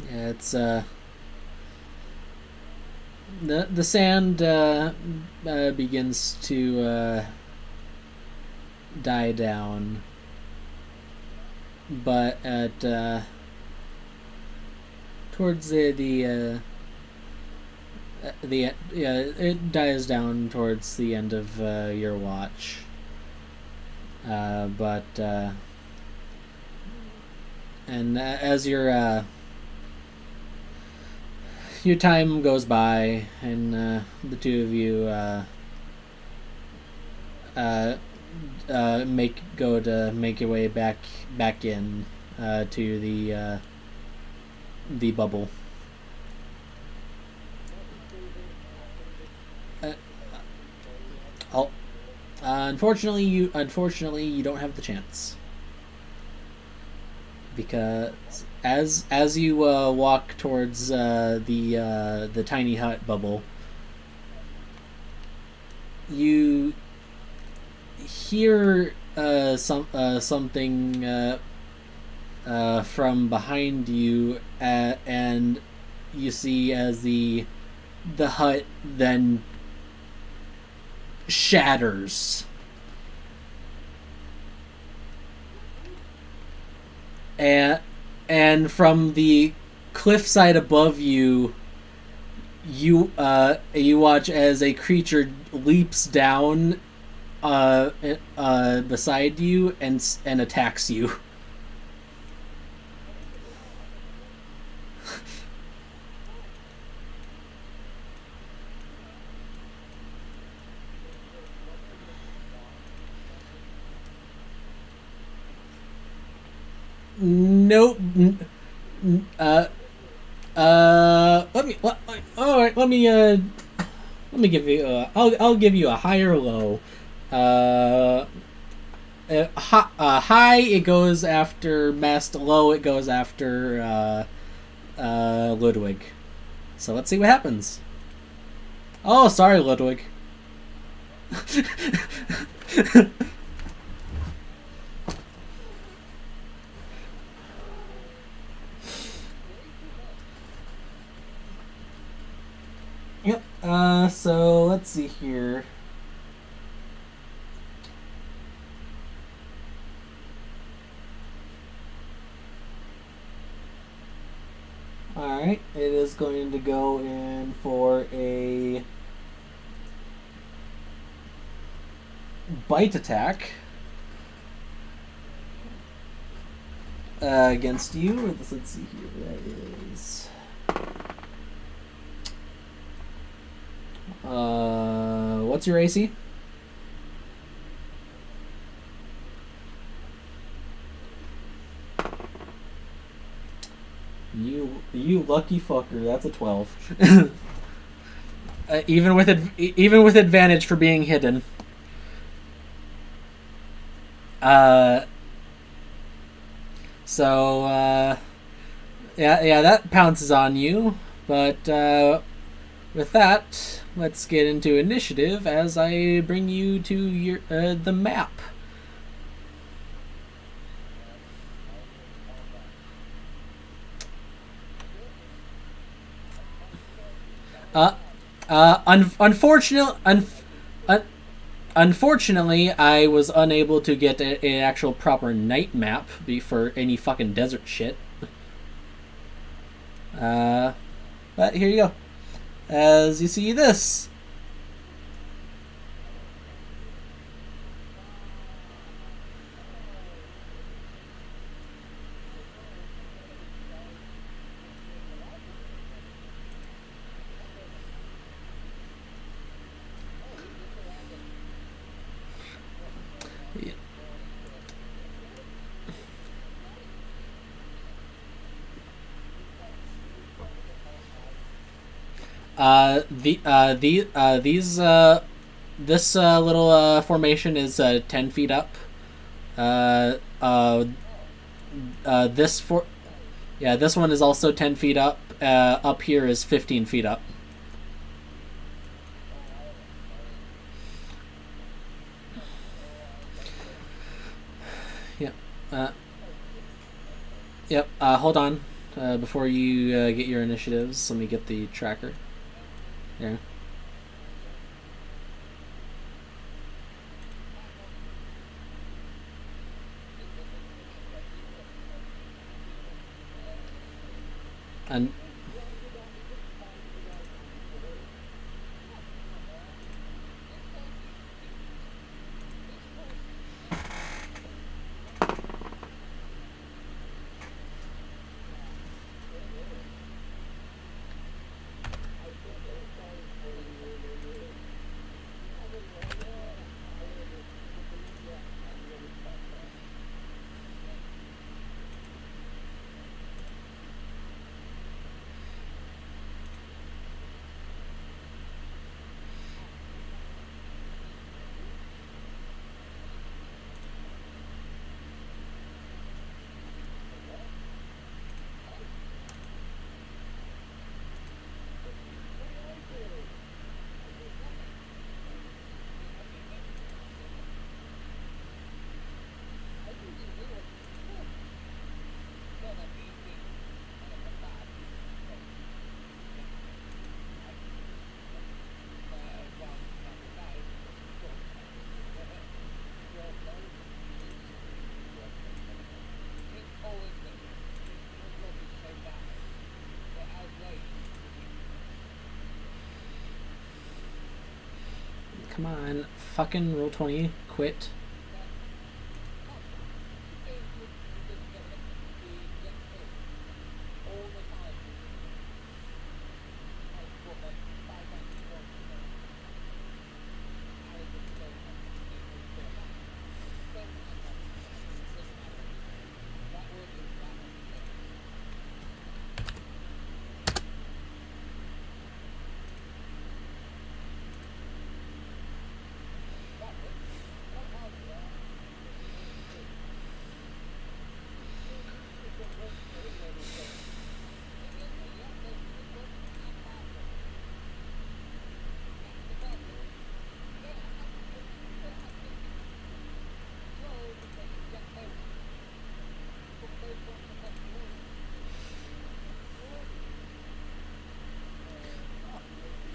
it's the sand begins to die down, but at towards it dies down towards the end of your watch, but and as your time goes by, and the two of you make your way back in. to the bubble. Uh, I'll, unfortunately you don't have the chance, because as you walk towards the tiny hut bubble, you hear something from behind you, and you see as the hut then shatters, and from the cliffside above you, you watch as a creature leaps down beside you and attacks you. Nope. Uh, all right. Let me give you. I'll give you a high or low. Uh, high it goes after Mest. Low it goes after Ludwig. So let's see what happens. Oh, sorry, Ludwig. Yep. So let's see here. Alright, it is going to go in for a bite attack against you. Let's see here. That is. What's your AC? You lucky fucker. That's a 12. Even with advantage for being hidden. So yeah, that pounces on you. But with that, let's get into initiative as I bring you to your the map. Unfortunately, I was unable to get an actual proper night map for any fucking desert shit. But here you go. As you see this. This little formation is 10 feet up. This one is also 10 feet up. Up here is 15 feet up. Yep. Yep. Hold on. Before you get your initiatives, let me get the tracker. Yeah. And Come on. Fucking roll 20. Quit.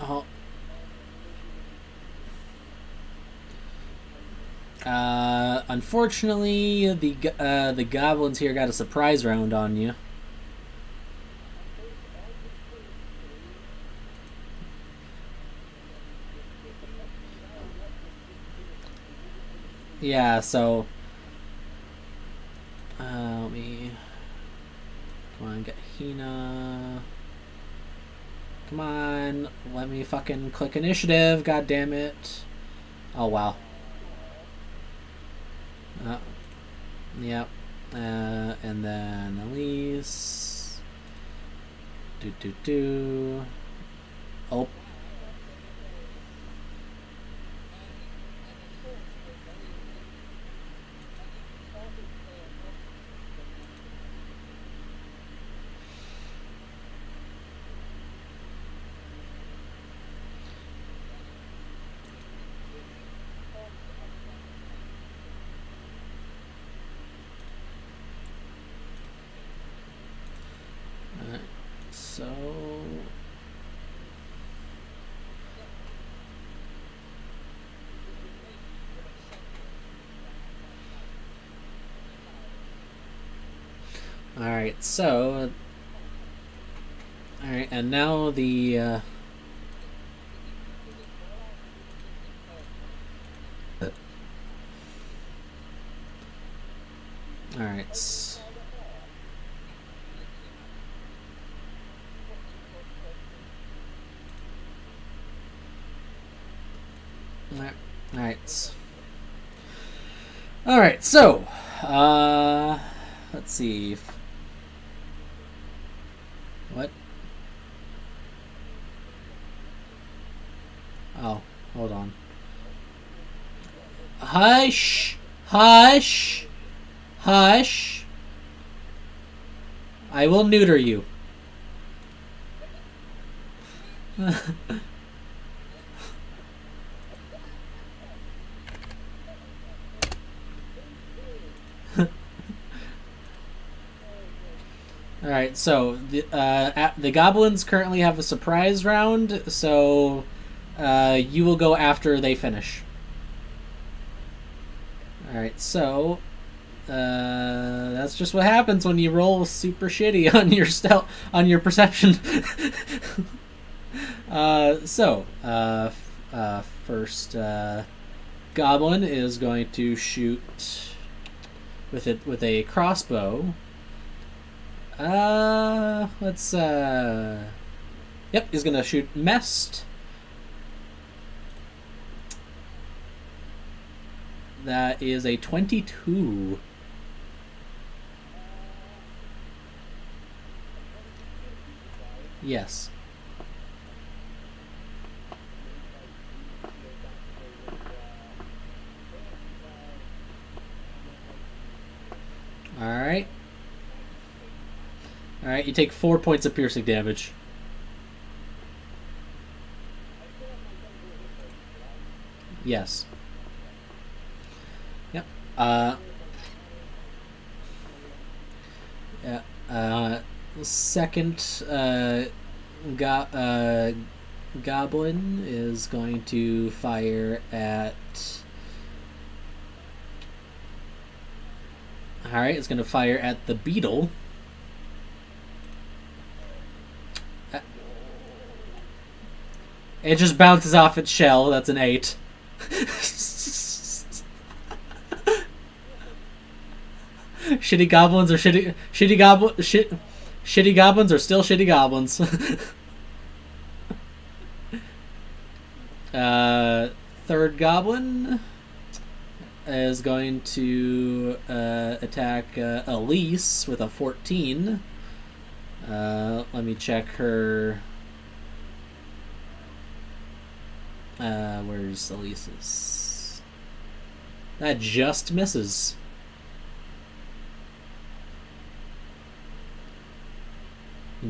Oh. Unfortunately, the goblins here got a surprise round on you. Yeah, so let me come on, get Hina. Come on, let me fucking click initiative. God damn it! Oh wow. Yep. And then Elise. Oh. So alright, so alright, and now the alright. Alright. Alright, so let's see. What? Oh, hold on. Hush! Hush! Hush! I will neuter you. Alright, so the goblins currently have a surprise round, so you will go after they finish. Alright, so that's just what happens when you roll super shitty on your on your perception. First goblin is going to shoot with a crossbow. Let's yep, he's gonna shoot Mest. That is a 22. Yes. Alright. Alright, you take 4 points of piercing damage. Yes. Yep. Yeah. Second goblin is going to fire at... Alright, it's going to fire at the beetle. It just bounces off its shell. That's an 8. Shitty goblins are shitty goblins are still shitty goblins. Third goblin is going to attack Elise with a 14. Let me check her. Where's Elise's? That just misses.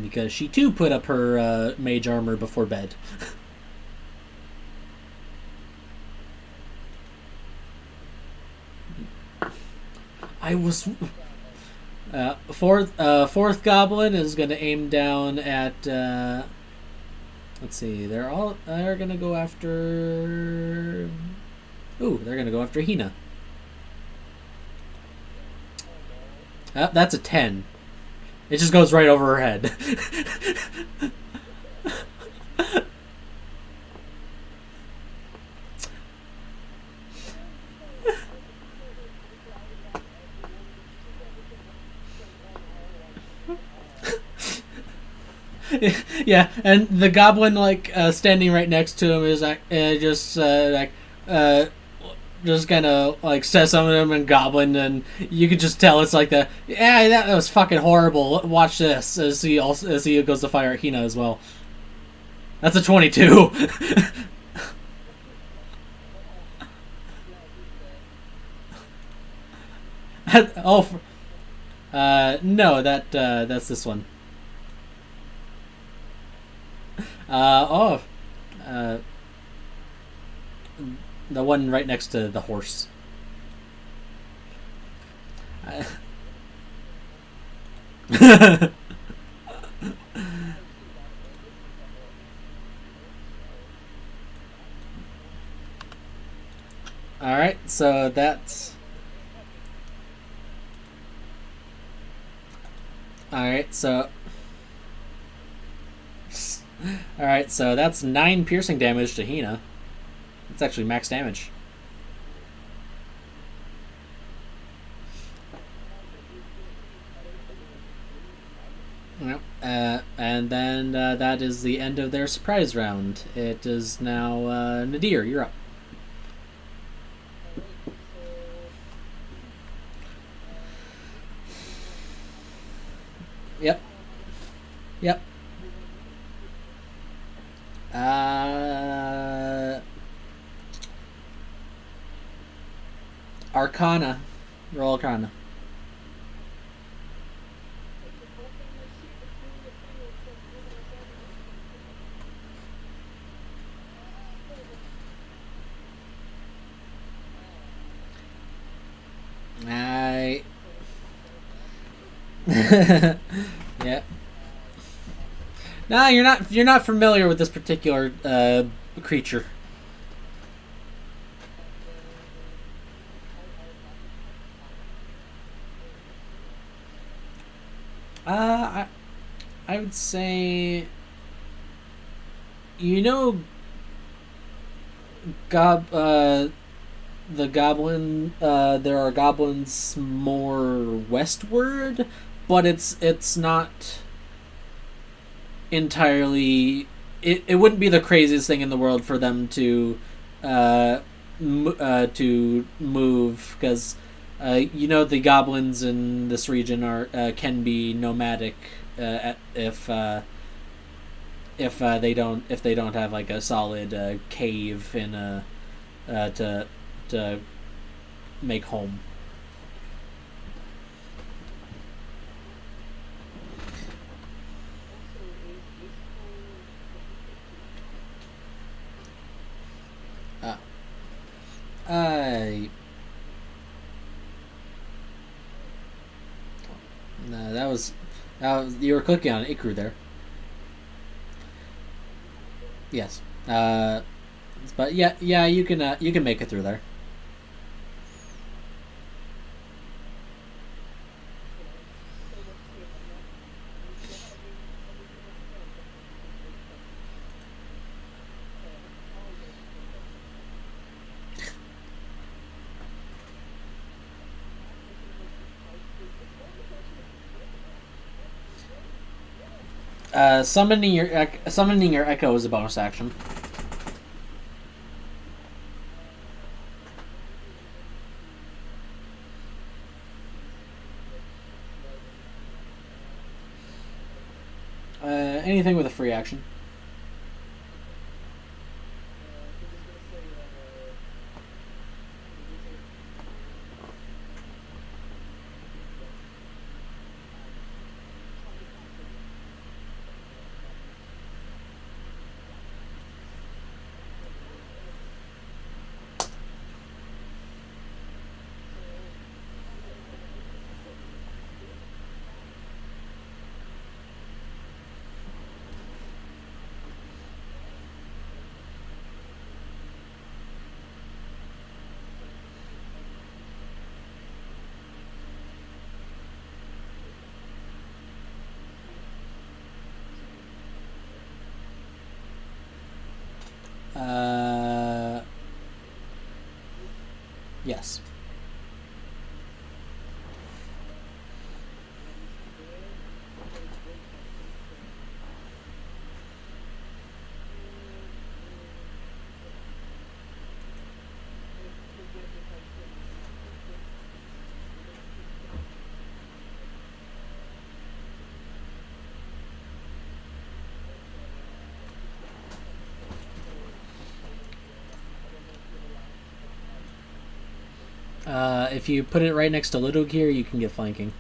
Because she too put up her mage armor before bed. I was fourth goblin is going to aim down at. Let's see. They're going to go after. Ooh, they're going to go after Hina. That's a 10. It just goes right over her head. Yeah, and the goblin standing right next to him is just kind of says something to him in goblin, and you could just tell it's that was fucking horrible. Watch this as he goes to fire at Hina as well. That's a 22. No, that's this one. The one right next to the horse. Alright, so that's... Alright, so that's 9 piercing damage to Hina. It's actually max damage. Yep. And then that is the end of their surprise round. It is now Nadir, you're up. Yep. Yep. Arcana. Roll Arcana. Yeah. Nah, you're not familiar with this particular creature. I would say, the goblin. There are goblins more westward, but it's not entirely. It wouldn't be the craziest thing in the world for them to move, because the goblins in this region can be nomadic if they don't have a solid cave in to make home. No, that was you were clicking on Ikru there. Yes. But yeah, you can make it through there. Summoning your echo is a bonus action. Anything with a free action. Yes. If you put it right next to Little Gear, you can get flanking.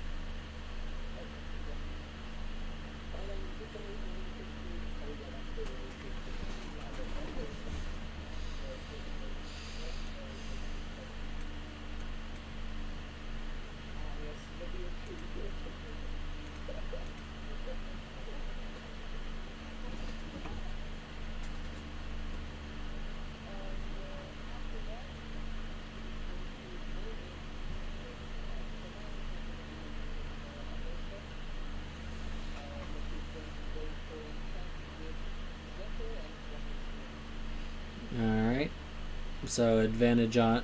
So advantage on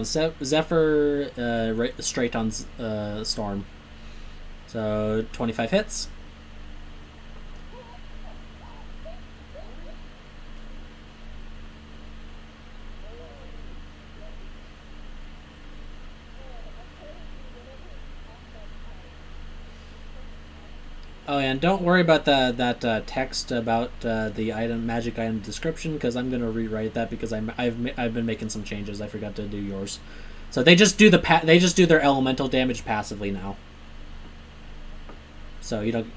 Zephyr, straight on Storm. So 25 hits. Oh, and don't worry about that text about the magic item description, because I'm gonna rewrite that because I've been making some changes. I forgot to do yours, so they just do their elemental damage passively now. So you don't.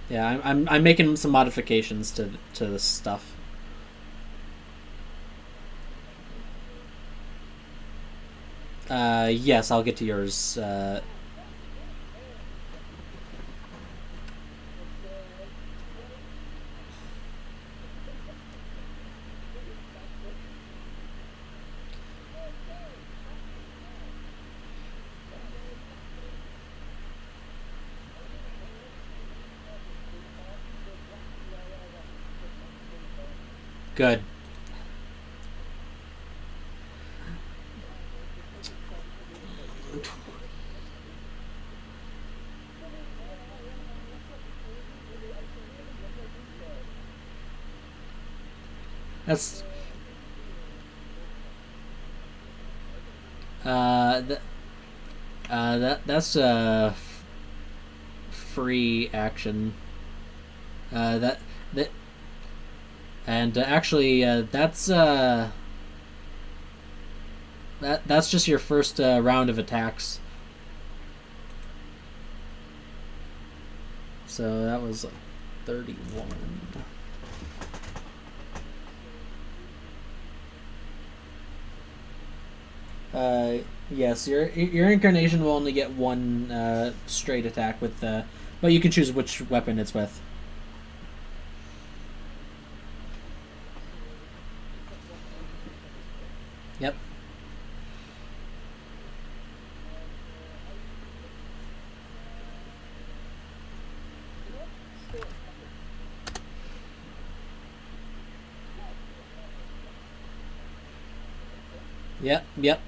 Yeah, I'm making some modifications to this stuff. Yes, I'll get to yours. Good. That's that's a free action. That and actually that's just your first round of attacks. So that was 31. Yes, your incarnation will only get one straight attack with but you can choose which weapon it's with. Yep. Yep.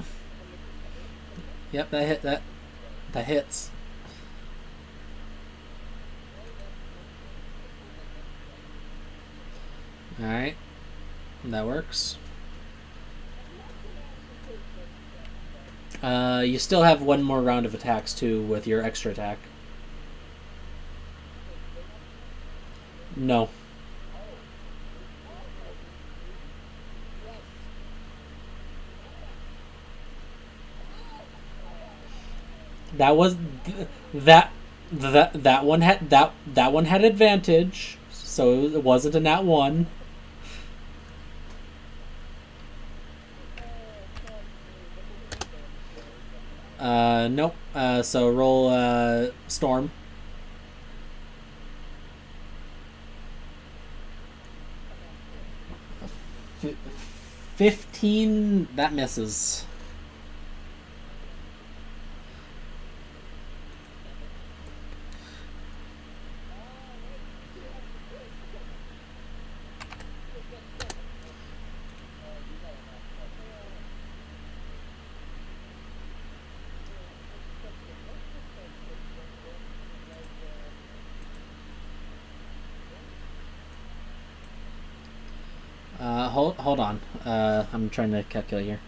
Yep, that hits. Alright. That works. You still have one more round of attacks, too, with your extra attack. No. That was... That one had... That one had advantage, so it wasn't a nat 1. Nope. So roll, Storm. 15, that misses. Hold on. I'm trying to calculate here.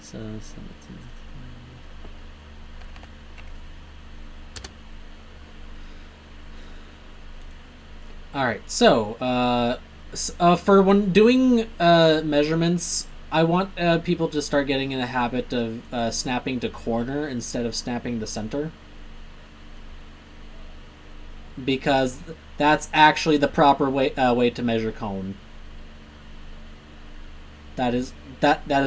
So 17. All right. So for when doing measurements, I want people to start getting in a habit of snapping to corner instead of snapping to center, because that's actually the proper way to measure cone. That is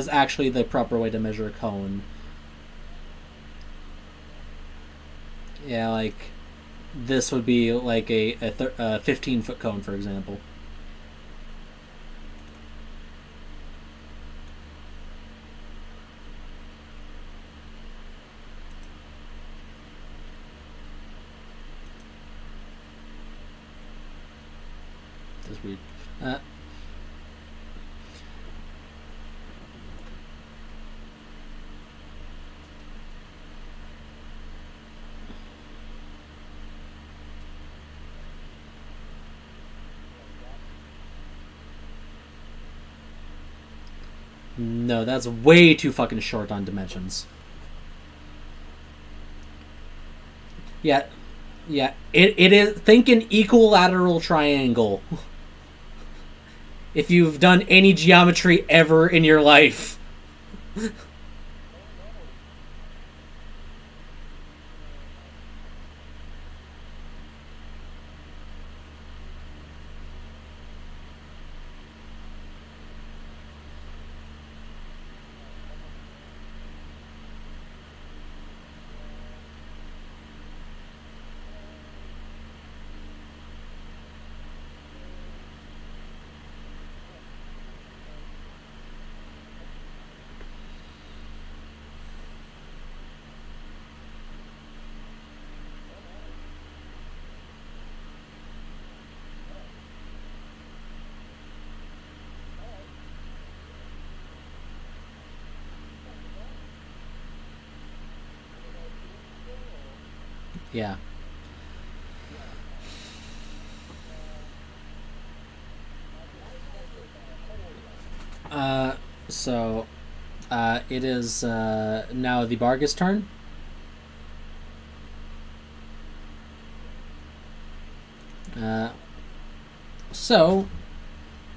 actually the proper way to measure a cone. Yeah, like this would be like a 15-foot cone, for example. That's weird. No, that's way too fucking short on dimensions. Yeah, yeah. It is. Think an equilateral triangle. If you've done any geometry ever in your life. Yeah. So, it is now the Bargus turn. So,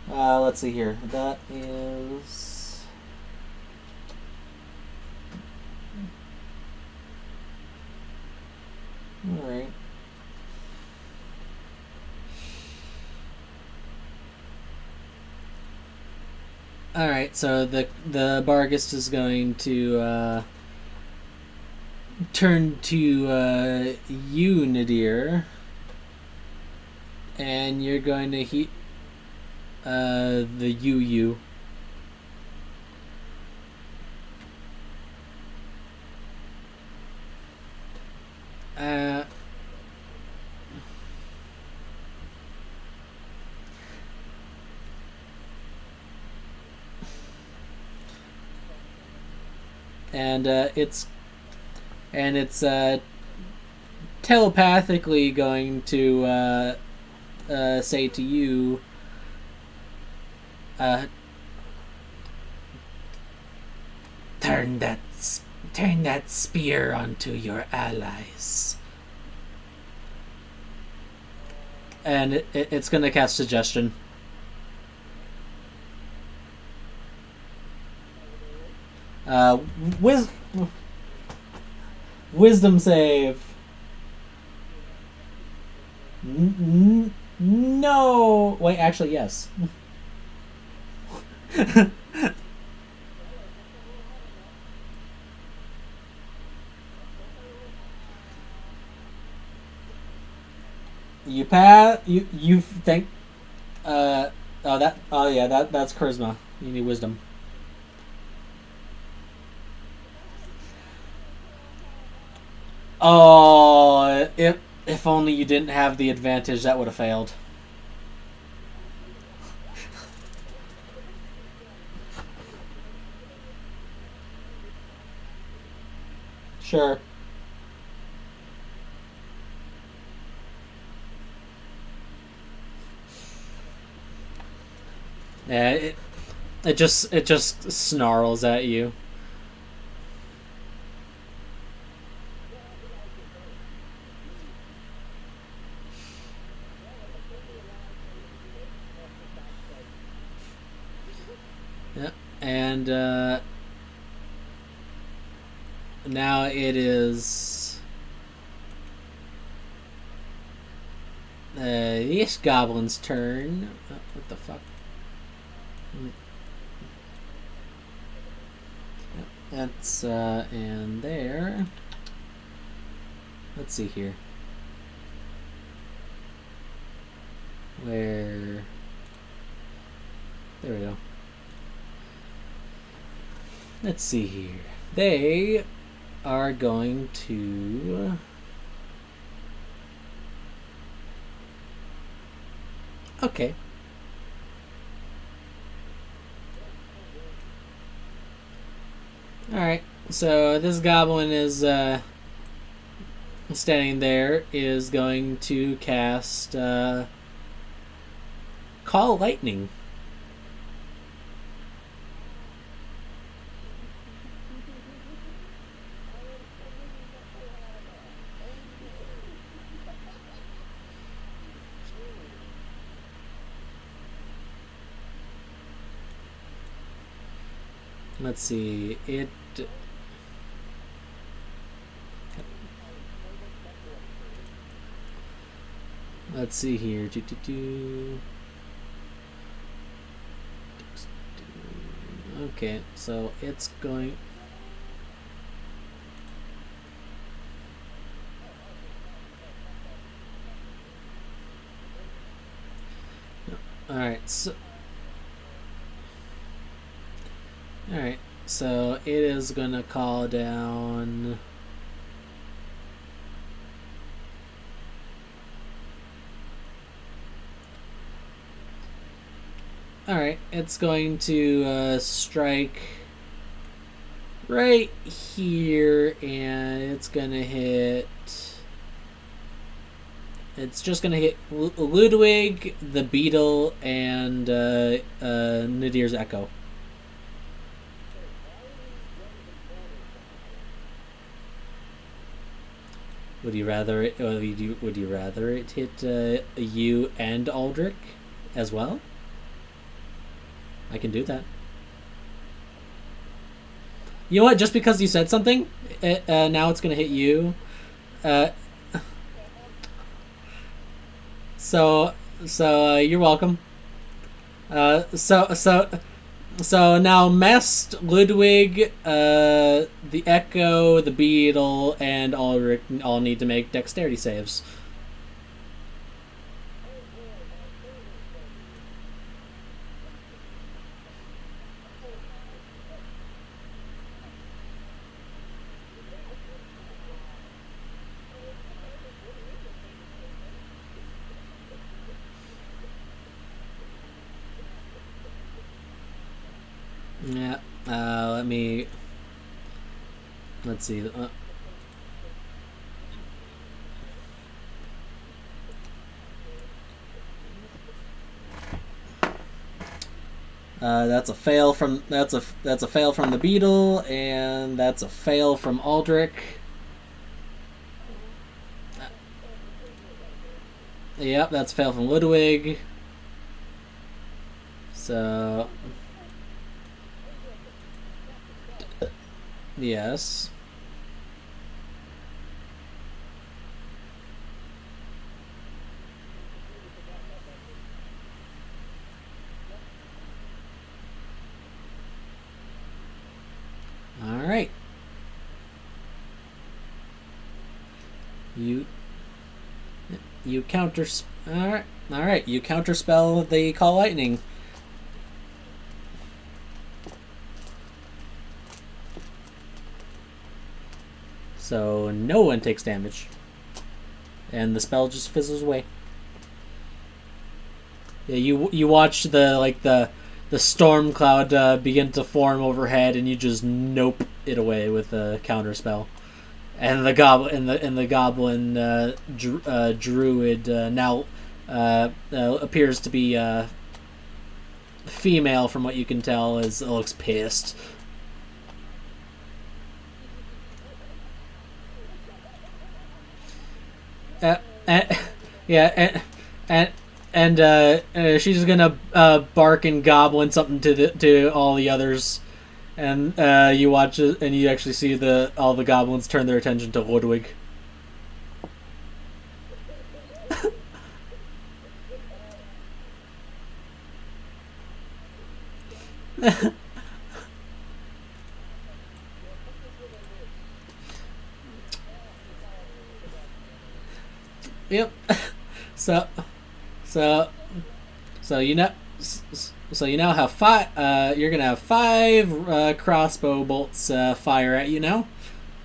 let's see here. That is. Alright. Alright, so the Bargist is going to turn to you, Nadir. And you're going to heat the UU. And it's telepathically going to say to you, Uh, turn that spear onto your allies. And it's gonna cast suggestion. Uh, wis- wisdom save. No. Wait, actually, yes. You pass. You think. Oh that. Oh yeah. That's charisma. You need wisdom. Oh, if only you didn't have the advantage, that would have failed. Sure. Yeah, it just snarls at you. Yeah, and now it is this goblin's turn. Oh, what the fuck? Yep, that's and there. Let's see here. Where? There we go. Let's see here. They are going to. Okay. Alright. So this goblin is standing there, is going to cast Call Lightning. Let's see. Let's see here. Okay, so it's going. Alright, so. Alright, so it is gonna call down. Alright, it's going to strike right here, and it's gonna hit. It's just gonna hit Ludwig, the Beetle, and Nadir's Echo. Would you rather it? Would you rather it hit you and Aldrich as well? I can do that. You know what? Just because you said something, now it's gonna hit you. Uh, so you're welcome. So now Mest, Ludwig, the Echo, the Beetle, and Ulrich all need to make dexterity saves. Yeah. Let's see. That's a fail from that's a fail from the beetle, and that's a fail from Aldrich. Yep, that's a fail from Ludwig. So yes. All right. You counter. All right. You counterspell the Call Lightning. So no one takes damage, and the spell just fizzles away. Yeah, you watch the storm cloud begin to form overhead, and you just nope it away with a counter spell. And the goblin druid now appears to be female, from what you can tell, as it looks pissed. Yeah, and she's gonna bark and goblin something to all the others, and you watch it, and you actually see all the goblins turn their attention to Ludwig. Yep. So you know. So you now have five. You're gonna have five crossbow bolts fire at you now,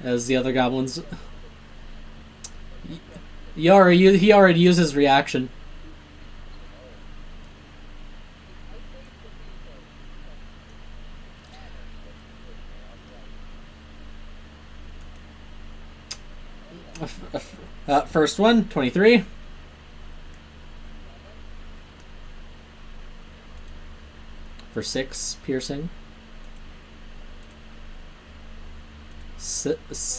as the other goblins. He already used his reaction. First one, 23. For 6 piercing. Second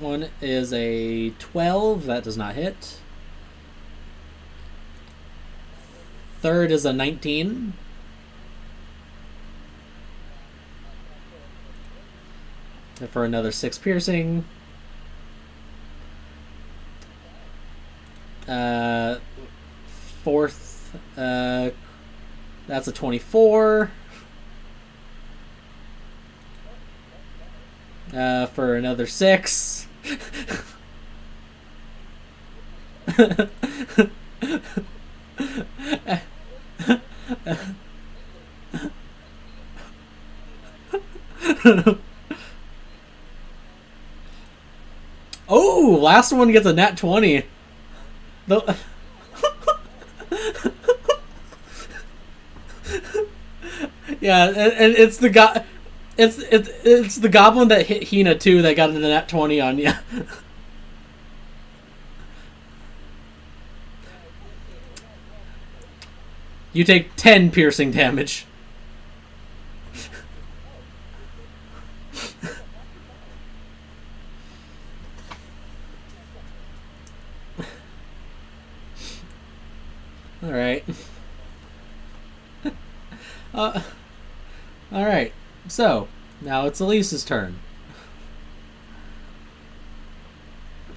one is a 12. That does not hit. Third is a 19. For another 6 piercing. Fourth, that's a 24. For another 6. Oh, last one gets a nat 20. Yeah, and it's the it's the goblin that hit Hina too that got a nat 20 on you. You take 10 piercing damage. All right. All right. So now it's Elise's turn.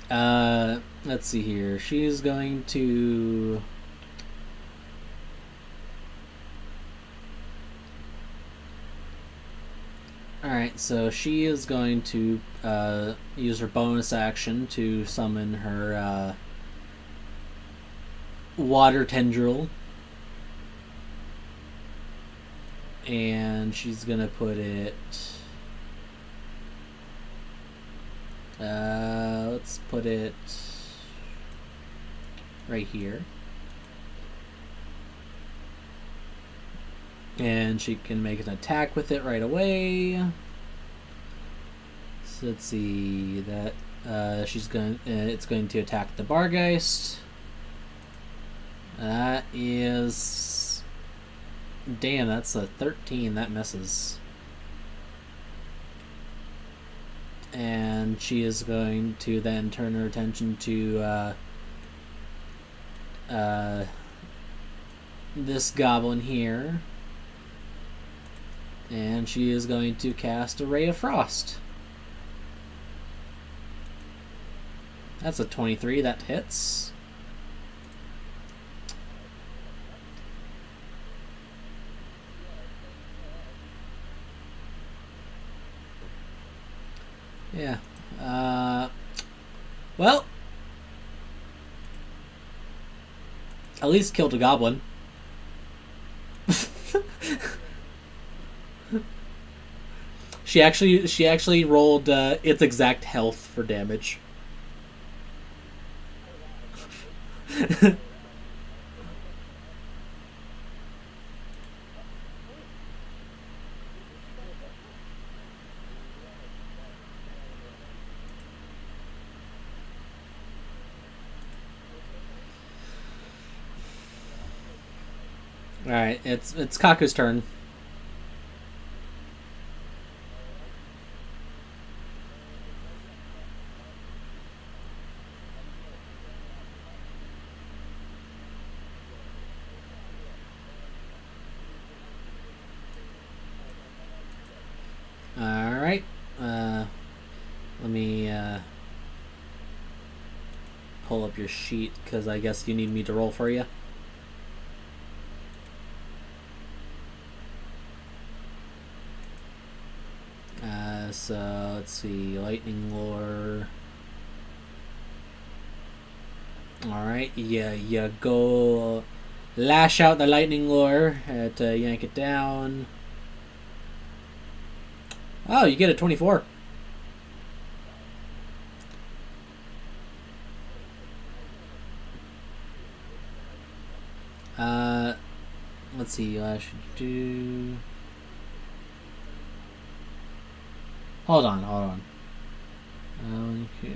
Let's see here. She's going to. Alright, so she is going to use her bonus action to summon her water tendril. And she's going to put it... let's put it right here. And she can make an attack with it right away. So let's see that it's going to attack the Bargeist. That is... Damn, that's a 13. That misses. And she is going to then turn her attention to this goblin here. And she is going to cast a Ray of Frost. That's a 23. That hits. Yeah. Well, at least killed a goblin. She actually rolled its exact health for damage. All right, it's Kaku's turn. All right. Let me pull up your sheet because I guess you need me to roll for you. So let's see, lightning lore. All right, yeah, you go lash out the lightning lore to yank it down. Oh, you get a 24. Let's see. I should do. Hold on. Okay.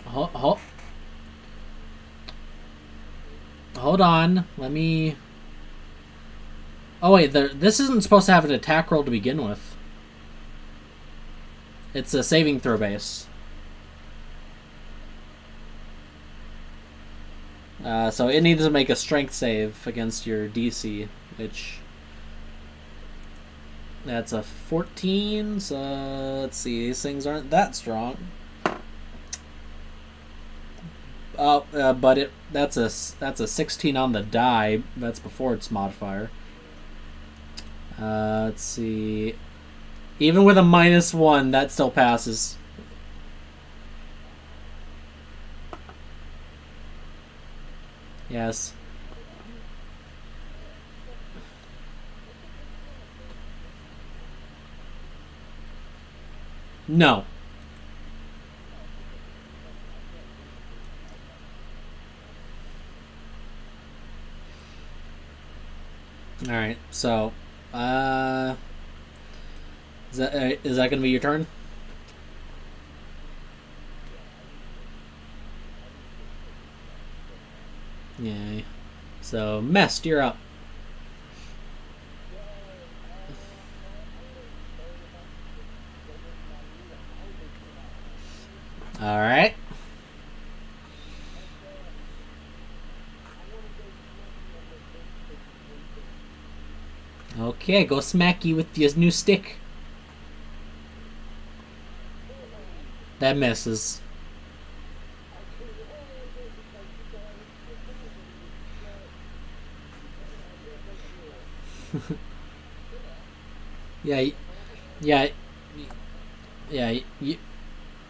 Hold on. Let me. Oh wait, this isn't supposed to have an attack roll to begin with. It's a saving throw base. So it needs to make a strength save against your DC, which... That's a 14, so let's see, these things aren't that strong. But that's a 16 on the die. That's before its modifier. Let's see. Even with a -1, that still passes. Yes. No. Alright, so, is that gonna be your turn? Yeah. So, Mest, you're up. Alright. Okay, go smacky with your new stick. That misses. Yeah.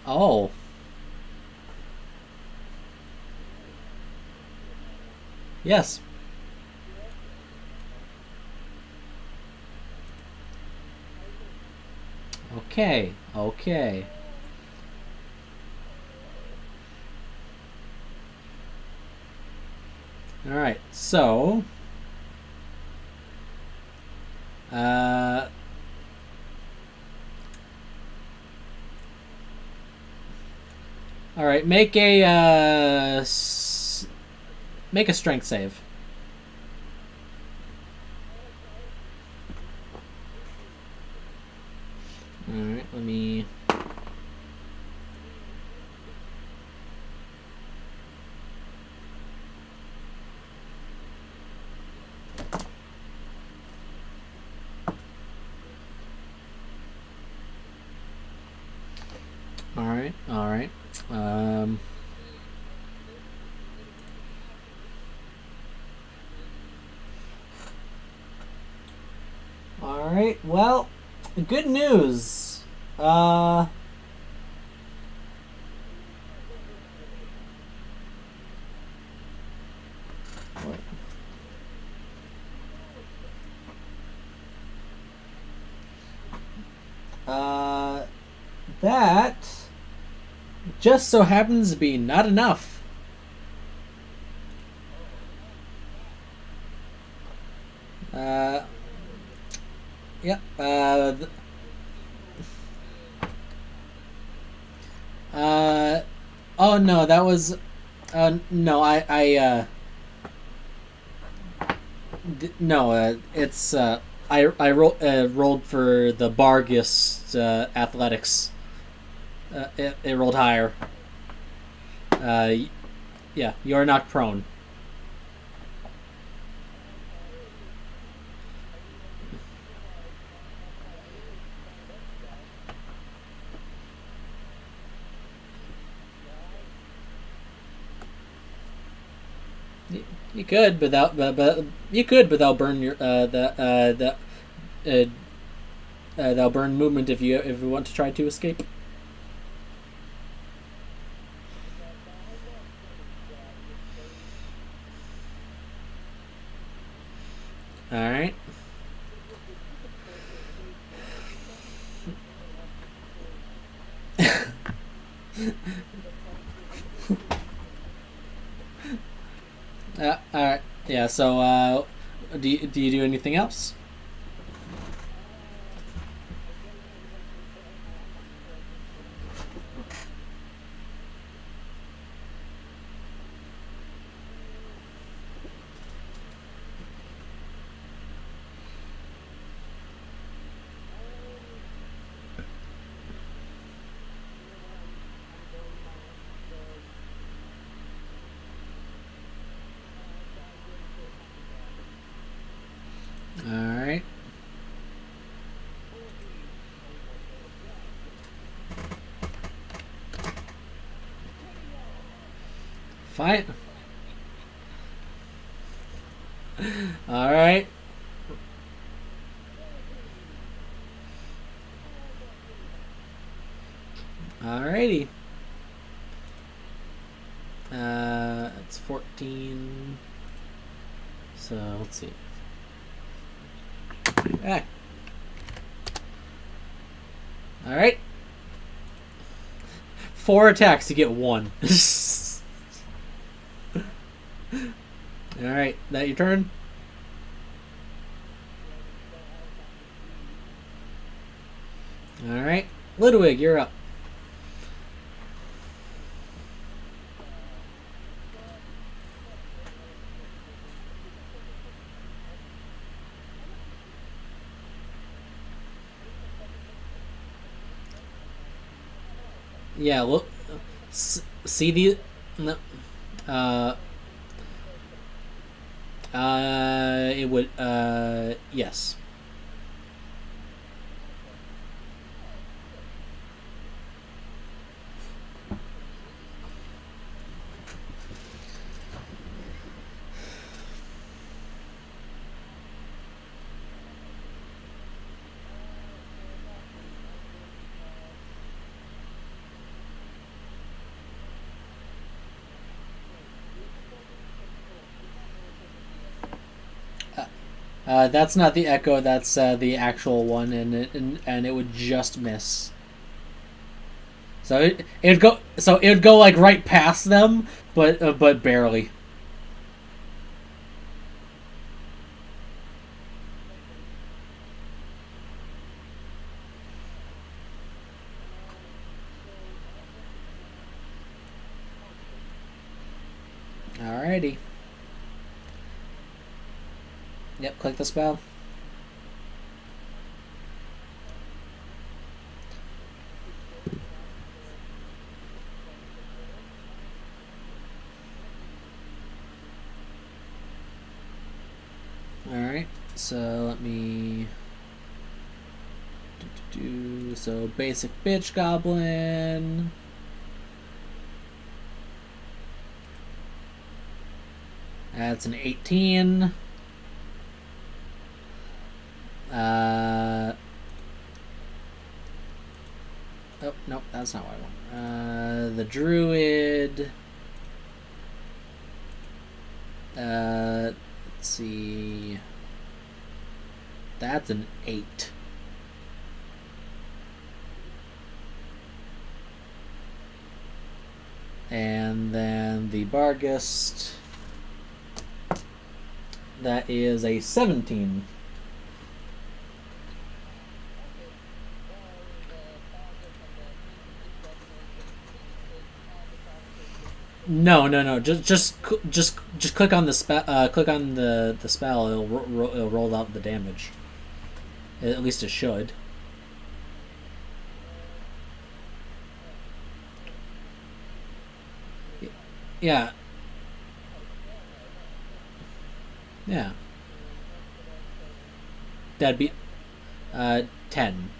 Oh. Yes. Okay. Alright, so... All right, make a make a strength save. All right, let me. All right, all right. All right. Well, good news. Uh, what? That just so happens to be not enough. Uh, yep. Oh no, that was. No, no. It's. Rolled for the Bargus athletics. It rolled higher. Uh, yeah, you're knocked prone. You could, but you could, but that'll burn your uh, that'll burn movement if you want to try to escape. All right. All right. Yeah. So, do you do anything else? All right. Fine. All right. Alrighty. It's 14. So let's see. Ah. All right. 4 attacks to get 1. All right, that your turn. All right, Ludwig, you're up. Yeah, look. See the. No, uh, it would. Yes. That's not the echo. That's the actual one, and it would just miss. So it'd go. So it would go like right past them, but barely. Alrighty. Yep, click the spell. Alright, so let me so basic bitch goblin. That's an 18. Oh, nope, that's not what I want. The druid. Let's see. That's an 8. And then the Barghest. That is a 17. No. Just click on the spell. Click on the spell. It'll roll out the damage. At least it should. Yeah. Yeah. That'd be 10.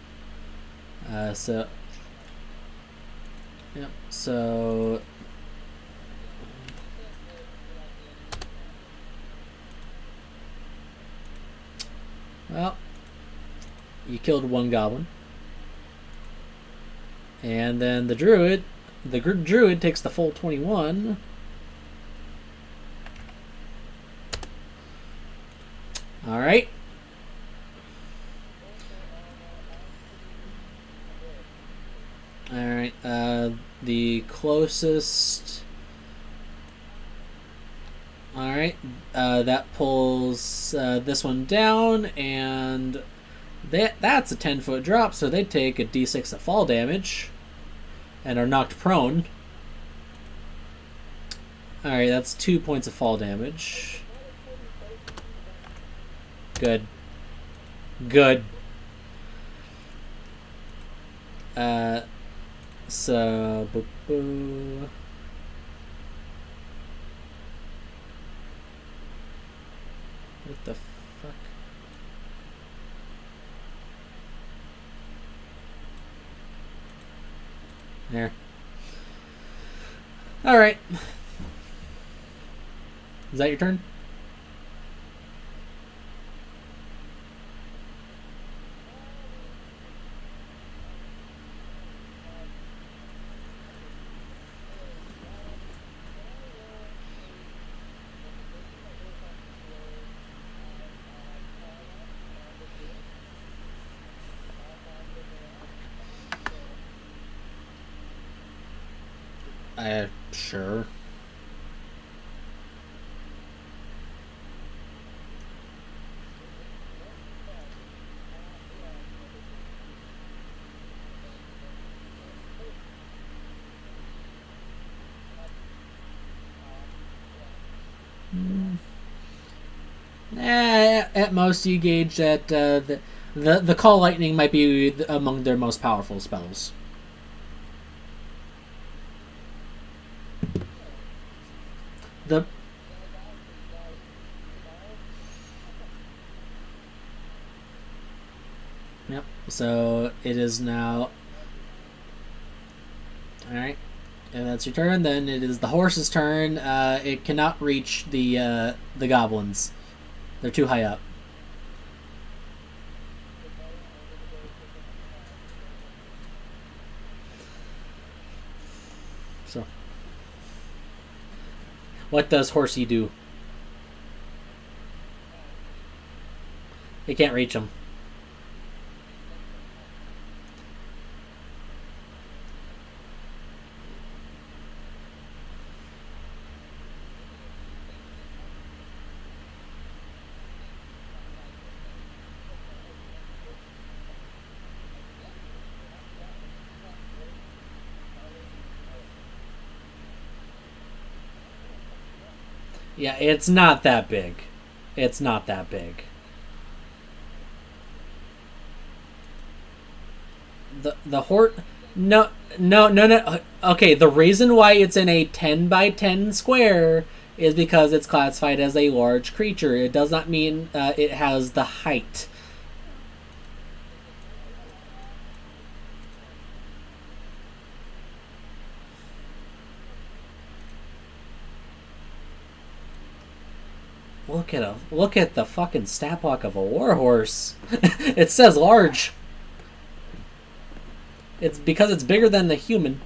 So yep. So well, you killed one goblin, and then the druid takes the full 21. All right. All right. The closest. All right. That pulls this one down, and that's a 10-foot drop. So they take a d6 of fall damage, and are knocked prone. All right. That's 2 points of fall damage. Good. So boo. What the fuck? There. All right. Is that your turn? Sure. At most, you gauge that the Call Lightning might be among their most powerful spells. Yep. So it is now. All right. If that's your turn, then it is the horse's turn. It cannot reach the goblins. They're too high up. So, what does Horsey do? It can't reach them. Yeah, it's not that big. It's not that big. The hort. No, no, no, no. Okay, the reason why it's in a 10 by 10 square is because it's classified as a large creature. It does not mean it has the height. Look at the fucking stat block of a warhorse. It says large. It's because it's bigger than the human.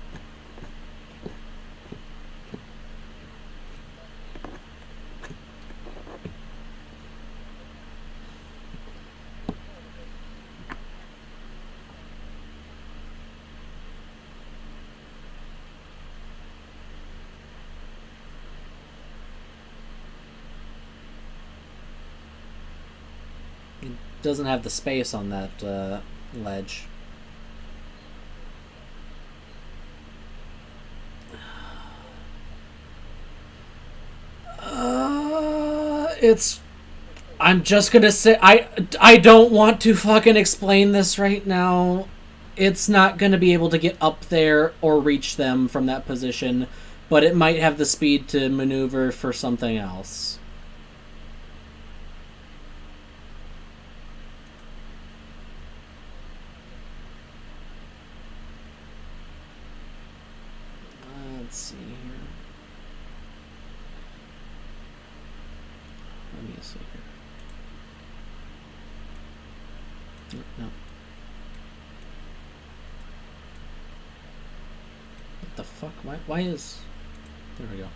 It doesn't have the space on that ledge. It's. I'm just gonna say I don't want to fucking explain this right now. It's not gonna be able to get up there or reach them from that position, but it might have the speed to maneuver for something else. Let's see here. Let me see here. No. What the fuck? Why is... There we go.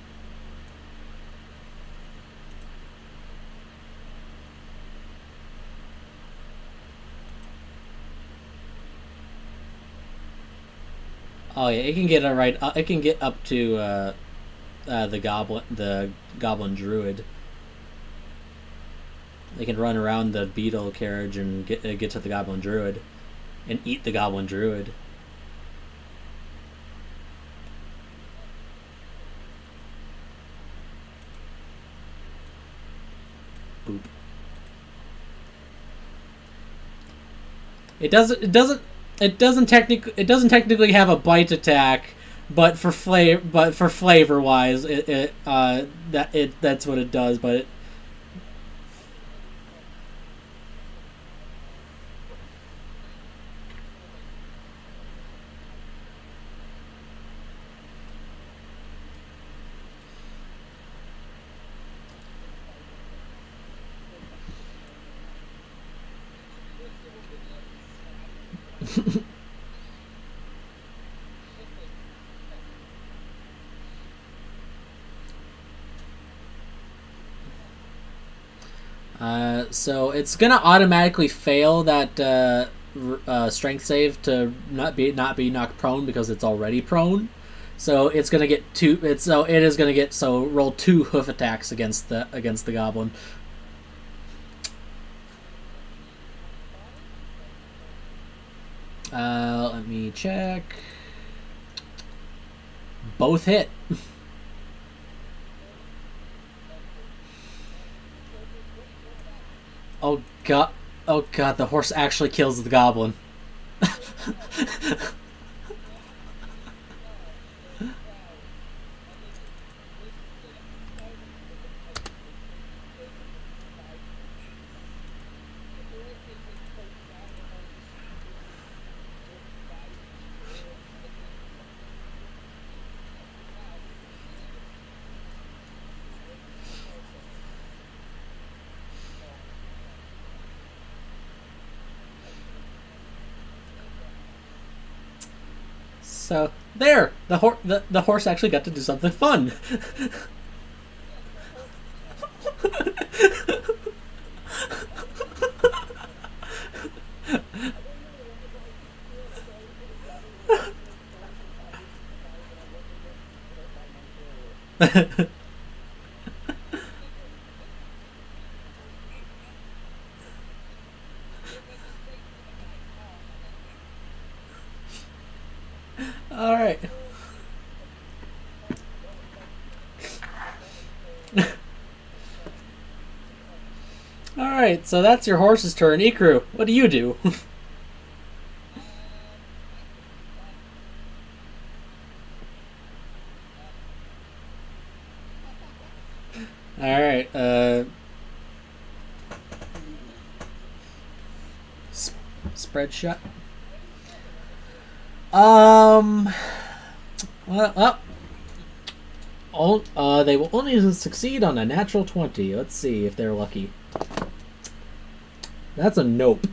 Oh yeah, it can get a right. It can get up to the goblin druid. They can run around the beetle carriage and get to the goblin druid, and eat the goblin druid. Boop. It doesn't. It doesn't. It doesn't technically have a bite attack, but for flavor wise, that's what it does. But so it's gonna automatically fail that strength save to not be knocked prone because it's already prone. So it's gonna get two. It is gonna get roll 2 hoof attacks against the goblin. Let me check. Both hit. Oh god! Oh god! The horse actually kills the goblin. So there, the horse actually got to do something fun. All right. Alright, so that's your horse's turn. Ikru, what do you do? Alright, spread shot. Well, they will only succeed on a natural 20. Let's see if they're lucky. That's a nope.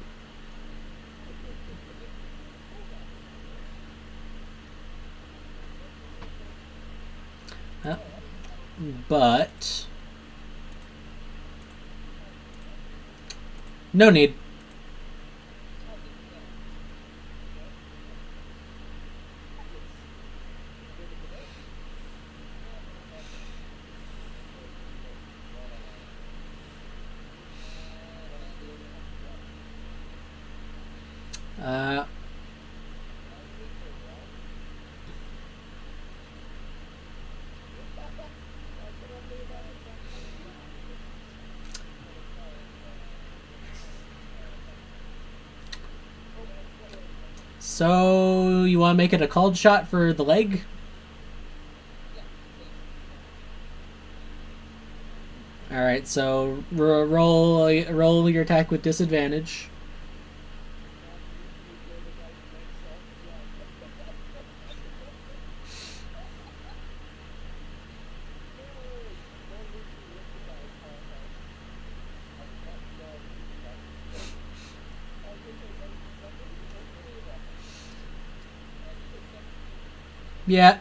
But no need. So you want to make it a called shot for the leg? All right. So roll your attack with disadvantage.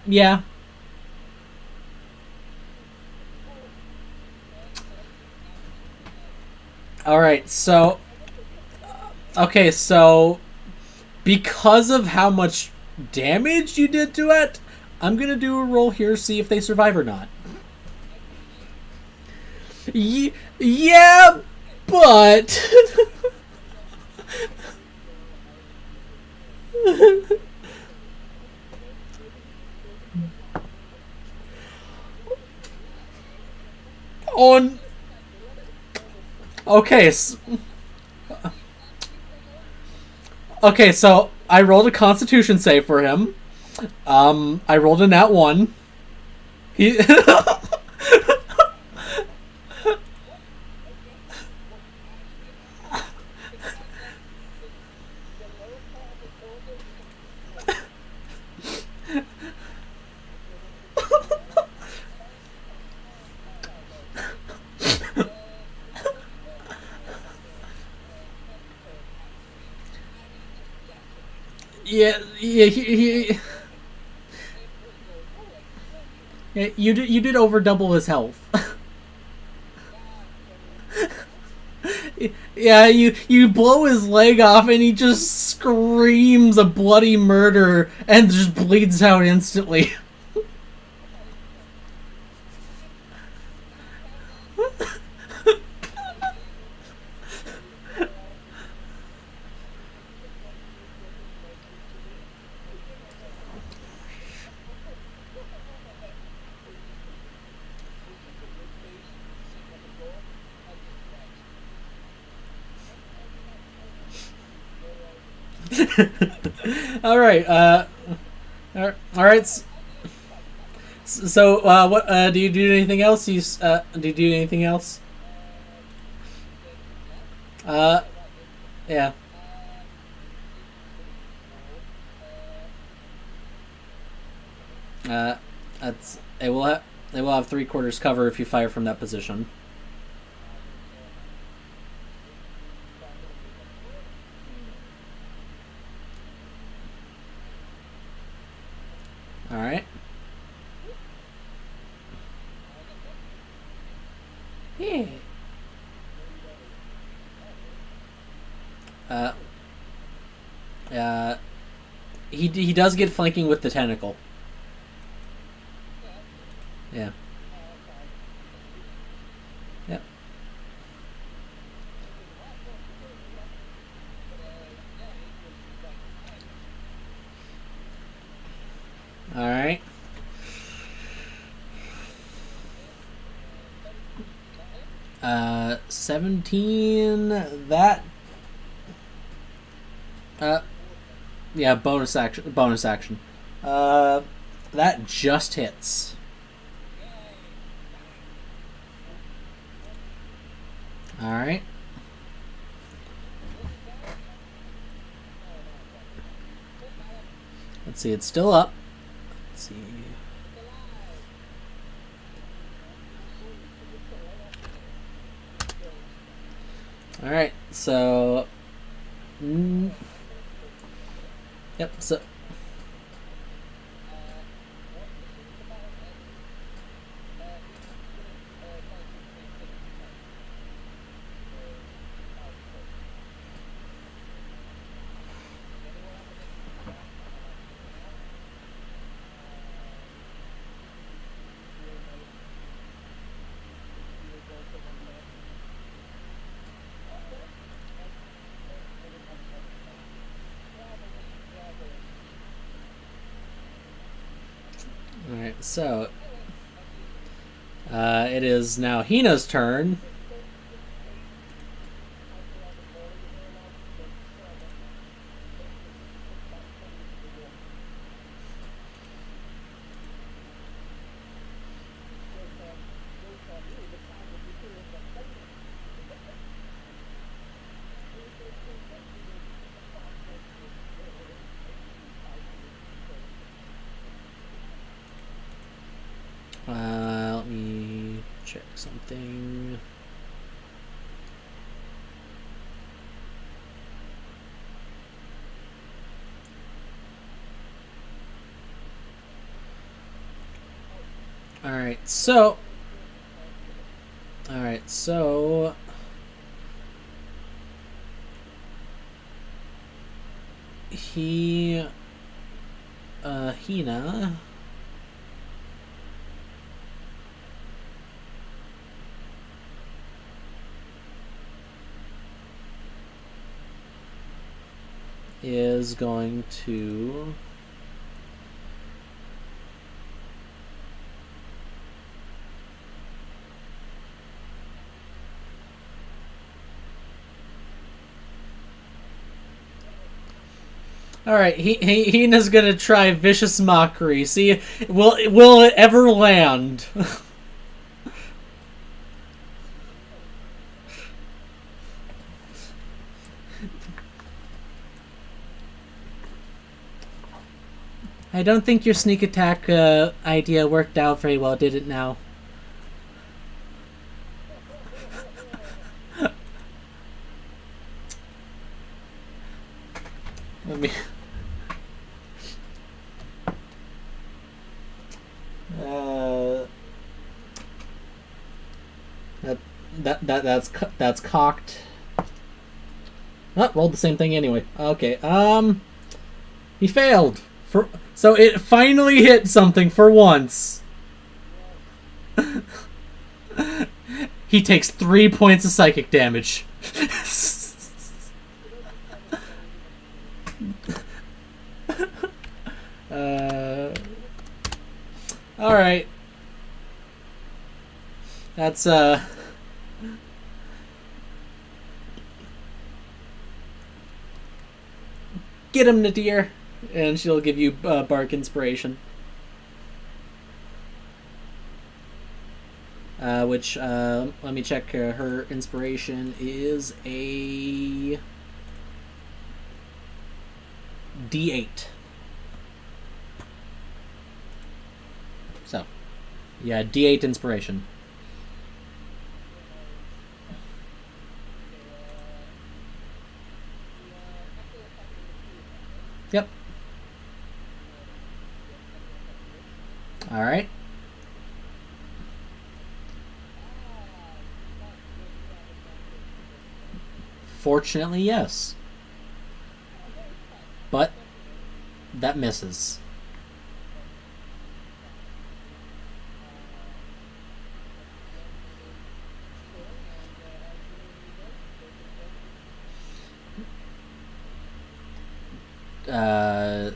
Yeah. All right. So okay. So because of how much damage you did to it, I'm gonna do a roll here, see if they survive or not. Yeah, but on okay, okay. So I rolled a Constitution save for him. I rolled a nat 1. He yeah. Yeah, you did over double his health. Yeah, you blow his leg off and he just screams a bloody murder and just bleeds out instantly. All right. All right. So, what do you do anything else? Do you do anything else? Uh, yeah. Uh, that's it will have 3/4 cover if you fire from that position. All right. Yeah. Uh, uh, he does get flanking with the tentacle. Yeah. Yep. All right. 17. That. Yeah, bonus action. Bonus action. That just hits. All right. Let's see. It's still up. Let's see. All right. So. Yep. So. Alright, so it is now Hina's turn. Let me check something. Alright, so Hina is going to Alright, Hina's gonna try Vicious Mockery. See, will it ever land? I don't think your sneak attack idea worked out very well, did it now? Let me... that's cocked. Oh, rolled the same thing anyway. Okay. He failed. So it finally hit something for once. He takes 3 points of psychic damage. All right. That's get him, Nadir, and she'll give you bark inspiration. Which let me check. Her inspiration is a D8. So, yeah, D8 inspiration. Yep. All right. Fortunately, yes. But that misses. Uh,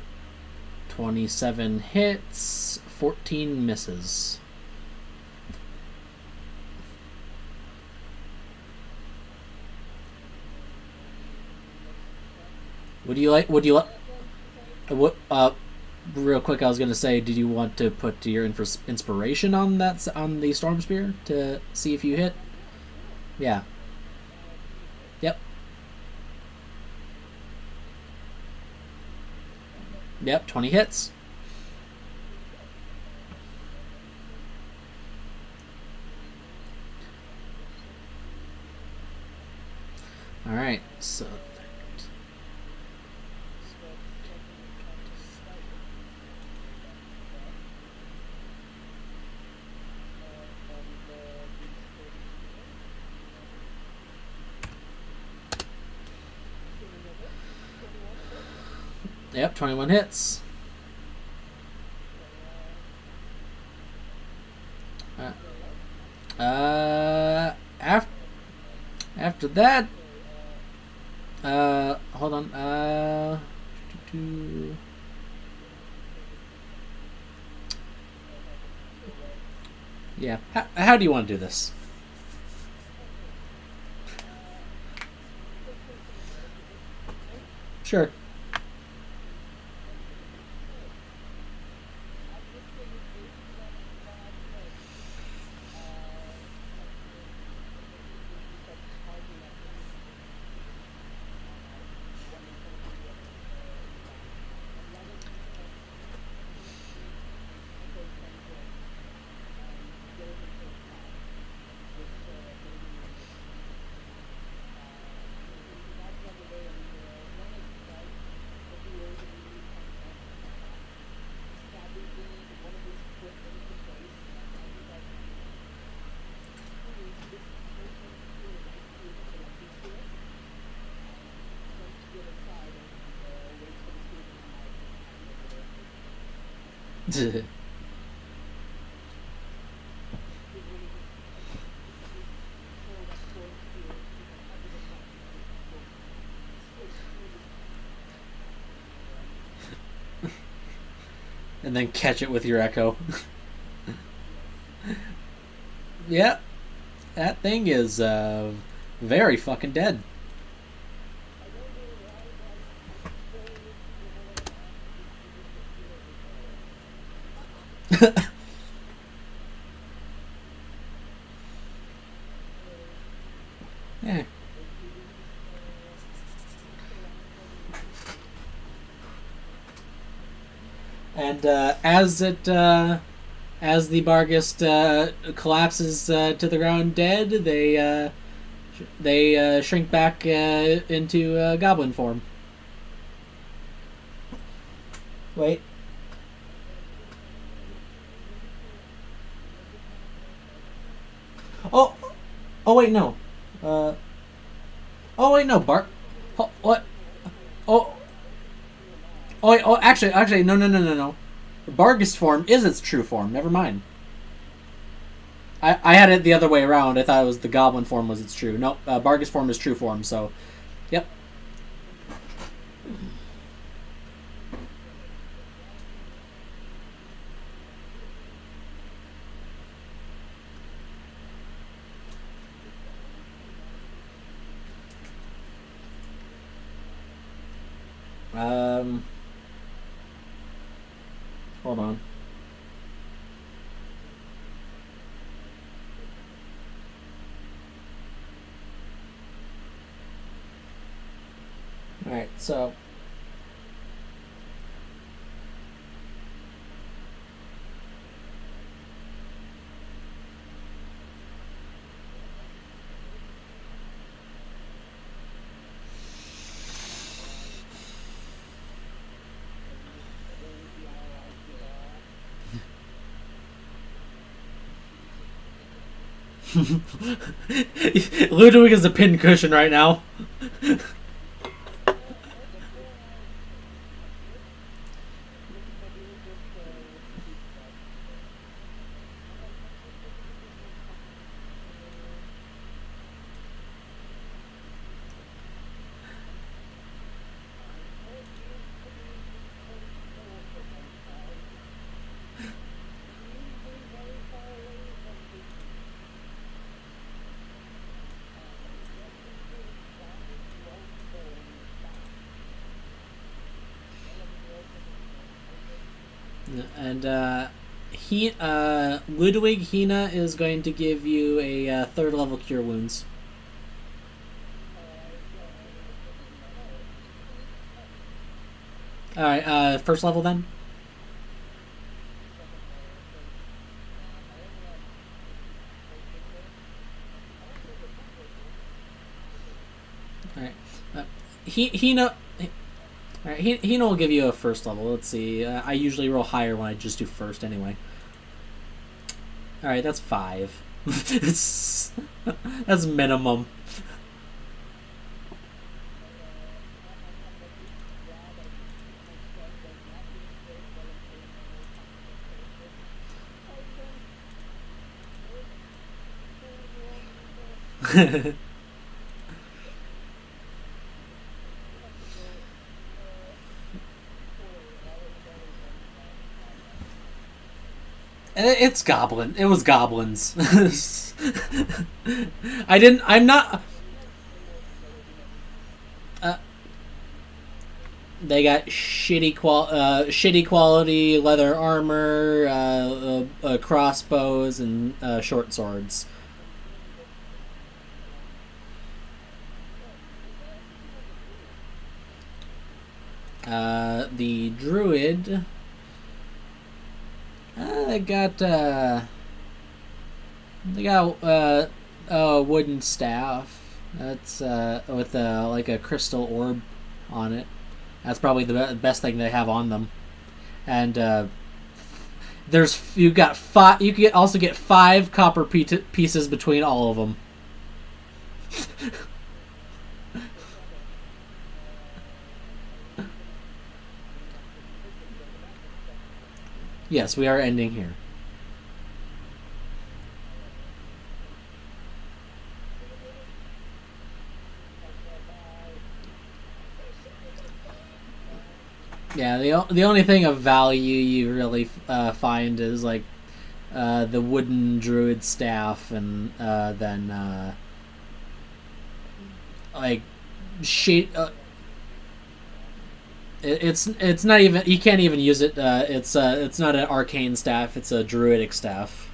27 hits, 14 misses. Would you like? Would you like? What? Real quick, I was gonna say, did you want to put your inspiration on that on the storm spear to see if you hit? Yeah. Yep. Yep. 20 hits. All right. So. Yep. 21 hits. After that, hold on. Yeah. How do you want to do this? Sure. And then catch it with your echo. Yep. That thing is very fucking dead. Yeah. And as the Bargist collapses to the ground dead, they shrink back into goblin form. Wait. Oh. Oh wait, no. Oh wait, no. What? Oh. Oh wait. Oh, actually, no. Bargist form is its true form. Never mind. I had it the other way around. I thought it was the goblin form was its true. No, Bargist form is true form. So, yep. Um, hold on. All right, so Ludwig is a pincushion right now. And Ludwig Hina is going to give you a third level cure wounds. All right, first level then. All right, Hina. All right, Hina will give you a first level. Let's see. I usually roll higher when I just do first anyway. All right, that's 5. That's minimum. It's goblin. It was goblins. I didn't. I'm not. Uh, they got shitty quality leather armor, crossbows, and short swords. The druid. They got a wooden staff. That's with like a crystal orb on it. That's probably the best thing they have on them. And you got 5. You can also get 5 copper pieces between all of them. Yes, we are ending here. Yeah, the only thing of value you really find is like the wooden druid staff, and then like shade. It's not even, you can't even use it. It's not an arcane staff. It's a druidic staff.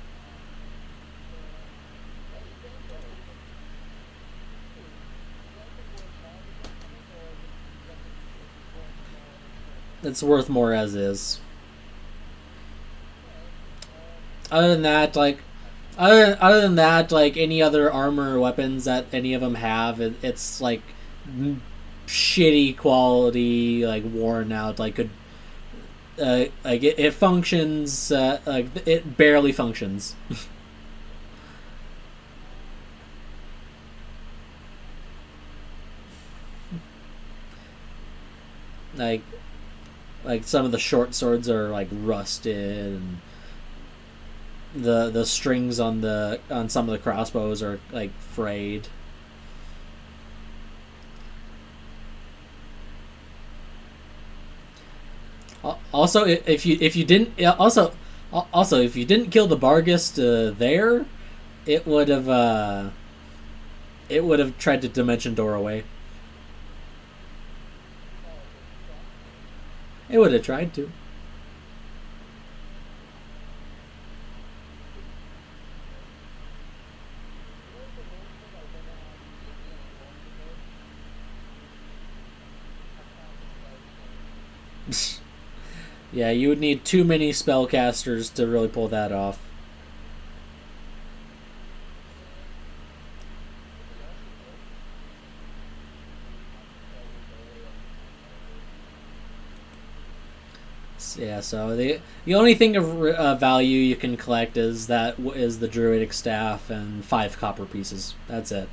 It's worth more as is. Other than that, like other than that, like any other armor or weapons that any of them have, it's like shitty quality, like worn out, like could like it functions, like it barely functions. like like some of the short swords are like rusted, and the strings on some of the crossbows are like frayed. Also, if you didn't also if you didn't kill the Bargist there, it would have tried to dimension door away. It would have tried to. Yeah, you would need too many spellcasters to really pull that off. Yeah, so the only thing of value you can collect is the druidic staff and 5 copper pieces. That's it.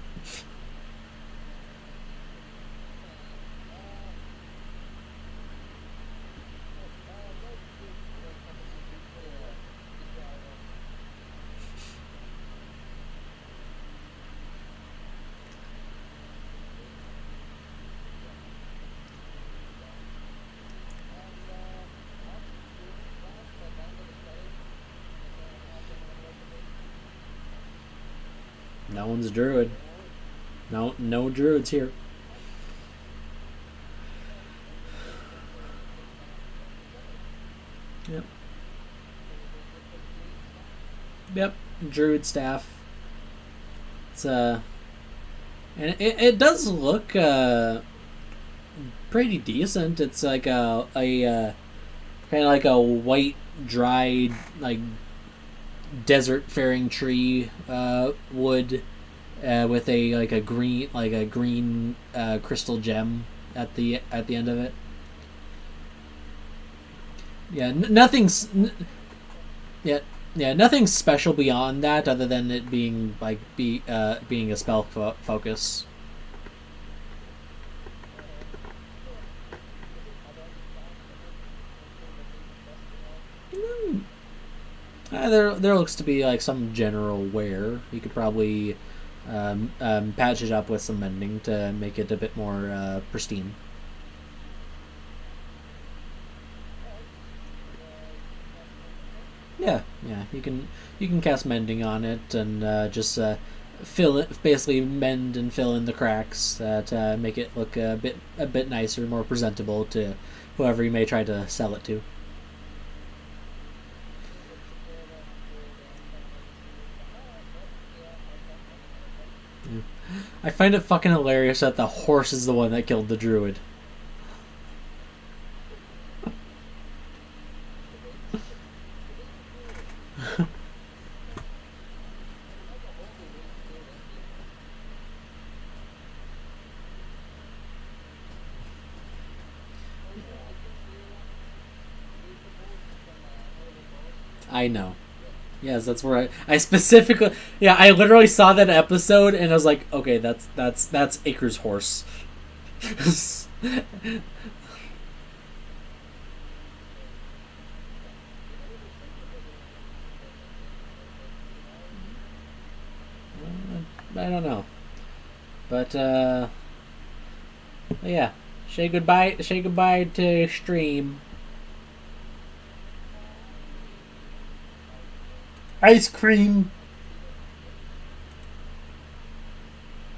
No one's a druid. No druids here. Yep. Yep, druid staff. It's and it does look pretty decent. It's like a kind of like a white dried like desert faring tree wood with a green crystal gem at the end of it. Yeah, nothing's yeah yeah nothing special beyond that other than it being being a spell focus. There looks to be like some general wear. You could probably patch it up with some mending to make it a bit more pristine. Yeah, yeah. You can cast mending on it and just fill it, basically mend and fill in the cracks to make it look a bit nicer, more presentable to whoever you may try to sell it to. Yeah. I find it fucking hilarious that the horse is the one that killed the druid. I know. Yes, that's where I specifically yeah I literally saw that episode and I was like, okay, that's Acre's horse. I don't know, but yeah, say goodbye to stream. Ice cream.